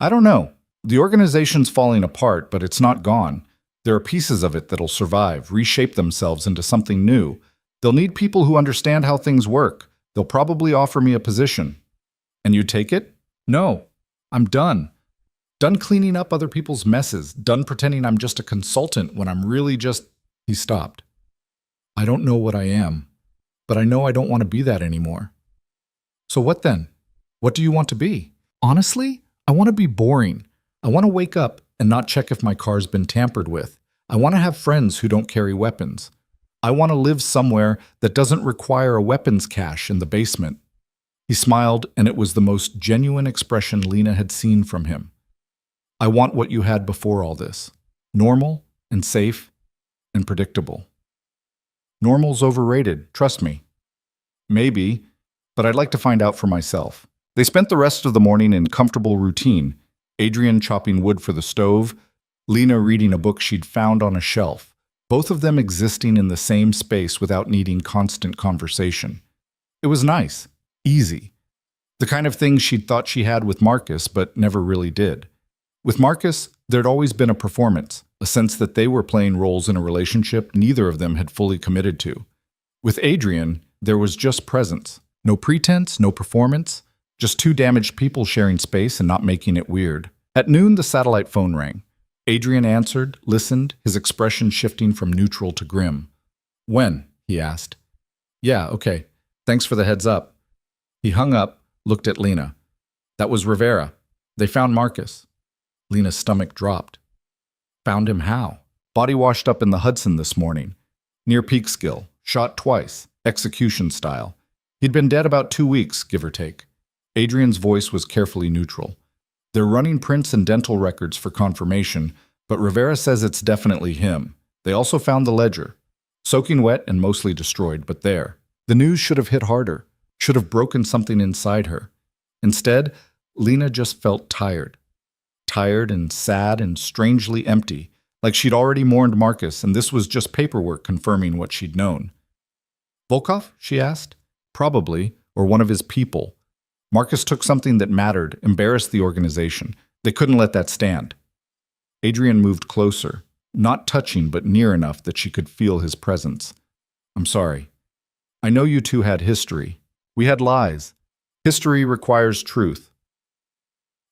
"I don't know. The organization's falling apart, but it's not gone. There are pieces of it that'll survive, reshape themselves into something new. They'll need people who understand how things work. They'll probably offer me a position." "And you take it?" "No. I'm done. Done cleaning up other people's messes. Done pretending I'm just a consultant when I'm really just—" He stopped. "I don't know what I am, but I know I don't want to be that anymore." "So what then? What do you want to be?" "Honestly, I want to be boring. I want to wake up and not check if my car's been tampered with. I want to have friends who don't carry weapons. I want to live somewhere that doesn't require a weapons cache in the basement." He smiled, and it was the most genuine expression Lena had seen from him. "I want what you had before all this. Normal and safe and predictable." "Normal's overrated, trust me." "Maybe, but I'd like to find out for myself." They spent the rest of the morning in comfortable routine, Adrian chopping wood for the stove, Lena reading a book she'd found on a shelf, both of them existing in the same space without needing constant conversation. It was nice, easy, the kind of thing she'd thought she had with Marcus but never really did. With Marcus, there'd always been a performance, a sense that they were playing roles in a relationship neither of them had fully committed to. With Adrian, there was just presence. No pretense, no performance, just two damaged people sharing space and not making it weird. At noon, the satellite phone rang. Adrian answered, listened, his expression shifting from neutral to grim. "When?" he asked. "Yeah, okay. Thanks for the heads up." He hung up, looked at Lena. "That was Rivera. They found Marcus." Lena's stomach dropped. "Found him how?" "Body washed up in the Hudson this morning. Near Peekskill. Shot twice. Execution style. He'd been dead about 2 weeks, give or take." Adrian's voice was carefully neutral. "They're running prints and dental records for confirmation, but Rivera says it's definitely him. They also found the ledger. Soaking wet and mostly destroyed, but there. The news should have hit harder, should have broken something inside her. Instead, Lena just felt tired. Tired and sad and strangely empty, like she'd already mourned Marcus and this was just paperwork confirming what she'd known. Volkov? She asked. Probably, or one of his people. Marcus took something that mattered, embarrassed the organization. They couldn't let that stand. Adrian moved closer, not touching but near enough that she could feel his presence. I'm sorry. I know you two had history. We had lies. History requires truth.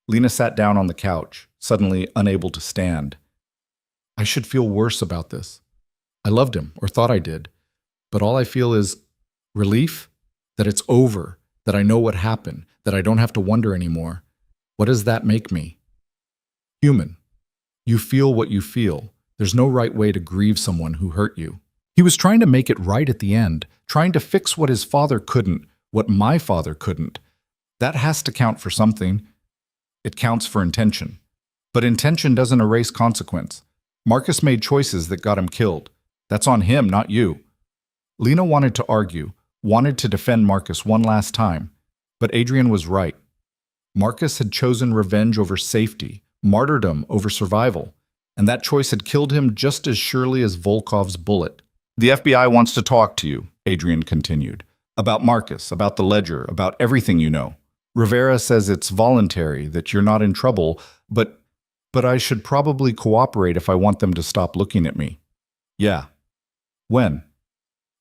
Lena sat down on the couch, suddenly unable to stand. I should feel worse about this. I loved him, or thought I did, but all I feel is relief, that it's over, that I know what happened, that I don't have to wonder anymore. What does that make me? Human. You feel what you feel. There's no right way to grieve someone who hurt you. He was trying to make it right at the end, trying to fix what his father couldn't, what my father couldn't. That has to count for something. It counts for intention. But intention doesn't erase consequence. Marcus made choices that got him killed. That's on him, not you. Lena wanted to argue, wanted to defend Marcus one last time, but Adrian was right. Marcus had chosen revenge over safety, martyrdom over survival, and that choice had killed him just as surely as Volkov's bullet. The FBI wants to talk to you, Adrian continued, about Marcus, about the ledger, about everything you know. Rivera says it's voluntary, that you're not in trouble, but I should probably cooperate if I want them to stop looking at me. Yeah. When?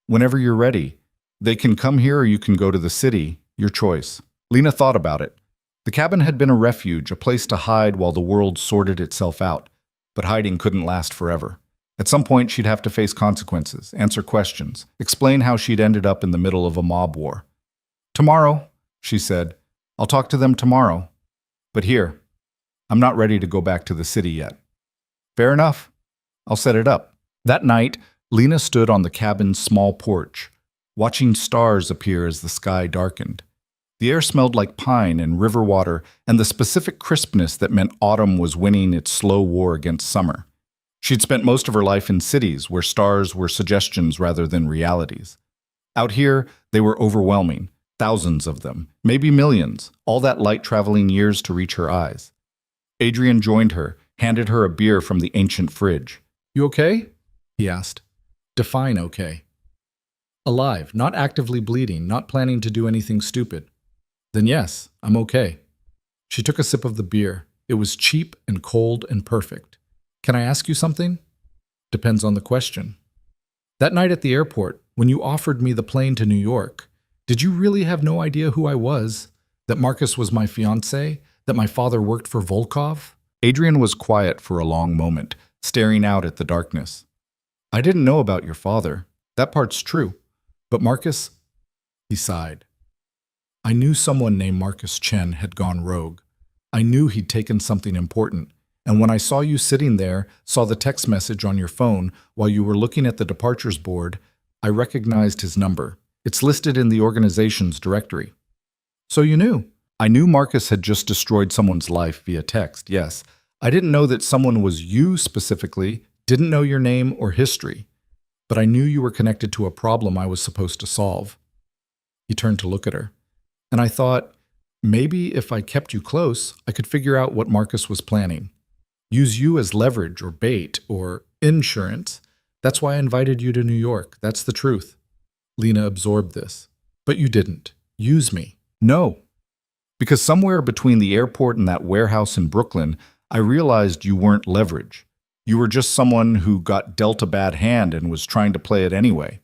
Whenever you're ready. They can come here or you can go to the city, your choice. Lena thought about it. The cabin had been a refuge, a place to hide while the world sorted itself out. But hiding couldn't last forever. At some point, she'd have to face consequences, answer questions, explain how she'd ended up in the middle of a mob war. Tomorrow, she said. I'll talk to them tomorrow. But here, I'm not ready to go back to the city yet. Fair enough. I'll set it up. That night, Lena stood on the cabin's small porch, watching stars appear as the sky darkened. The air smelled like pine and river water and the specific crispness that meant autumn was winning its slow war against summer. She'd spent most of her life in cities where stars were suggestions rather than realities. Out here, they were overwhelming, thousands of them, maybe millions, all that light traveling years to reach her eyes. Adrian joined her, handed her a beer from the ancient fridge. You okay? He asked. Define okay. Alive, not actively bleeding, not planning to do anything stupid. Then yes, I'm okay. She took a sip of the beer. It was cheap and cold and perfect. Can I ask you something? Depends on the question. That night at the airport, when you offered me the plane to New York, did you really have no idea who I was? That Marcus was my fiancé? That my father worked for Volkov? Adrian was quiet for a long moment, staring out at the darkness. I didn't know about your father. That part's true. But Marcus, he sighed. I knew someone named Marcus Chen had gone rogue. I knew he'd taken something important. And when I saw you sitting there, saw the text message on your phone while you were looking at the departures board, I recognized his number. It's listed in the organization's directory. So you knew. I knew Marcus had just destroyed someone's life via text, yes. I didn't know that someone was you specifically, didn't know your name or history. But I knew you were connected to a problem I was supposed to solve. He turned to look at her. And I thought, maybe if I kept you close, I could figure out what Marcus was planning. Use you as leverage or bait or insurance. That's why I invited you to New York. That's the truth. Lena absorbed this. But you didn't. Use me. No. Because somewhere between the airport and that warehouse in Brooklyn, I realized you weren't leverage. You were just someone who got dealt a bad hand and was trying to play it anyway.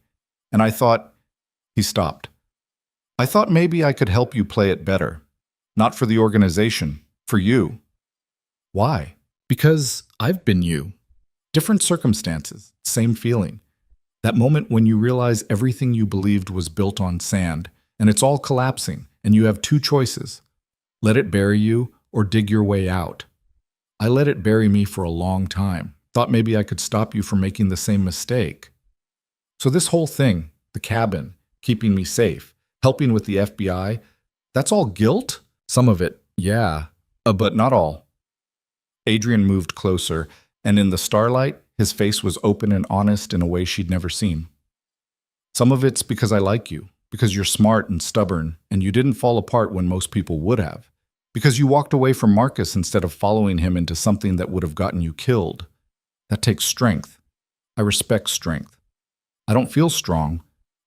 And I thought, he stopped. I thought maybe I could help you play it better. Not for the organization, for you. Why? Because I've been you. Different circumstances, same feeling. That moment when you realize everything you believed was built on sand, and it's all collapsing, and you have two choices. Let it bury you, or dig your way out. I let it bury me for a long time. Thought maybe I could stop you from making the same mistake. So this whole thing, the cabin, keeping me safe, helping with the FBI, that's all guilt? Some of it, yeah, but not all. Adrian moved closer, and in the starlight, his face was open and honest in a way she'd never seen. Some of it's because I like you, because you're smart and stubborn, and you didn't fall apart when most people would have. Because you walked away from Marcus instead of following him into something that would have gotten you killed. That takes strength. I respect strength. I don't feel strong,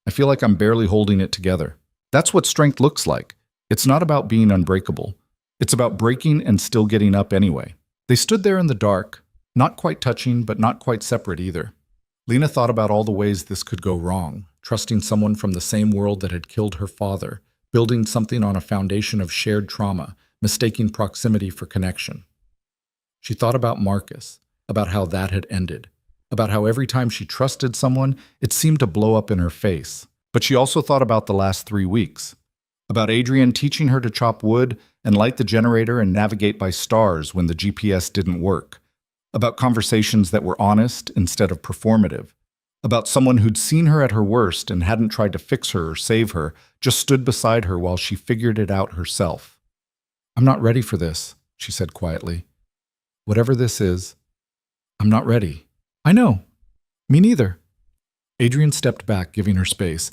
I feel like I'm barely holding it together. That's what strength looks like. It's not about being unbreakable. It's about breaking and still getting up anyway. They stood there in the dark, not quite touching, but not quite separate either. Lena thought about all the ways this could go wrong, trusting someone from the same world that had killed her father, building something on a foundation of shared trauma, mistaking proximity for connection. She thought about Marcus, about how that had ended, about how every time she trusted someone, it seemed to blow up in her face. But she also thought about the last 3 weeks, about Adrian teaching her to chop wood and light the generator and navigate by stars when the GPS didn't work, about conversations that were honest instead of performative, about someone who'd seen her at her worst and hadn't tried to fix her or save her, just stood beside her while she figured it out herself. "I'm not ready for this," she said quietly. "Whatever this is, I'm not ready." "I know. Me neither." Adrian stepped back, giving her space.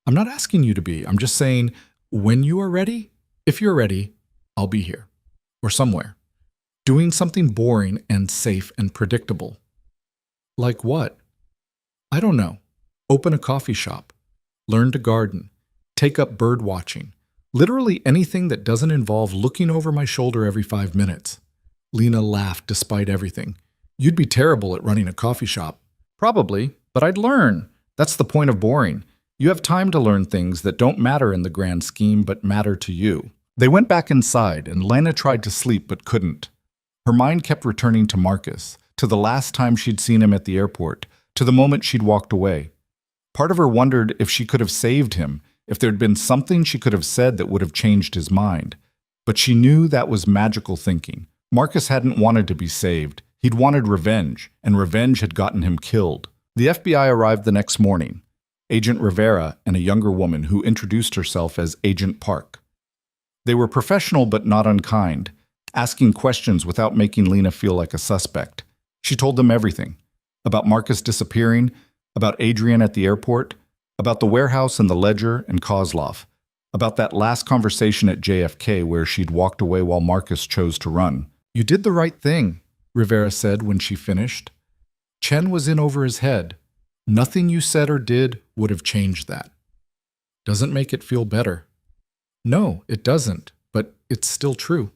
"I'm not asking you to be. I'm just saying, when you are ready, if you're ready, I'll be here. Or somewhere. Doing something boring and safe and predictable." "Like what?" "I don't know. Open a coffee shop. Learn to garden. Take up bird watching. Literally anything that doesn't involve looking over my shoulder every 5 minutes." Lena laughed despite everything. "You'd be terrible at running a coffee shop." "Probably, but I'd learn. That's the point of boring. You have time to learn things that don't matter in the grand scheme but matter to you." They went back inside, and Lena tried to sleep but couldn't. Her mind kept returning to Marcus, to the last time she'd seen him at the airport, to the moment she'd walked away. Part of her wondered if she could have saved him, if there'd been something she could have said that would have changed his mind. But she knew that was magical thinking. Marcus hadn't wanted to be saved. He'd wanted revenge, and revenge had gotten him killed. The FBI arrived the next morning. Agent Rivera and a younger woman who introduced herself as Agent Park. They were professional but not unkind, asking questions without making Lena feel like a suspect. She told them everything. About Marcus disappearing, about Adrian at the airport, about the warehouse and the ledger and Kozlov, about that last conversation at JFK where she'd walked away while Marcus chose to run. "You did the right thing," Rivera said when she finished. "Chen was in over his head. Nothing you said or did would have changed that." "Doesn't make it feel better." "No, it doesn't, but it's still true."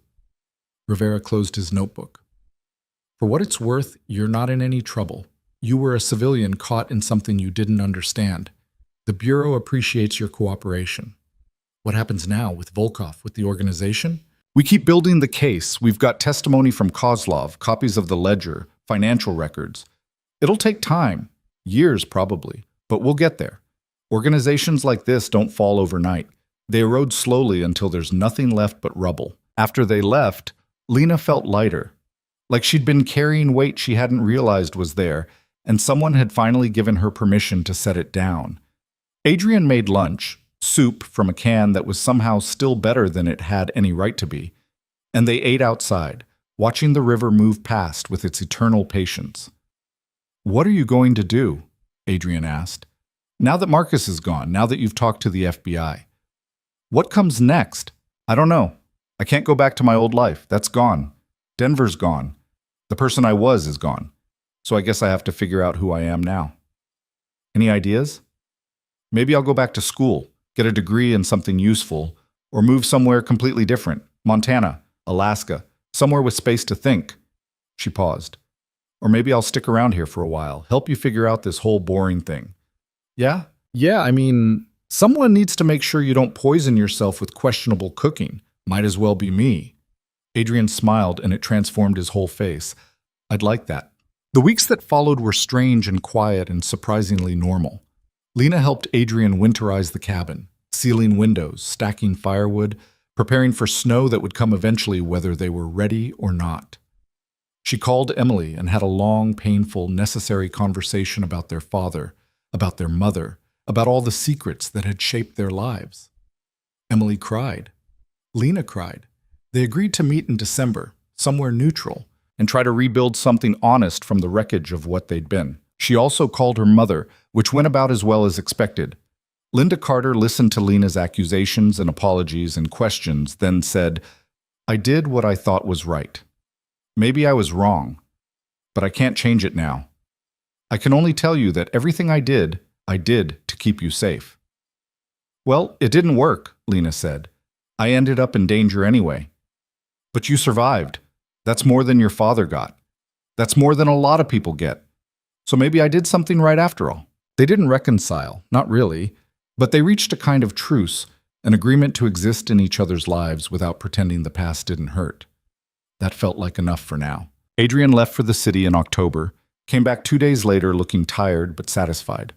Rivera closed his notebook. "For what it's worth, you're not in any trouble. You were a civilian caught in something you didn't understand. The Bureau appreciates your cooperation." "What happens now with Volkov, with the organization?" "We keep building the case. We've got testimony from Kozlov, copies of the ledger, financial records. It'll take time, years probably, but we'll get there. Organizations like this don't fall overnight. They erode slowly until there's nothing left but rubble." After they left, Lena felt lighter, like she'd been carrying weight she hadn't realized was there, and someone had finally given her permission to set it down. Adrian made lunch, soup from a can that was somehow still better than it had any right to be, and they ate outside, watching the river move past with its eternal patience. "What are you going to do?" Adrian asked. "Now that Marcus is gone, now that you've talked to the FBI. What comes next?" "I don't know. I can't go back to my old life. That's gone. Denver's gone. The person I was is gone. So I guess I have to figure out who I am now." "Any ideas?" "Maybe I'll go back to school, get a degree in something useful, or move somewhere completely different. Montana, Alaska, somewhere with space to think." She paused. "Or maybe I'll stick around here for a while, help you figure out this whole boring thing." "Yeah? Yeah, I mean, someone needs to make sure you don't poison yourself with questionable cooking. Might as well be me." Adrian smiled, and it transformed his whole face. "I'd like that." The weeks that followed were strange and quiet and surprisingly normal. Lena helped Adrian winterize the cabin, sealing windows, stacking firewood, preparing for snow that would come eventually whether they were ready or not. She called Emily and had a long, painful, necessary conversation about their father, about their mother, about all the secrets that had shaped their lives. Emily cried. Lena cried. They agreed to meet in December, somewhere neutral, and try to rebuild something honest from the wreckage of what they'd been. She also called her mother, which went about as well as expected. Linda Carter listened to Lena's accusations and apologies and questions, then said, "I did what I thought was right. Maybe I was wrong, but I can't change it now. I can only tell you that everything I did I did to keep you safe. Well, it didn't work, Lena said. I ended up in danger anyway. But you survived. That's more than your father got. That's more than a lot of people get. So maybe I did something right after all. They didn't reconcile, not really, but they reached a kind of truce, an agreement to exist in each other's lives without pretending the past didn't hurt. That felt like enough for now. Adrian left for the city in October, came back 2 days later looking tired but satisfied.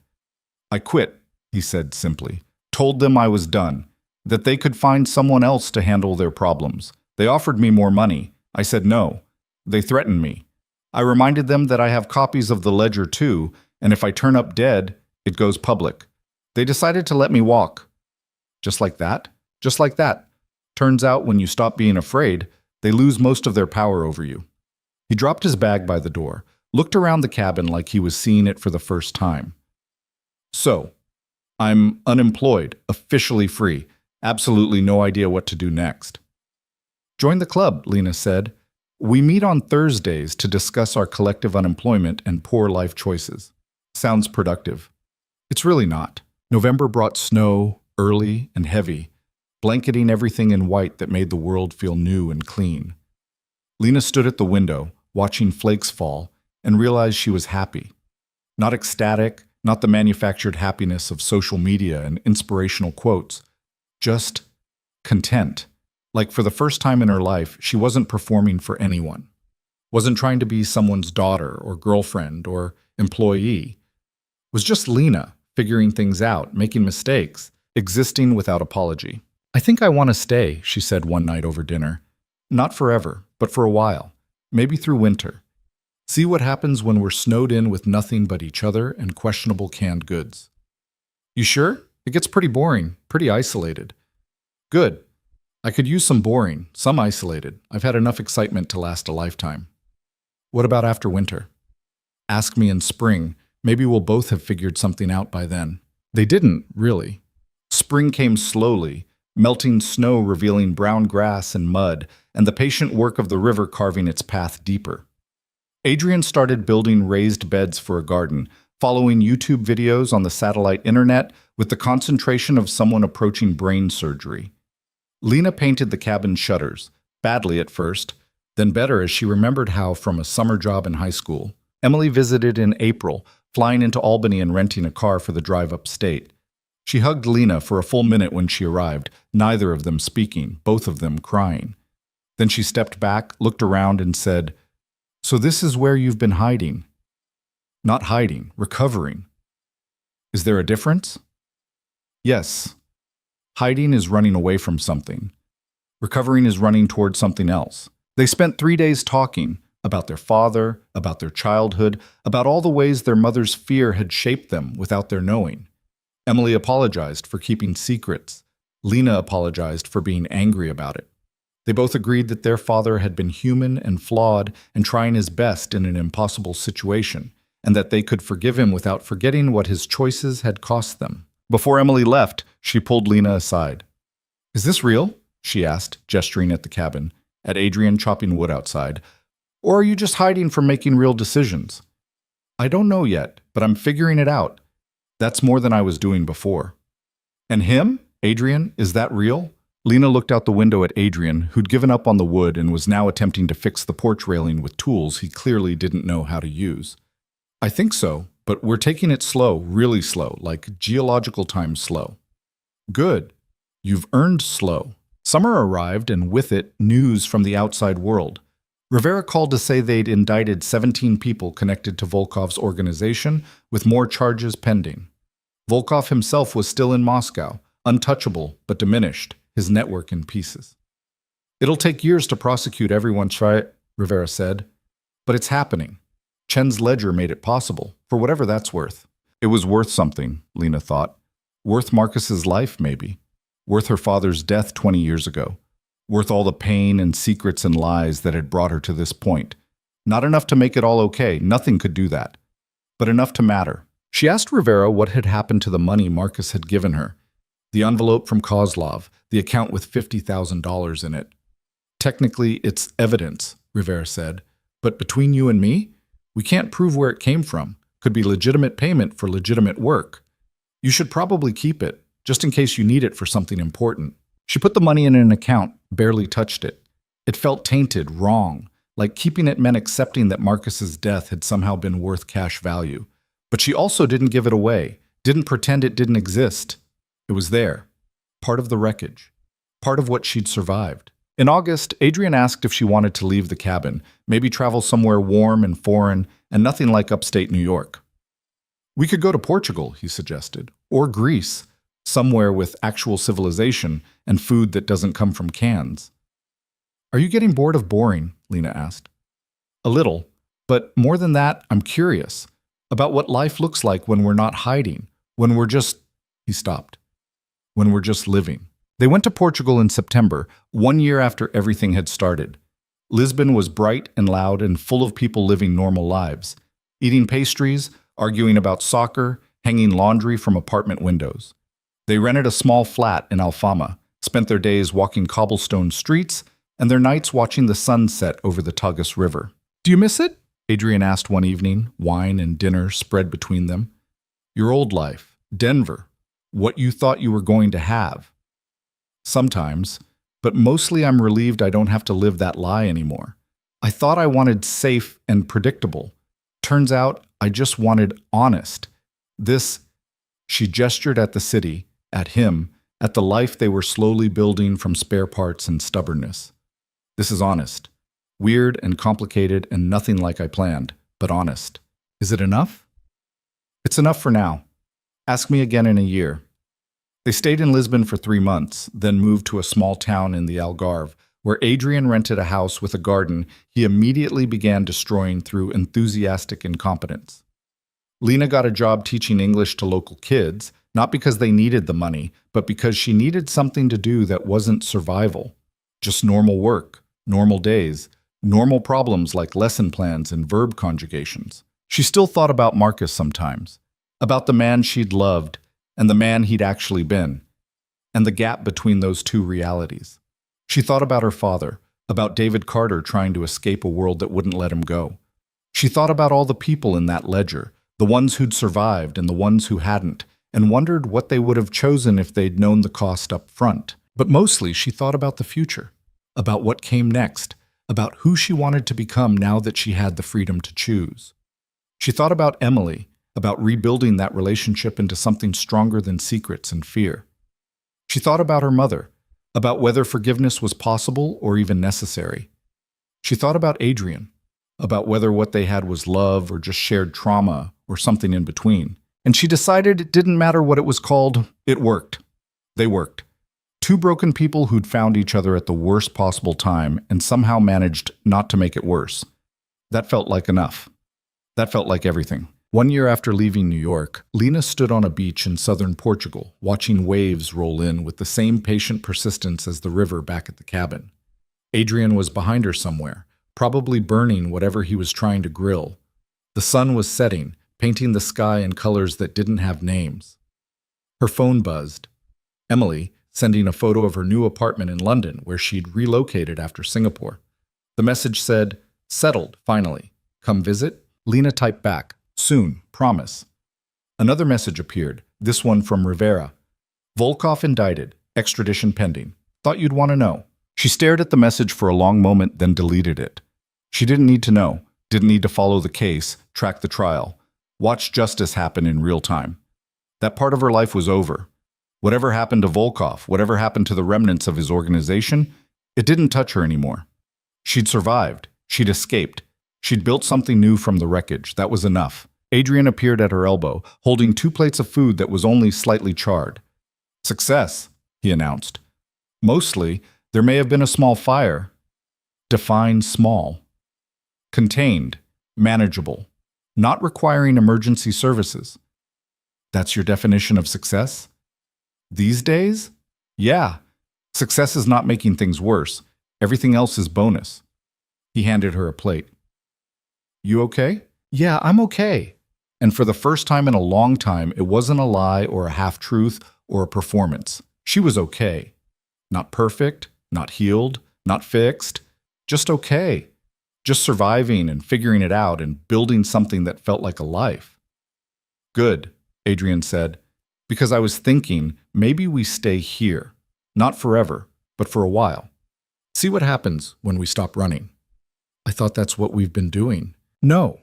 I quit, he said simply. Told them I was done, that they could find someone else to handle their problems. They offered me more money. I said no. They threatened me. I reminded them that I have copies of the ledger too, and if I turn up dead, it goes public. They decided to let me walk. Just like that? Just like that. Turns out when you stop being afraid, they lose most of their power over you. He dropped his bag by the door, looked around the cabin like he was seeing it for the first time. So, I'm unemployed, officially free, absolutely no idea what to do next. Join the club, Lena said. We meet on Thursdays to discuss our collective unemployment and poor life choices. Sounds productive. It's really not. November brought snow, early and heavy, blanketing everything in white that made the world feel new and clean. Lena stood at the window, watching flakes fall, and realized she was happy. Not ecstatic, not the manufactured happiness of social media and inspirational quotes, just content. Like for the first time in her life, she wasn't performing for anyone. Wasn't trying to be someone's daughter or girlfriend or employee. Was just Lena, figuring things out, making mistakes, existing without apology. I think I want to stay, she said one night over dinner. Not forever, but for a while. Maybe through winter. See what happens when we're snowed in with nothing but each other and questionable canned goods. You sure? It gets pretty boring, pretty isolated. Good. I could use some boring, some isolated. I've had enough excitement to last a lifetime. What about after winter? Ask me in spring. Maybe we'll both have figured something out by then. They didn't, really. Spring came slowly, melting snow revealing brown grass and mud, and the patient work of the river carving its path deeper. Adrian started building raised beds for a garden, following YouTube videos on the satellite internet with the concentration of someone approaching brain surgery. Lena painted the cabin shutters, badly at first, then better as she remembered how, from a summer job in high school, Emily visited in April, flying into Albany and renting a car for the drive upstate. She hugged Lena for a full minute when she arrived, neither of them speaking, both of them crying. Then she stepped back, looked around, and said, "So this is where you've been hiding." Not hiding, recovering. Is there a difference? Yes. Hiding is running away from something. Recovering is running toward something else. They spent 3 days talking about their father, about their childhood, about all the ways their mother's fear had shaped them without their knowing. Emily apologized for keeping secrets. Lena apologized for being angry about it. They both agreed that their father had been human and flawed and trying his best in an impossible situation, and that they could forgive him without forgetting what his choices had cost them. Before Emily left, she pulled Lena aside. "Is this real?" she asked, gesturing at the cabin, at Adrian chopping wood outside. "Or are you just hiding from making real decisions?" "I don't know yet, but I'm figuring it out. That's more than I was doing before." "And him? Adrian, is that real?" Lena looked out the window at Adrian, who'd given up on the wood and was now attempting to fix the porch railing with tools he clearly didn't know how to use. "I think so, but we're taking it slow, really slow, like geological time slow." "Good. You've earned slow." Summer arrived, and with it, news from the outside world. Rivera called to say they'd indicted 17 people connected to Volkov's organization, with more charges pending. Volkov himself was still in Moscow, untouchable but diminished, his network in pieces. "It'll take years to prosecute everyone, Rivera said. "But it's happening. Chen's ledger made it possible, for whatever that's worth." It was worth something, Lena thought. Worth Marcus's life, maybe. Worth her father's death 20 years ago. Worth all the pain and secrets and lies that had brought her to this point. Not enough to make it all okay, nothing could do that. But enough to matter. She asked Rivera what had happened to the money Marcus had given her. The envelope from Kozlov, the account with $50,000 in it. "Technically, it's evidence," Rivera said. "But between you and me, we can't prove where it came from. Could be legitimate payment for legitimate work. You should probably keep it, just in case you need it for something important. She put the money in an account, barely touched it. It felt tainted, wrong, like keeping it meant accepting that Marcus's death had somehow been worth cash value. But she also didn't give it away, didn't pretend it didn't exist. It was there, part of the wreckage, part of what she'd survived. In August, Adrian asked if she wanted to leave the cabin, maybe travel somewhere warm and foreign, and nothing like upstate New York. We could go to Portugal, he suggested, or Greece, somewhere with actual civilization and food that doesn't come from cans. Are you getting bored of boring? Lena asked. A little, but more than that, I'm curious about what life looks like when we're not hiding, when we're just… He stopped. When we're just living. They went to Portugal in September, 1 year after everything had started. Lisbon was bright and loud and full of people living normal lives, eating pastries, arguing about soccer, hanging laundry from apartment windows. They rented a small flat in Alfama, spent their days walking cobblestone streets, and their nights watching the sun set over the Tagus River. Do you miss it? Adrian asked one evening, wine and dinner spread between them. Your old life, Denver, what you thought you were going to have. Sometimes, but mostly I'm relieved I don't have to live that lie anymore. I thought I wanted safe and predictable. Turns out I just wanted honest. This, she gestured at the city, at him, at the life they were slowly building from spare parts and stubbornness. This is honest. Weird and complicated and nothing like I planned, but honest. Is it enough? It's enough for now. Ask me again in a year. They stayed in Lisbon for 3 months, then moved to a small town in the Algarve, where Adrian rented a house with a garden he immediately began destroying through enthusiastic incompetence. Lena got a job teaching English to local kids, not because they needed the money, but because she needed something to do that wasn't survival. Just normal work, normal days, normal problems like lesson plans and verb conjugations. She still thought about Marcus sometimes, about the man she'd loved and the man he'd actually been, and the gap between those two realities. She thought about her father, about David Carter trying to escape a world that wouldn't let him go. She thought about all the people in that ledger, the ones who'd survived and the ones who hadn't, and wondered what they would have chosen if they'd known the cost up front. But mostly she thought about the future, about what came next, about who she wanted to become now that she had the freedom to choose. She thought about Emily, about rebuilding that relationship into something stronger than secrets and fear. She thought about her mother, about whether forgiveness was possible or even necessary. She thought about Adrian, about whether what they had was love or just shared trauma or something in between. And she decided it didn't matter what it was called, it worked. They worked. Two broken people who'd found each other at the worst possible time and somehow managed not to make it worse. That felt like enough. That felt like everything. 1 year after leaving New York, Lena stood on a beach in southern Portugal, watching waves roll in with the same patient persistence as the river back at the cabin. Adrian was behind her somewhere, probably burning whatever he was trying to grill. The sun was setting, painting the sky in colors that didn't have names. Her phone buzzed. Emily, sending a photo of her new apartment in London, where she'd relocated after Singapore. The message said, "Settled, finally. Come visit?" Lena typed back, "Soon, promise." Another message appeared, this one from Rivera. "Volkov indicted, extradition pending. Thought you'd want to know." She stared at the message for a long moment, then deleted it. She didn't need to know, didn't need to follow the case, track the trial, watch justice happen in real time. That part of her life was over. Whatever happened to Volkov, whatever happened to the remnants of his organization, it didn't touch her anymore. She'd survived. She'd escaped. She'd built something new from the wreckage. That was enough. Adrian appeared at her elbow, holding 2 plates of food that was only slightly charred. "Success," he announced. "Mostly, there may have been a small fire." Define small. Contained, manageable, not requiring emergency services. That's your definition of success? These days? Yeah. Success is not making things worse. Everything else is bonus. He handed her a plate. "You okay?" "Yeah, I'm okay." And for the first time in a long time, it wasn't a lie or a half-truth or a performance. She was okay. Not perfect, not healed, not fixed, just okay. Just surviving and figuring it out and building something that felt like a life. "Good," Adrian said. Because I was thinking maybe we stay here, not forever, but for a while. See what happens when we stop running. I thought that's what we've been doing. No,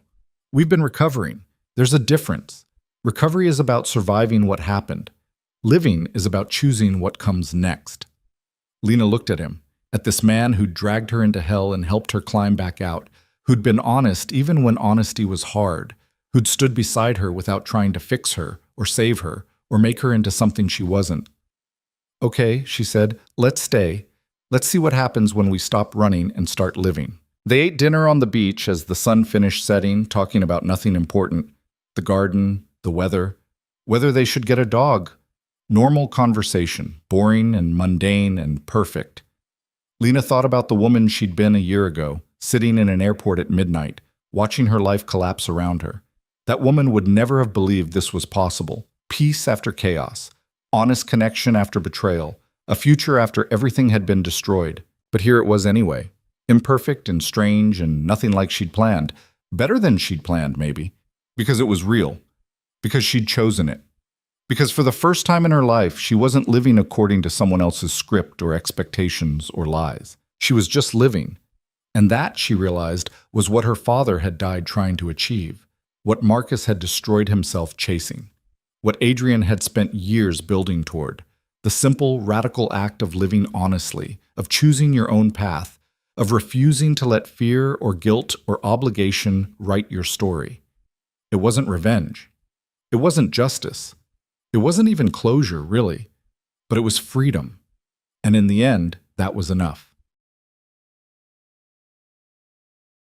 we've been recovering. There's a difference. Recovery is about surviving what happened. Living is about choosing what comes next. Lena looked at him, at this man who'd dragged her into hell and helped her climb back out, who'd been honest even when honesty was hard, who'd stood beside her without trying to fix her or save her or make her into something she wasn't. Okay, she said, let's stay. Let's see what happens when we stop running and start living. They ate dinner on the beach as the sun finished setting, talking about nothing important. The garden, the weather, whether they should get a dog. Normal conversation, boring and mundane and perfect. Lena thought about the woman she'd been a year ago, sitting in an airport at midnight, watching her life collapse around her. That woman would never have believed this was possible. Peace after chaos, honest connection after betrayal, a future after everything had been destroyed. But here it was anyway. Imperfect and strange and nothing like she'd planned. Better than she'd planned, maybe. Because it was real. Because she'd chosen it. Because for the first time in her life, she wasn't living according to someone else's script or expectations or lies. She was just living. And that, she realized, was what her father had died trying to achieve. What Marcus had destroyed himself chasing. What Adrian had spent years building toward. The simple, radical act of living honestly, of choosing your own path, of refusing to let fear or guilt or obligation write your story. It wasn't revenge. It wasn't justice. It wasn't even closure, really. But it was freedom. And in the end, that was enough.